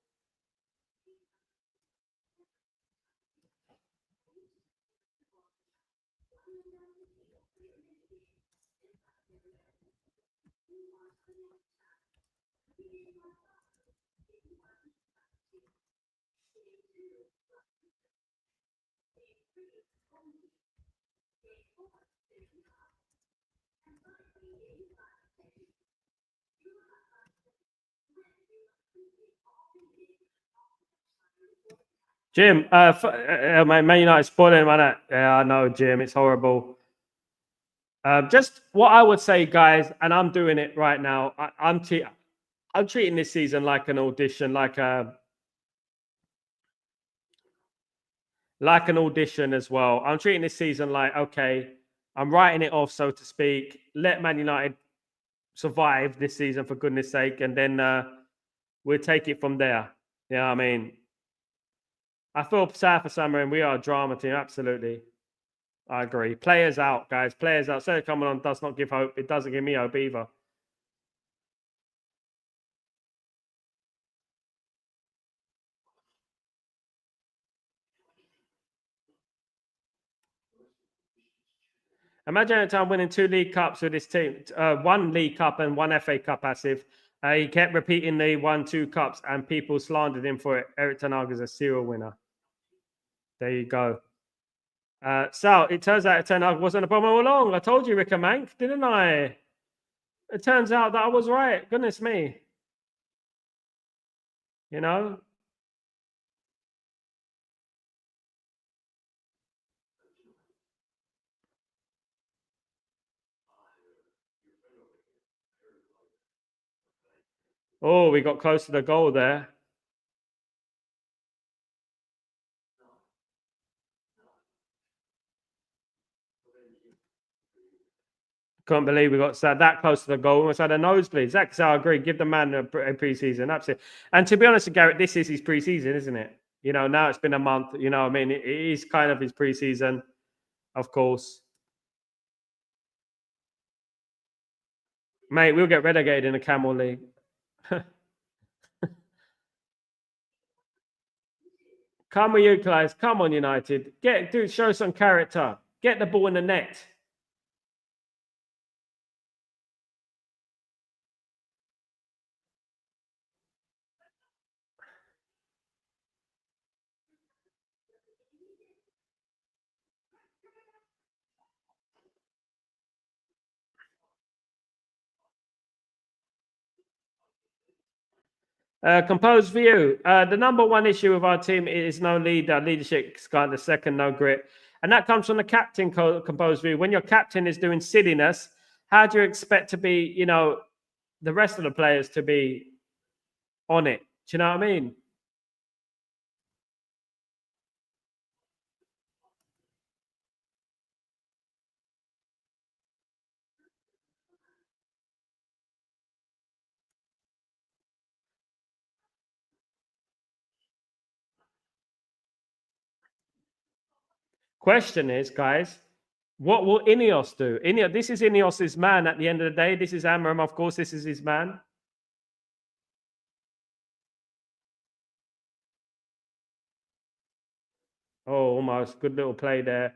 Speaker 1: Jim, Man United spoiling man. Yeah, I know, Jim. It's horrible. Just what I would say, guys, and I'm doing it right now. I'm treating this season like an audition, like an audition as well. I'm treating this season like, okay, I'm writing it off, so to speak. Let Man United survive this season, for goodness sake, and then we'll take it from there. Yeah, I mean, I feel sad for Summer, and we are a drama team. Absolutely. I agree. Players out, guys. Players out. So coming on does not give hope. It doesn't give me hope either. Imagine a time winning 2 League Cups with this team. 1 League Cup and 1 FA Cup passive. He kept repeating the 1-2 cups, and people slandered him for it. Eric Ten Hag is a serial winner. There you go. Sal, it turns out Ten Hag wasn't a problem all along. I told you, Rick and Mank, didn't I? It turns out that I was right. Goodness me. You know? Oh, we got close to the goal there. Can't believe we got that close to the goal. Almost had a nosebleed. Exactly. I agree. Give the man a preseason. Absolutely. And to be honest, Garrett, this is his preseason, isn't it? You know, now it's been a month. You know, I mean, it is kind of his preseason, of course. Mate, we'll get relegated in the Camel League. Come on, you guys. Come on, United. Show some character. Get the ball in the net. Composed view. The number one issue with our team is no leader. Leadership is kind of second, no grit. And that comes from the captain composed view. When your captain is doing silliness, how do you expect to be, you know, the rest of the players to be on it? Do you know what I mean? Question is, guys, what will Ineos do? This is Ineos's man at the end of the day. This is Amorim, of course. This is his man. Oh, almost. Good little play there.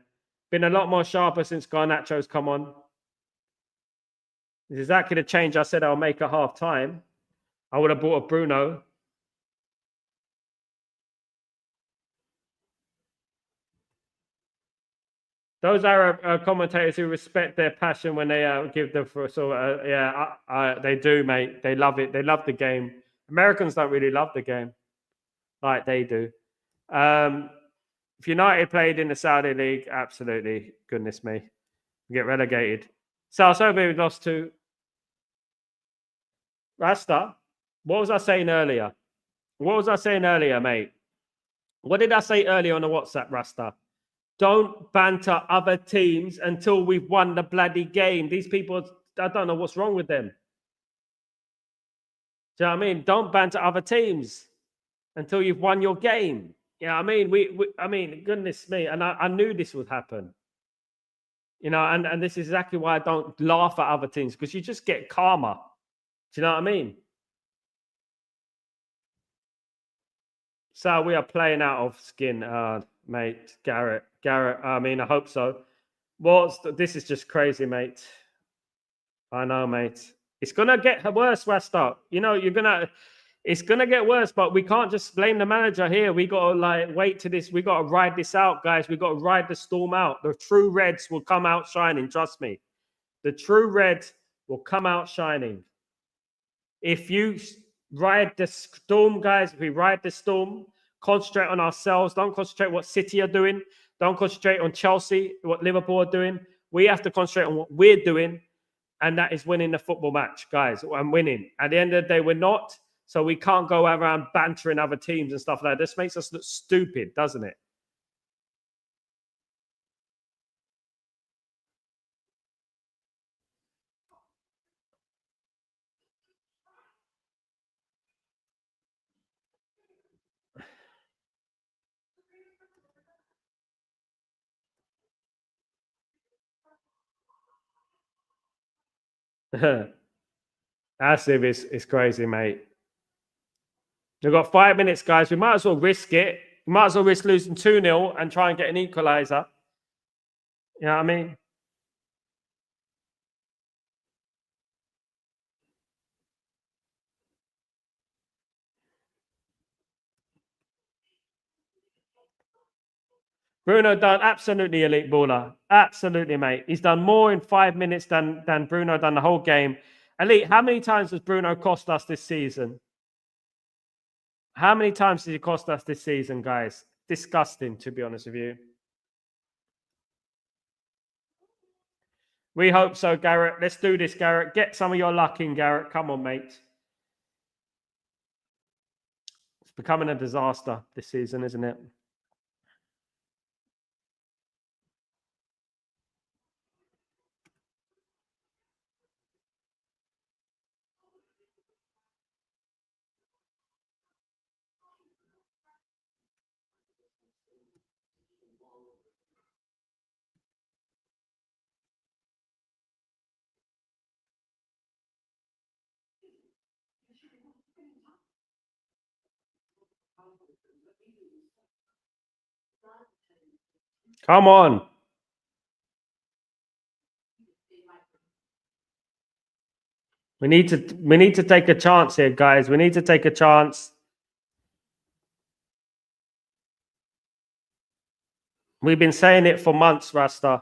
Speaker 1: Been a lot more sharper since Garnacho's come on. It's exactly the change I said I'll make at half time. I would have bought a Bruno. Those Arab commentators who respect their passion when they give the they do, mate. They love it. They love the game. Americans don't really love the game like they do. If United played in the Saudi League, absolutely, goodness me, we get relegated. So we lost to Rasta. What was I saying earlier? What was I saying earlier, mate? What did I say earlier on the WhatsApp, Rasta? Don't banter other teams until we've won the bloody game. These people, I don't know what's wrong with them. Do you know what I mean? Don't banter other teams until you've won your game. Yeah, I mean, I mean, goodness me, and I knew this would happen. You know, and this is exactly why I don't laugh at other teams, because you just get karma. Do you know what I mean? So we are playing out of skin, mate. Garrett. I mean, I hope so. This is just crazy, mate. I know, mate. It's gonna get worse, Rasta. You know, you're gonna. It's gonna get worse, but we can't just blame the manager here. We gotta wait to this. We gotta ride this out, guys. We gotta ride the storm out. The true Reds will come out shining. Trust me, the true Reds will come out shining. If you ride the storm, guys, if we ride the storm, concentrate on ourselves. Don't concentrate what City are doing. Don't concentrate on Chelsea, what Liverpool are doing. We have to concentrate on what we're doing, and that is winning the football match, guys. I'm winning. At the end of the day, we're not. So we can't go around bantering other teams and stuff like that. This makes us look stupid, doesn't it? That's it. It's crazy, mate. We've got 5 minutes, guys. We might as well risk it. We might as well risk losing 2-0 and try and get an equaliser. You know what I mean? Bruno done absolutely elite baller. Absolutely, mate. He's done more in 5 minutes than Bruno done the whole game. Elite, how many times has Bruno cost us this season? How many times did he cost us this season, guys? Disgusting, to be honest with you. We hope so, Garrett. Let's do this, Garrett. Get some of your luck in, Garrett. Come on, mate. It's becoming a disaster this season, isn't it? Come on. We need to take a chance here, guys. We need to take a chance. We've been saying it for months, Rasta.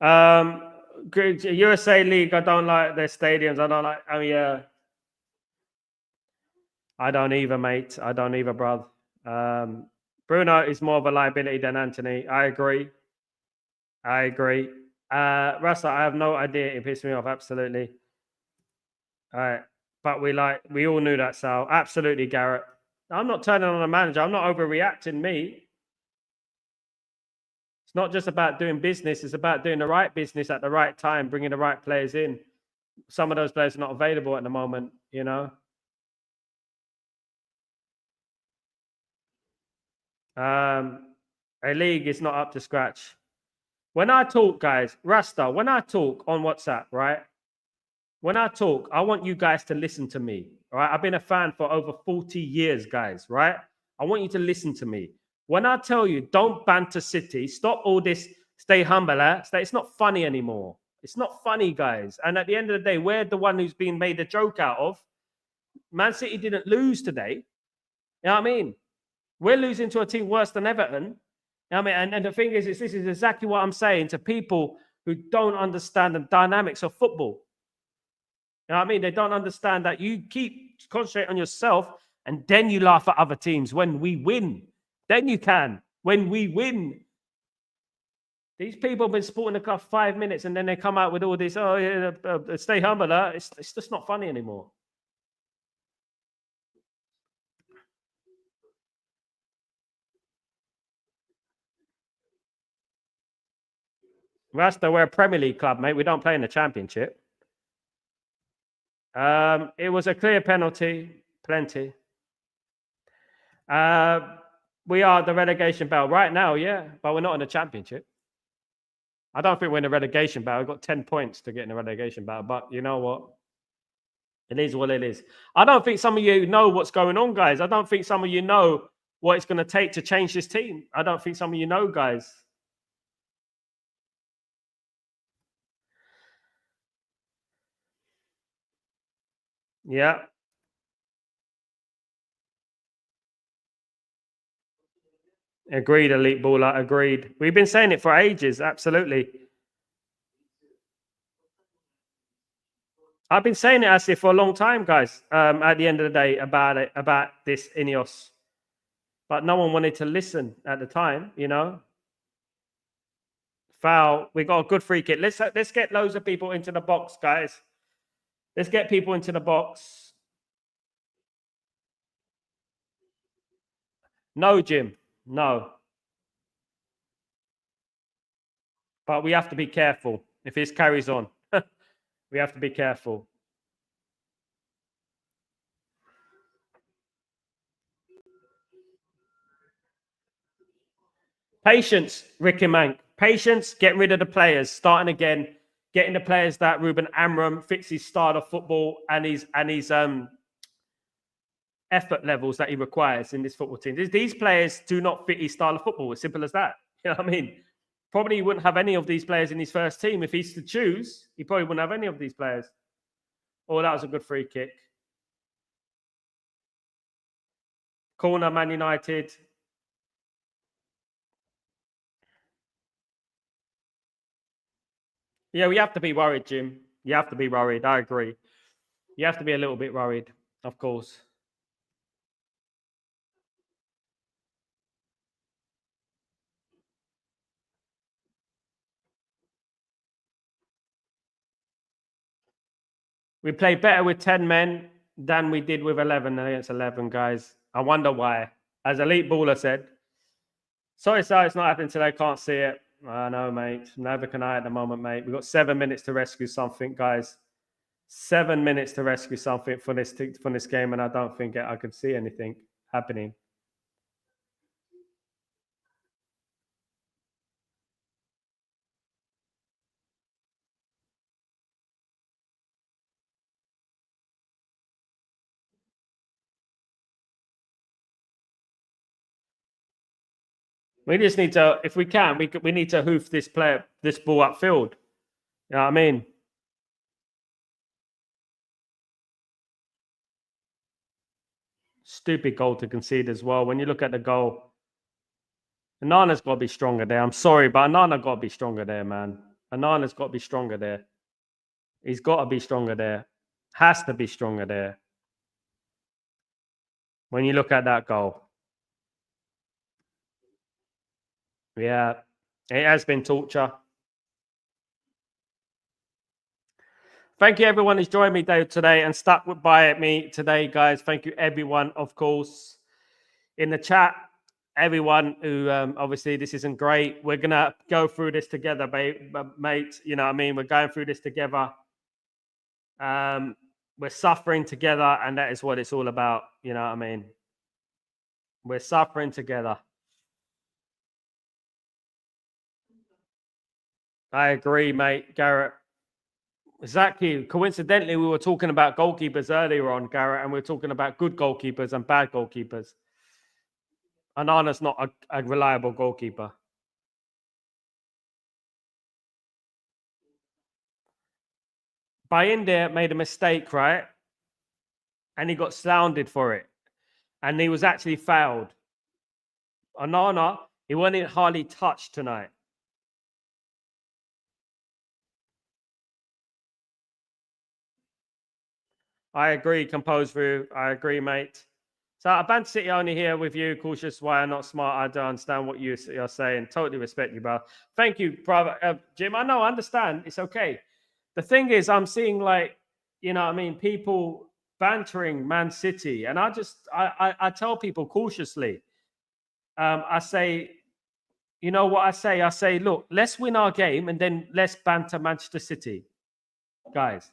Speaker 1: USA League, I don't like their stadiums. I don't like. Oh yeah, I don't either, mate. I don't either, bruv. Bruno is more of a liability than Anthony. I agree. Rasta, I have no idea. It pissed me off. Absolutely. All right. But we all knew that, Sal. Absolutely, Garrett. I'm not turning on the manager. I'm not overreacting, me. It's not just about doing business. It's about doing the right business at the right time, bringing the right players in. Some of those players are not available at the moment, you know. A league is not up to scratch. When I talk, guys, Rasta, when I talk on WhatsApp, right? When I talk, I want you guys to listen to me. All right. I've been a fan for over 40 years, guys, right? I want you to listen to me. When I tell you, don't banter City, stop all this, stay humble, it's not funny anymore. It's not funny, guys. And at the end of the day, we're the one who's been made a joke out of. Man City didn't lose today. You know what I mean? We're losing to a team worse than Everton. You know what I mean? And the thing is, this is exactly what I'm saying to people who don't understand the dynamics of football. You know what I mean? They don't understand that you keep concentrate on yourself and then you laugh at other teams when we win. Then you can. When we win. These people have been supporting the club 5 minutes and then they come out with all this, oh, yeah, stay humble. It's just not funny anymore. Rasta, we're a Premier League club, mate. We don't play in the Championship. It was a clear penalty. Plenty. We are the relegation battle right now, yeah, but we're not in the Championship. I don't think we're in the relegation battle. We've got 10 points to get in the relegation battle, but you know what? It is what it is. I don't think some of you know what's going on, guys. I don't think some of you know what it's going to take to change this team. I don't think some of you know, guys. Yeah. Agreed, elite baller. Agreed. We've been saying it for ages. Absolutely. I've been saying it actually for a long time, guys. At the end of the day, about this Ineos, but no one wanted to listen at the time. You know, foul. We got a good free kick. Let's get loads of people into the box, guys. Let's get people into the box. No, Jim. No. But we have to be careful if this carries on. We have to be careful. Patience, Ricky Mank. Patience, get rid of the players, starting again, getting the players that Ruben Amorim fits his style of football and his effort levels that he requires in this football team. These players do not fit his style of football. As simple as that. You know what I mean? Probably wouldn't have any of these players in his first team. If he's to choose, he probably wouldn't have any of these players. Oh, that was a good free kick. Corner, Man United. Yeah, we have to be worried, Jim. You have to be worried. I agree. You have to be a little bit worried, of course. We play better with 10 men than we did with 11 against 11, guys. I wonder why. As Elite Baller said, sorry, Sal, it's not happening today. Can't see it. I know, mate. Neither can I at the moment, mate. We've got 7 minutes to rescue something, guys. 7 minutes to rescue something for this game, and I don't think I could see anything happening. We just need to, if we can, we need to hoof this ball upfield. You know what I mean? Stupid goal to concede as well. When you look at the goal, Anana's got to be stronger there. I'm sorry, but Anana got to be stronger there, man. Anana's got to be stronger there. He's got to be stronger there. Has to be stronger there. When you look at that goal. Yeah, it has been torture. Thank you, everyone who's joined me today and stuck by me today, guys. Thank you, everyone, of course, in the chat. Everyone who, obviously, this isn't great. We're going to go through this together, mate. You know what I mean? We're going through this together. We're suffering together, and that is what it's all about. You know what I mean? We're suffering together. I agree, mate, Garrett. Exactly. Coincidentally, we were talking about goalkeepers earlier on, Garrett, and we are talking about good goalkeepers and bad goalkeepers. Anana's not a reliable goalkeeper. Bayinde made a mistake, right? And he got sounded for it. And he was actually fouled. Anana, he wasn't hardly touched tonight. I agree, Compose View. I agree, mate. So Band City only here with you. Cautious why I'm not smart. I don't understand what you're saying. Totally respect you, bro. Thank you, brother. Jim, I know, I understand. It's okay. The thing is, I'm seeing like, you know what I mean, people bantering Man City. And I tell people cautiously, I say, you know what I say? I say, look, let's win our game and then let's banter Manchester City. Guys,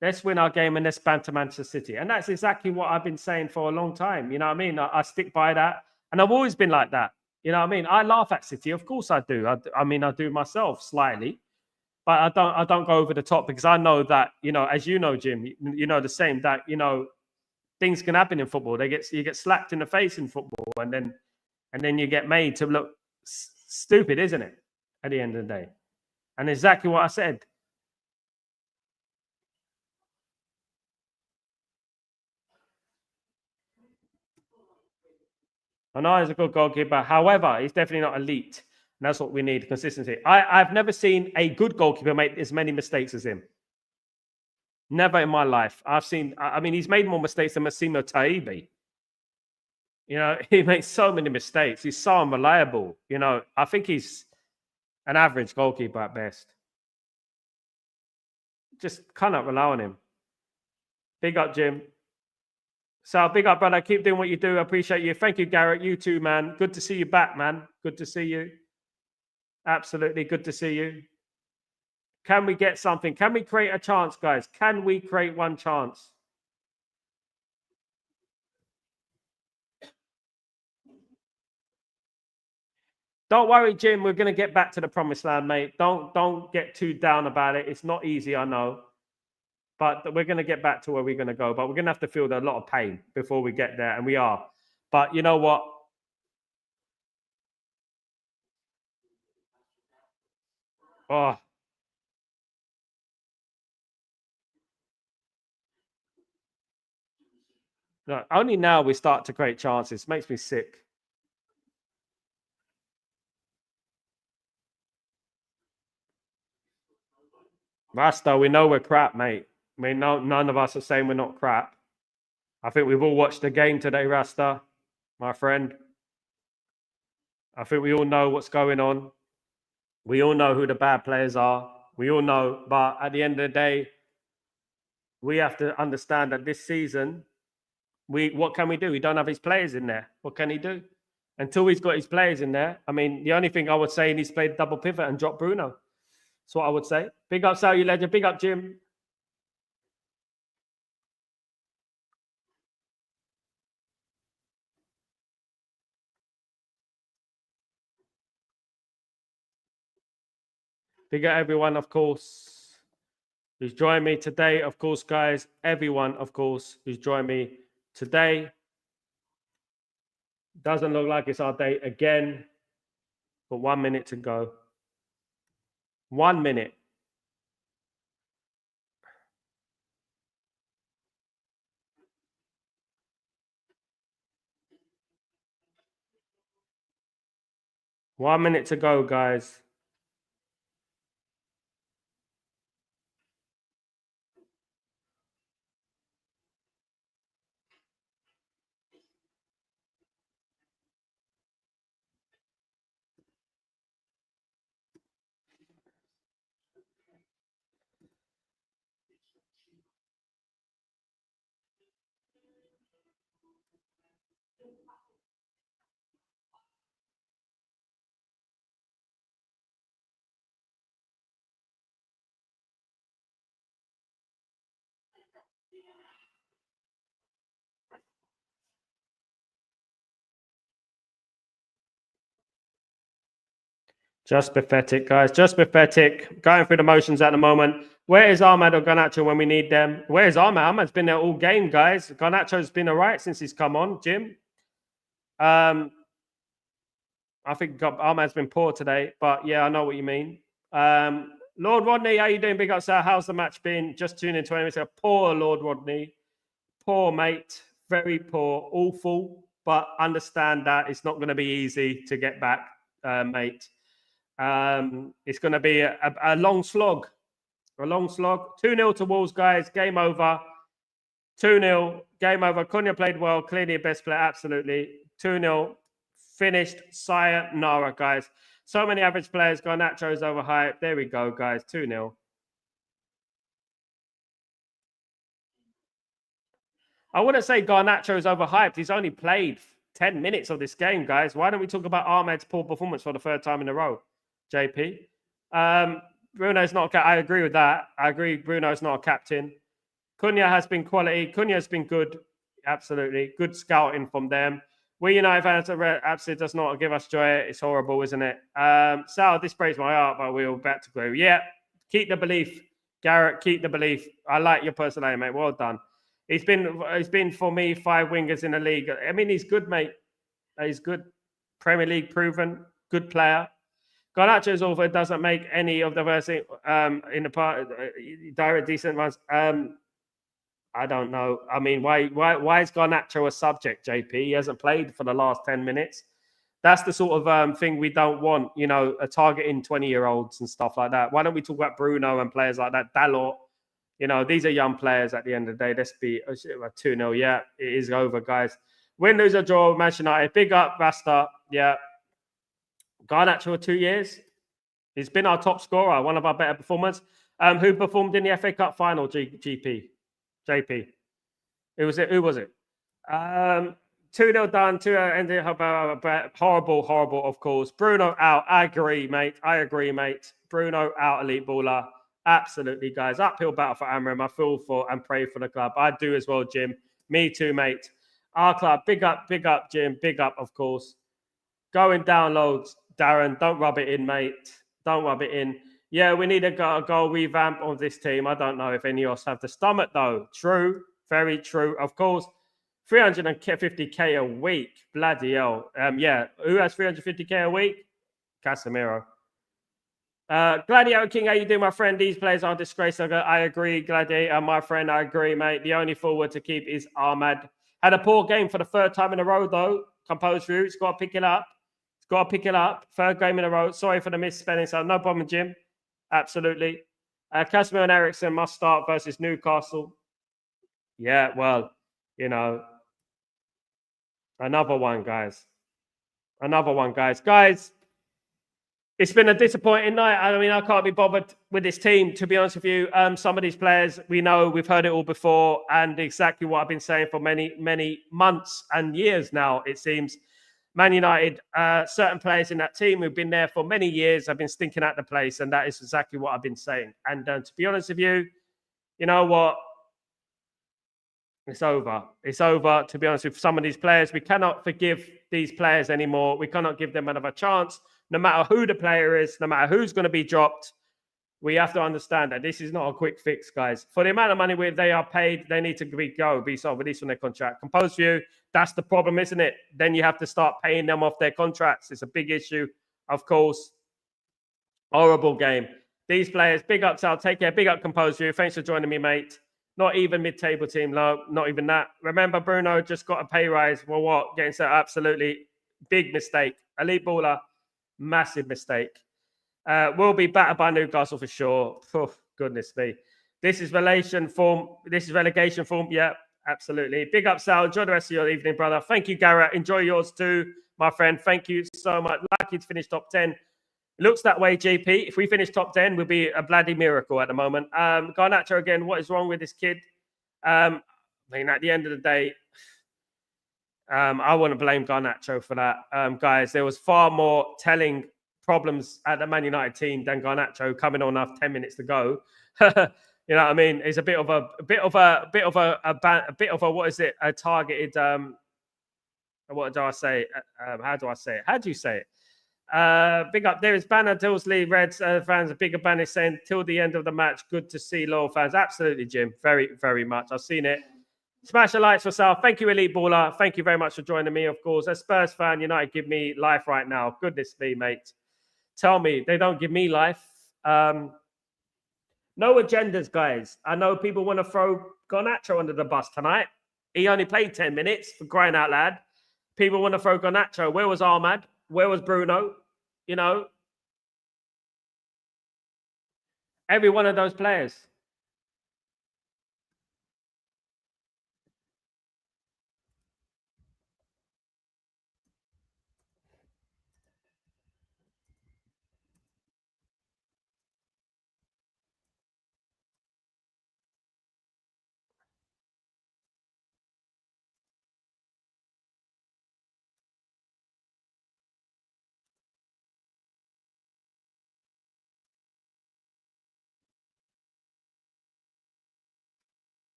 Speaker 1: let's win our game and let's banter Manchester City. And that's exactly what I've been saying for a long time. You know what I mean? I stick by that. And I've always been like that. You know what I mean? I laugh at City. Of course I do. I mean, I do myself slightly. But I don't go over the top because I know that, you know, as you know, Jim, you know the same, that, you know, things can happen in football. You get slapped in the face in football and then you get made to look stupid, isn't it? At the end of the day. And exactly what I said. I know he's a good goalkeeper. However, he's definitely not elite. And that's what we need, consistency. I've never seen a good goalkeeper make as many mistakes as him. Never in my life. I mean, he's made more mistakes than Massimo Taibbi. You know, he makes so many mistakes. He's so unreliable. You know, I think he's an average goalkeeper at best. Just cannot rely on him. Big up, Jim. So big up, brother. Keep doing what you do. I appreciate you. Thank you, Garrett. You too, man. Good to see you back, man. Good to see you. Absolutely good to see you. Can we get something? Can we create a chance, guys? Can we create one chance? Don't worry, Jim. We're going to get back to the promised land, mate. Don't get too down about it. It's not easy, I know. But we're going to get back to where we're going to go. But we're going to have to feel a lot of pain before we get there. And we are. But you know what? Oh. No, only now we start to create chances. Makes me sick. Rasta, we know we're crap, mate. I mean, none of us are saying we're not crap. I think we've all watched the game today, Rasta, my friend. I think we all know what's going on. We all know who the bad players are. We all know. But at the end of the day, we have to understand that this season, what can we do? We don't have his players in there. What can he do? Until he's got his players in there, I mean, the only thing I would say is he's played double pivot and dropped Bruno. That's what I would say. Big up, Sal, you legend. Big up, Jim. Big up, everyone, of course, who's joined me today. Of course, guys, everyone, of course, who's joined me today. Doesn't look like it's our day again. But 1 minute to go. 1 minute. One minute to go, guys. Just pathetic, guys. Just pathetic. Going through the motions at the moment. Where is Ahmad or Garnacho when we need them? Where is Ahmad? Ahmad's been there all game, guys. Garnacho's been all right since he's come on, Jim. I think Ahmad's been poor today, but yeah, I know what you mean. Lord Rodney, how you doing? Big up, sir. How's the match been? Just tuned in 20 minutes ago. Poor Lord Rodney. Poor, mate. Very poor. Awful. But understand that it's not going to be easy to get back, mate. It's going to be a long slog. A long slog. 2-0 to Wolves, guys. Game over. 2-0. Game over. Cunha played well. Clearly a best player. Absolutely. 2-0. Finished. Sayonara, guys. So many average players. Garnacho's overhyped. There we go, guys. 2-0. I wouldn't say Garnacho's overhyped. He's only played 10 minutes of this game, guys. Why don't we talk about Ahmed's poor performance for the third time in a row, JP? Bruno's not I agree with that. I agree Bruno's not a captain. Cunha has been quality. Cunha's been good. Absolutely. Good scouting from them. We United fans absolutely does not give us joy. It's horrible, isn't it? Sal, this breaks my heart, but we're back to go. Yeah, keep the belief. Garrett, keep the belief. I like your personality, mate. Well done. He's been for me 5 wingers in the league. I mean, he's good, mate. He's good. Premier League proven. Good player. Garnacho's over doesn't make any of the verse in the part direct decent ones. I don't know. I mean, why is Garnacho a subject, JP? He hasn't played for the last 10 minutes. That's the sort of thing we don't want, you know, targeting 20-year-olds and stuff like that. Why don't we talk about Bruno and players like that? Dalot, you know, these are young players at the end of the day. Let's be 2-0. Yeah, it is over, guys. Win, lose, or draw, Manchester United. Big up, Rasta. Yeah. Garnacho for 2 years. He's been our top scorer, one of our better performers. Who performed in the FA Cup final, JP? Who was it? 2-0 done, 2-0 ended up horrible, of course. Bruno out. I agree, mate. Bruno out, elite baller. Absolutely, guys. Uphill battle for Amorim. I feel for and pray for the club. I do as well, Jim. Me too, mate. Our club, big up, Jim. Big up, of course. Going down loads, Darren. Don't rub it in, mate. Don't rub it in. Yeah, we need a goal revamp of this team. I don't know if any of us have the stomach, though. True. Very true. Of course, 350k a week. Bloody hell. Yeah. Who has 350k a week? Casemiro. Gladiator King, how you doing, my friend? These players are disgraced. I agree, Gladiator, my friend. I agree, mate. The only forward to keep is Ahmad. Had a poor game for the third time in a row, though. Composed through. It's got to pick it up. Third game in a row. Sorry for the misspelling. So no problem, Jim. Absolutely. Casemiro and Eriksen must start versus Newcastle. Yeah, well, you know, another one, guys. Guys, it's been a disappointing night. I mean, I can't be bothered with this team, to be honest with you. Some of these players, we know, we've heard it all before, and exactly what I've been saying for many months and years now, it seems. Man United, certain players in that team who've been there for many years have been stinking at the place, and that is exactly what I've been saying. And to be honest with you, you know what? It's over. It's over, to be honest with some of these players. We cannot forgive these players anymore. We cannot give them another chance, no matter who the player is, no matter who's going to be dropped. We have to understand that this is not a quick fix, guys. For the amount of money they are paid, they need to be sort of released from their contract. Composed view, that's the problem, isn't it? Then you have to start paying them off their contracts. It's a big issue, of course. Horrible game. These players, big up, Sal. Take care. Big up, Composed view. Thanks for joining me, mate. Not even mid-table team, no, not even that. Remember, Bruno just got a pay rise. Well, what? Getting set absolutely big mistake. Elite baller, massive mistake. Will be battered by Newcastle for sure. Oh, goodness me. This is relegation form. Yeah, absolutely. Big up, Sal. Enjoy the rest of your evening, brother. Thank you, Garrett. Enjoy yours too, my friend. Thank you so much. Lucky to finish top 10. It looks that way, JP. If we finish top 10, we'll be a bloody miracle at the moment. Garnacho again, what is wrong with this kid? I mean, at the end of the day, I want to blame Garnacho for that. Guys, there was far more telling problems at the Man United team than Garnacho coming on after 10 minutes to go. You know what I mean? It's a bit of a what is it? A targeted. What do I say? How do I say it? How do you say it? Big up. There is banner Dillsley Reds fans. A bigger banner saying till the end of the match. Good to see loyal fans. Absolutely, Jim. Very, very much. I've seen it. Smash the lights for Sal. Thank you, Elite Baller. Thank you very much for joining me, of course. As Spurs fan, United give me life right now. Goodness me, mate. Tell me, they don't give me life. No agendas, guys. I know people want to throw Garnacho under the bus tonight. He only played 10 minutes, for crying out loud. People want to throw Garnacho. Where was Ahmad? Where was Bruno? You know, every one of those players.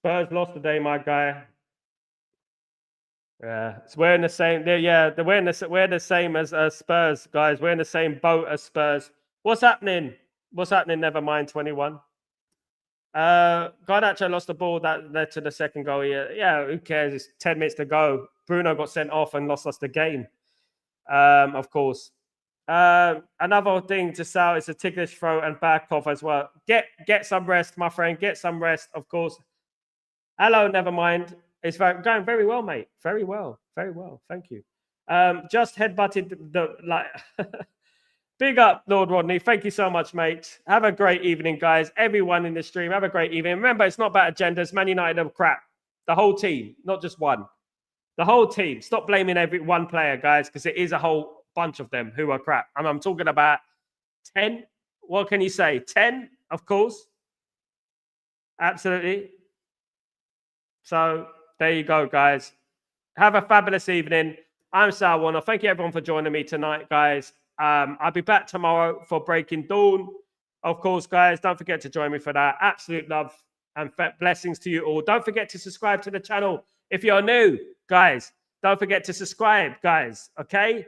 Speaker 1: Spurs lost today, my guy. Yeah, it's wearing the same. They're wearing the same as Spurs, guys. We're in the same boat as Spurs. What's happening? Never mind, 21. Garnacho lost the ball that led to the second goal. Yeah, who cares? It's 10 minutes to go. Bruno got sent off and lost us the game. Of course. Another thing to Sal is a ticklish throat and back off as well. Get some rest, my friend. Get some rest, of course. Hello, never mind. It's going very well, mate. Very well. Very well. Thank you. Just headbutted the like. Big up, Lord Rodney. Thank you so much, mate. Have a great evening, guys. Everyone in the stream, have a great evening. Remember, it's not about agendas. Man United are crap. The whole team, not just one. The whole team. Stop blaming every one player, guys, because it is a whole bunch of them who are crap. And I'm talking about 10. What can you say? 10, of course. Absolutely. So there you go, guys. Have a fabulous evening. I'm Sal Warner. Thank you, everyone, for joining me tonight, guys. I'll be back tomorrow for Breaking Dawn. Of course, guys, don't forget to join me for that. Absolute love and blessings to you all. Don't forget to subscribe to the channel if you're new, guys. Don't forget to subscribe, guys. Okay?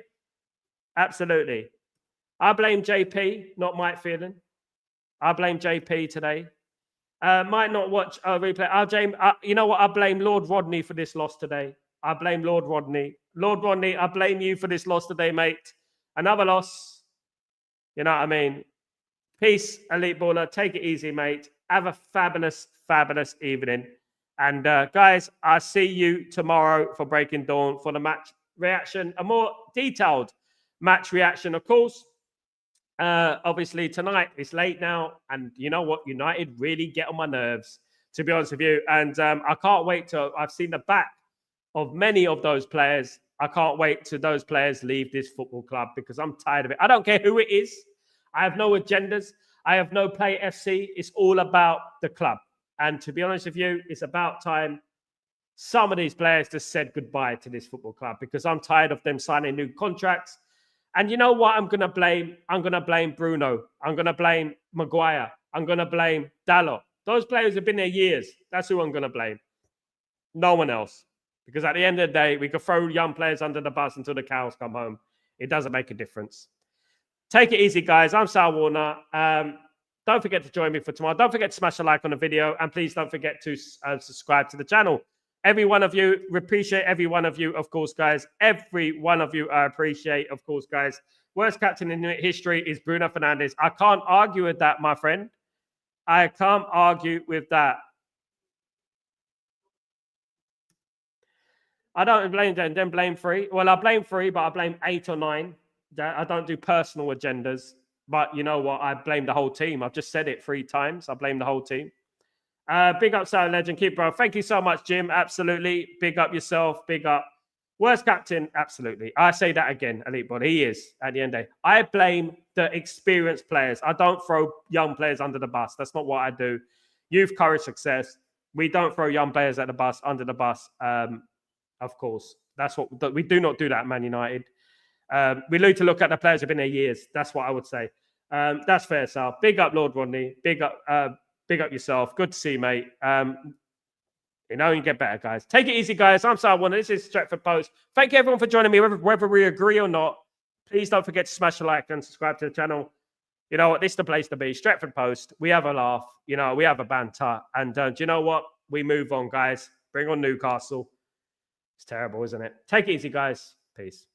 Speaker 1: Absolutely. I blame JP, not Mike Phelan. I blame JP today. Might not watch a replay. You know what? I blame Lord Rodney for this loss today. I blame Lord Rodney. Lord Rodney, I blame you for this loss today, mate. Another loss. You know what I mean? Peace, Elite Baller. Take it easy, mate. Have a fabulous, fabulous evening. And guys, I'll see you tomorrow for Breaking Dawn for the match reaction. A more detailed match reaction, of course. Obviously, tonight it's late now. And you know what? United really get on my nerves, to be honest with you. And I can't wait till I've seen the back of many of those players. I can't wait till those players leave this football club because I'm tired of it. I don't care who it is. I have no agendas. I have no play FC. It's all about the club. And to be honest with you, it's about time some of these players just said goodbye to this football club because I'm tired of them signing new contracts. And you know what I'm going to blame? I'm going to blame Bruno. I'm going to blame Maguire. I'm going to blame Dalot. Those players have been there years. That's who I'm going to blame. No one else. Because at the end of the day, we could throw young players under the bus until the cows come home. It doesn't make a difference. Take it easy, guys. I'm Sal Warner. Don't forget to join me for tomorrow. Don't forget to smash a like on the video. And please don't forget to subscribe to the channel. Every one of you, we appreciate every one of you, of course, guys. Every one of you, I appreciate, of course, guys. Worst captain in history is Bruno Fernandes. I can't argue with that, my friend. I can't argue with that. I don't blame them. Then blame 3. Well, I blame 3, but I blame 8 or 9. I don't do personal agendas. But you know what? I blame the whole team. I've just said it 3 times. I blame the whole team. Big up, Sal Legend. Keep, bro. Thank you so much, Jim. Absolutely. Big up yourself. Big up. Worst captain. Absolutely. I say that again, Elite Body. He is at the end of the day. I blame the experienced players. I don't throw young players under the bus. That's not what I do. Youth, courage, success. We don't throw young players at the bus, under the bus. Of course. That's what we do not do that, Man United. We need to look at the players who've been there years. That's what I would say. That's fair, Sal. Big up, Lord Rodney. Big up yourself. Good to see you, mate. You know, you get better, guys. Take it easy, guys. I'm Sal Warner. This is Stretford Post. Thank you, everyone, for joining me. Whether we agree or not, please don't forget to smash a like and subscribe to the channel. You know what? This is the place to be. Stretford Post. We have a laugh. You know, we have a banter. And do you know what? We move on, guys. Bring on Newcastle. It's terrible, isn't it? Take it easy, guys. Peace.